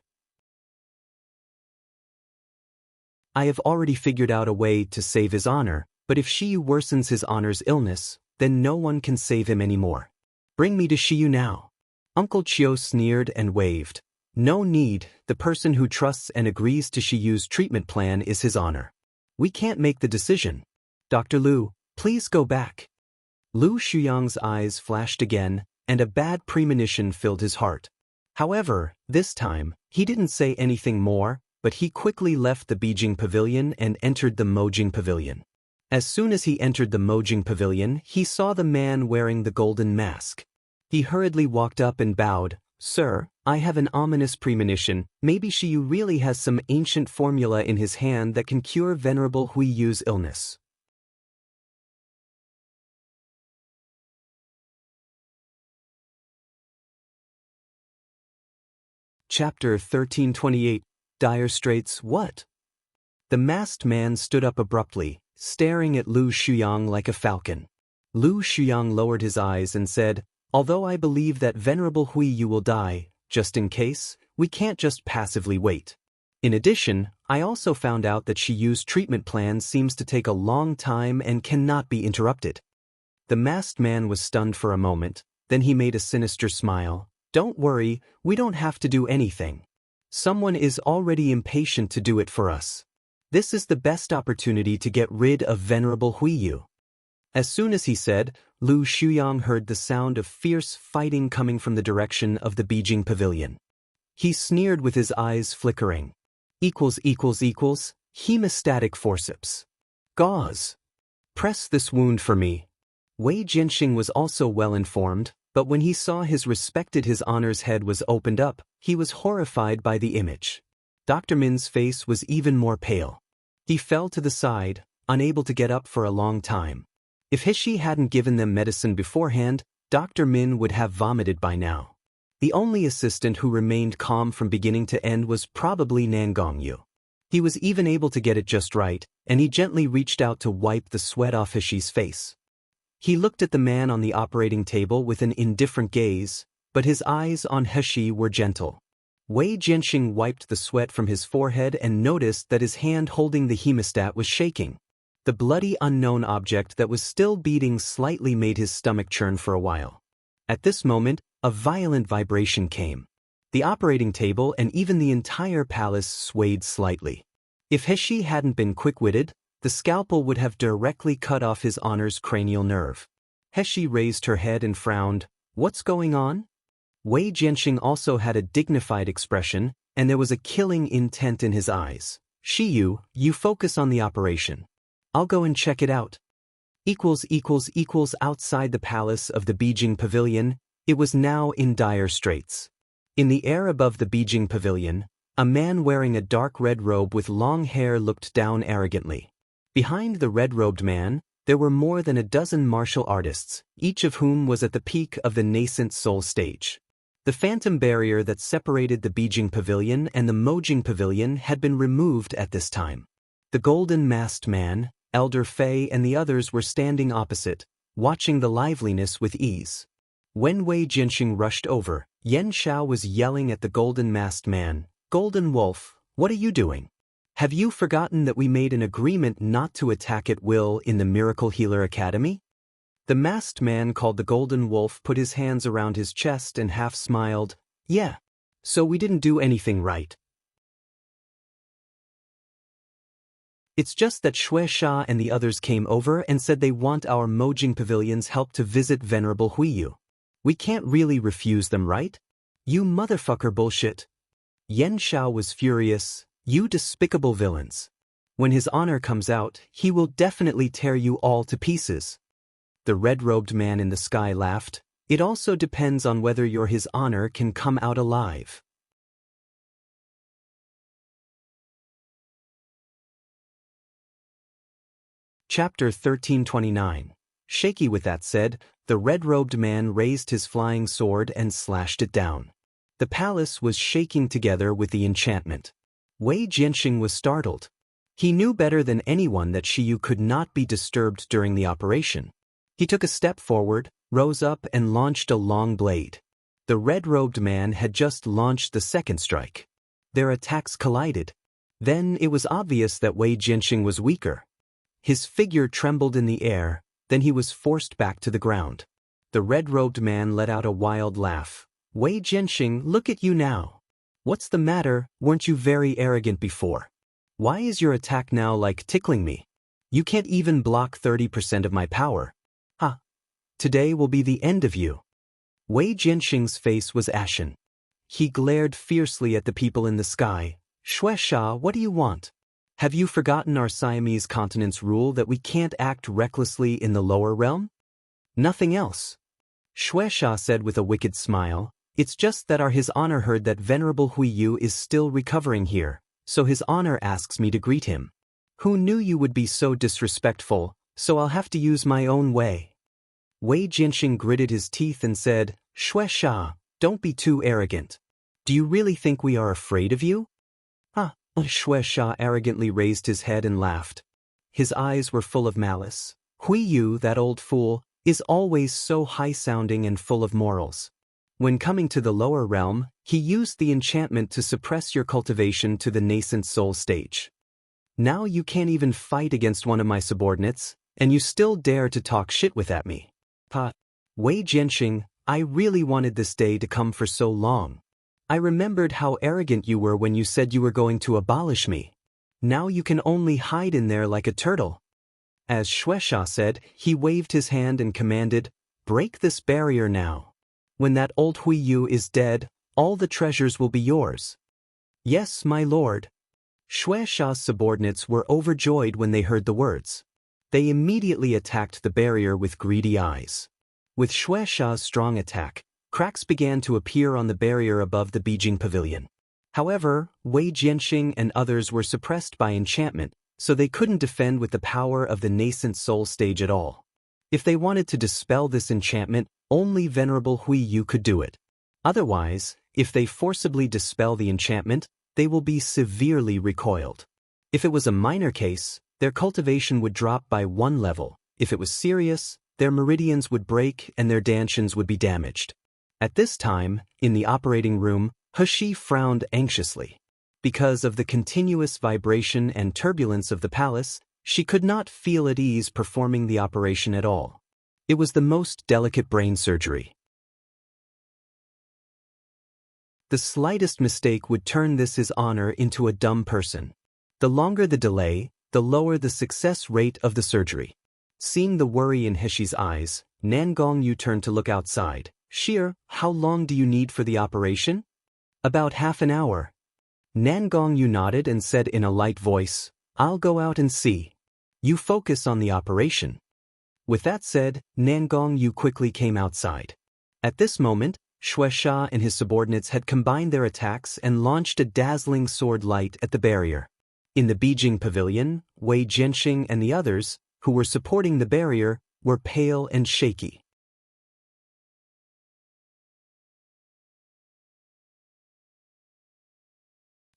I have already figured out a way to save his honor, but if Shiyu worsens his honor's illness, then no one can save him anymore. Bring me to Shiyu now." Uncle Chiu sneered and waved. "No need, the person who trusts and agrees to Shiyu's treatment plan is his honor. We can't make the decision. Dr. Lu, please go back." Lu Shuyang's eyes flashed again, and a bad premonition filled his heart. However, this time, he didn't say anything more, but he quickly left the Beijing Pavilion and entered the Mojing Pavilion. As soon as he entered the Mojing Pavilion, he saw the man wearing the golden mask. He hurriedly walked up and bowed. "Sir, I have an ominous premonition. Maybe Shiyu really has some ancient formula in his hand that can cure Venerable Huiyu's illness." Chapter 1328. Dire Straits. What? The masked man stood up abruptly, staring at Lu Shuyang like a falcon. Lu Shuyang lowered his eyes and said, "Although I believe that Venerable Huiyu will die, just in case, we can't just passively wait. In addition, I also found out that Shiyu's treatment plan seems to take a long time and cannot be interrupted." The masked man was stunned for a moment, then he made a sinister smile. "Don't worry, we don't have to do anything. Someone is already impatient to do it for us. This is the best opportunity to get rid of Venerable Huiyu." As soon as he said, Lu Shuyang heard the sound of fierce fighting coming from the direction of the Beijing Pavilion. He sneered with his eyes flickering. Hemostatic forceps. Gauze. Press this wound for me." Wei Jianxing was also well informed, but when he saw his honor's head was opened up, he was horrified by the image. Dr. Min's face was even more pale. He fell to the side, unable to get up for a long time. If Hishi hadn't given them medicine beforehand, Dr. Min would have vomited by now. The only assistant who remained calm from beginning to end was probably Nangongyu. He was even able to get it just right, and he gently reached out to wipe the sweat off Hishi's face. He looked at the man on the operating table with an indifferent gaze, but his eyes on Hishi were gentle. Wei Jianxing wiped the sweat from his forehead and noticed that his hand holding the hemostat was shaking. The bloody unknown object that was still beating slightly made his stomach churn for a while. At this moment, a violent vibration came. The operating table and even the entire palace swayed slightly. If Hishi hadn't been quick-witted, the scalpel would have directly cut off his honor's cranial nerve. Hishi raised her head and frowned. "What's going on?" Wei Jianxing also had a dignified expression, and there was a killing intent in his eyes. "Shiyu, you focus on the operation. I'll go and check it out." Outside the palace of the Beijing Pavilion, it was now in dire straits. In the air above the Beijing Pavilion, a man wearing a dark red robe with long hair looked down arrogantly. Behind the red-robed man, there were more than a dozen martial artists, each of whom was at the peak of the nascent soul stage. The phantom barrier that separated the Beijing Pavilion and the Mojing Pavilion had been removed at this time. The golden masked man, Elder Fei and the others were standing opposite, watching the liveliness with ease. When Wei Jianxing rushed over, Yan Xiao was yelling at the golden masked man, "Golden Wolf, what are you doing? Have you forgotten that we made an agreement not to attack at will in the Miracle Healer Academy?" The masked man called the Golden Wolf put his hands around his chest and half smiled. "Yeah. So we didn't do anything right. It's just that Shui Sha and the others came over and said they want our Mojing Pavilion's help to visit Venerable Huiyu. We can't really refuse them, right? You motherfucker bullshit." Yan Xiao was furious. "You despicable villains. When his honor comes out, he will definitely tear you all to pieces." The red-robed man in the sky laughed. "It also depends on whether his honor can come out alive." Chapter 1329. Shaky. With that said, the red-robed man raised his flying sword and slashed it down. The palace was shaking together with the enchantment. Wei Jianxing was startled. He knew better than anyone that Shiyu could not be disturbed during the operation. He took a step forward, rose up and launched a long blade. The red-robed man had just launched the second strike. Their attacks collided. Then it was obvious that Wei Jianxing was weaker. His figure trembled in the air, then he was forced back to the ground. The red-robed man let out a wild laugh. Wei Jianxing, look at you now. What's the matter? Weren't you very arrogant before? Why is your attack now like tickling me? You can't even block 30% of my power. Ha! Today will be the end of you. Wei Jianxing's face was ashen. He glared fiercely at the people in the sky. Shueisha, what do you want? Have you forgotten our Siamese continent's rule that we can't act recklessly in the lower realm? Nothing else. Shueisha said with a wicked smile, it's just that His Honor heard that Venerable Huiyu is still recovering here, so His Honor asks me to greet him. Who knew you would be so disrespectful, so I'll have to use my own way. Wei Jianxing gritted his teeth and said, Shueisha, don't be too arrogant. Do you really think we are afraid of you? Shueisha arrogantly raised his head and laughed. His eyes were full of malice. Huiyu, that old fool, is always so high-sounding and full of morals. When coming to the lower realm, he used the enchantment to suppress your cultivation to the nascent soul stage. Now you can't even fight against one of my subordinates, and you still dare to talk shit with at me. Wei Jianxing, I really wanted this day to come for so long. I remembered how arrogant you were when you said you were going to abolish me. Now you can only hide in there like a turtle. As Shueisha said, he waved his hand and commanded, break this barrier now. When that old Huiyu is dead, all the treasures will be yours. Yes, my lord. Shueisha's subordinates were overjoyed when they heard the words. They immediately attacked the barrier with greedy eyes. With Shueisha's strong attack, cracks began to appear on the barrier above the Beijing pavilion. However, Wei Jianxing and others were suppressed by enchantment, so they couldn't defend with the power of the nascent soul stage at all. If they wanted to dispel this enchantment, only Venerable Huiyu could do it. Otherwise, if they forcibly dispel the enchantment, they will be severely recoiled. If it was a minor case, their cultivation would drop by 1 level. If it was serious, their meridians would break and their dantians would be damaged. At this time, in the operating room, He frowned anxiously. Because of the continuous vibration and turbulence of the palace, she could not feel at ease performing the operation at all. It was the most delicate brain surgery. The slightest mistake would turn His Honor into a dumb person. The longer the delay, the lower the success rate of the surgery. Seeing the worry in Heshi's eyes, Nangongyu turned to look outside. Shir, how long do you need for the operation? About half an hour. Nangongyu nodded and said in a light voice, I'll go out and see. You focus on the operation. With that said, Nangongyu quickly came outside. At this moment, Shueisha and his subordinates had combined their attacks and launched a dazzling sword light at the barrier. In the Beijing pavilion, Wei Jianxing and the others, who were supporting the barrier, were pale and shaky.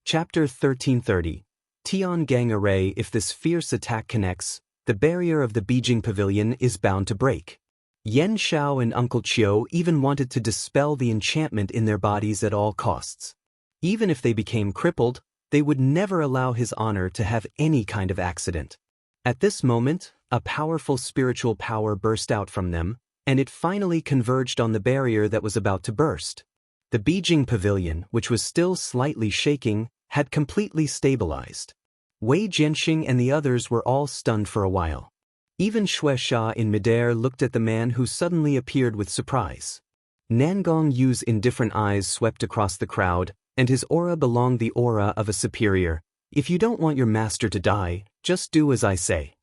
Chapter 1330. Tian Gang Array. If this fierce attack connects, the barrier of the Beijing pavilion is bound to break. Yen Xiao and Uncle Chiu even wanted to dispel the enchantment in their bodies at all costs. Even if they became crippled, they would never allow His Honor to have any kind of accident. At this moment, a powerful spiritual power burst out from them, and it finally converged on the barrier that was about to burst. The Beijing pavilion, which was still slightly shaking, had completely stabilized. Wei Jianxing and the others were all stunned for a while. Even Shueisha in midair looked at the man who suddenly appeared with surprise. Nangongyu's indifferent eyes swept across the crowd, and his aura belonged the aura of a superior. If you don't want your master to die, just do as I say.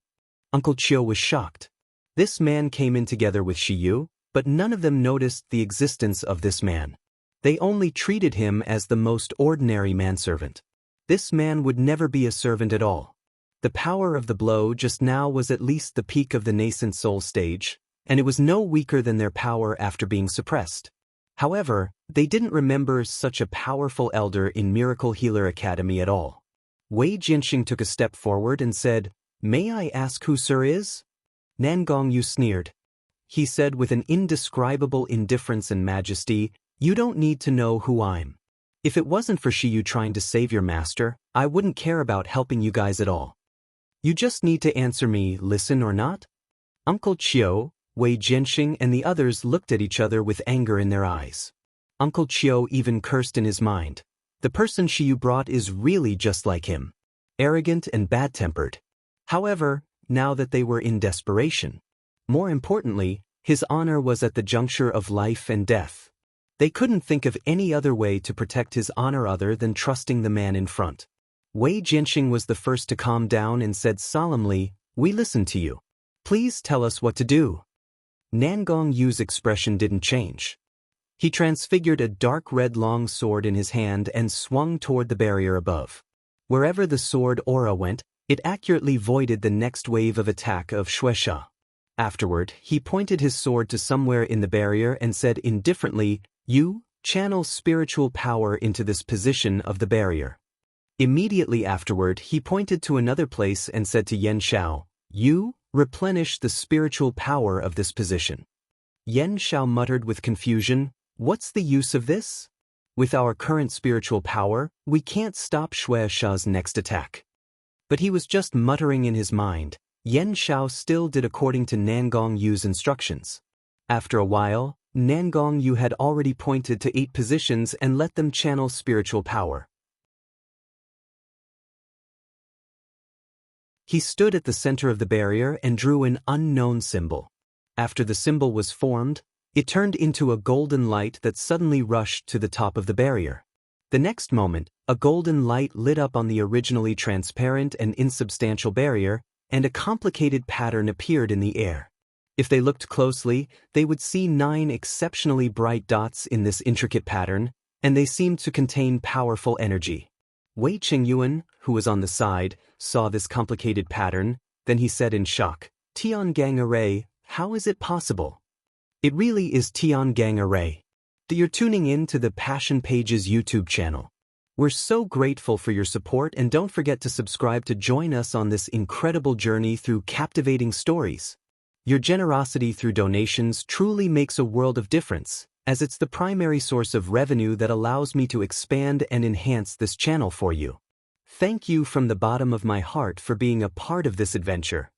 Uncle Chiu was shocked. This man came in together with Shiyu, but none of them noticed the existence of this man. They only treated him as the most ordinary manservant. This man would never be a servant at all. The power of the blow just now was at least the peak of the nascent soul stage, and it was no weaker than their power after being suppressed. However, they didn't remember such a powerful elder in Miracle Healer Academy at all. Wei Jianxing took a step forward and said, "May I ask who Sir is?" Nan Gongyu sneered. He said with an indescribable indifference and majesty, "You don't need to know who I'm. If it wasn't for Shiyu trying to save your master, I wouldn't care about helping you guys at all. You just need to answer me, listen or not?" Uncle Chiu, Wei Jianxing and the others looked at each other with anger in their eyes. Uncle Chiu even cursed in his mind. The person Shiyu brought is really just like him. Arrogant and bad-tempered. However, now that they were in desperation. More importantly, his honor was at the juncture of life and death. They couldn't think of any other way to protect his honor other than trusting the man in front. Wei Jianxing was the first to calm down and said solemnly, "We listen to you. Please tell us what to do." Nan Gongyu's expression didn't change. He transfigured a dark red long sword in his hand and swung toward the barrier above. Wherever the sword aura went, it accurately voided the next wave of attack of Shueisha. Afterward, he pointed his sword to somewhere in the barrier and said indifferently, "You, channel spiritual power into this position of the barrier." Immediately afterward, he pointed to another place and said to Yen Shao, "You, replenish the spiritual power of this position." Yen Shao muttered with confusion, "What's the use of this? With our current spiritual power, we can't stop Shueisha's next attack." But he was just muttering in his mind. Yen Shao still did according to Nan Gongyu's instructions. After a while, Nan Gongyu had already pointed to 8 positions and let them channel spiritual power. He stood at the center of the barrier and drew an unknown symbol. After the symbol was formed, it turned into a golden light that suddenly rushed to the top of the barrier. The next moment, a golden light lit up on the originally transparent and insubstantial barrier, and a complicated pattern appeared in the air. If they looked closely, they would see 9 exceptionally bright dots in this intricate pattern, and they seemed to contain powerful energy. Wei Qingyuan, who was on the side, saw this complicated pattern, then he said in shock, "Tiangang Array, how is it possible?" It really is Tiangang Array. You're tuning in to the Passion Pages YouTube channel. We're so grateful for your support, and don't forget to subscribe to join us on this incredible journey through captivating stories. Your generosity through donations truly makes a world of difference, as it's the primary source of revenue that allows me to expand and enhance this channel for you. Thank you from the bottom of my heart for being a part of this adventure.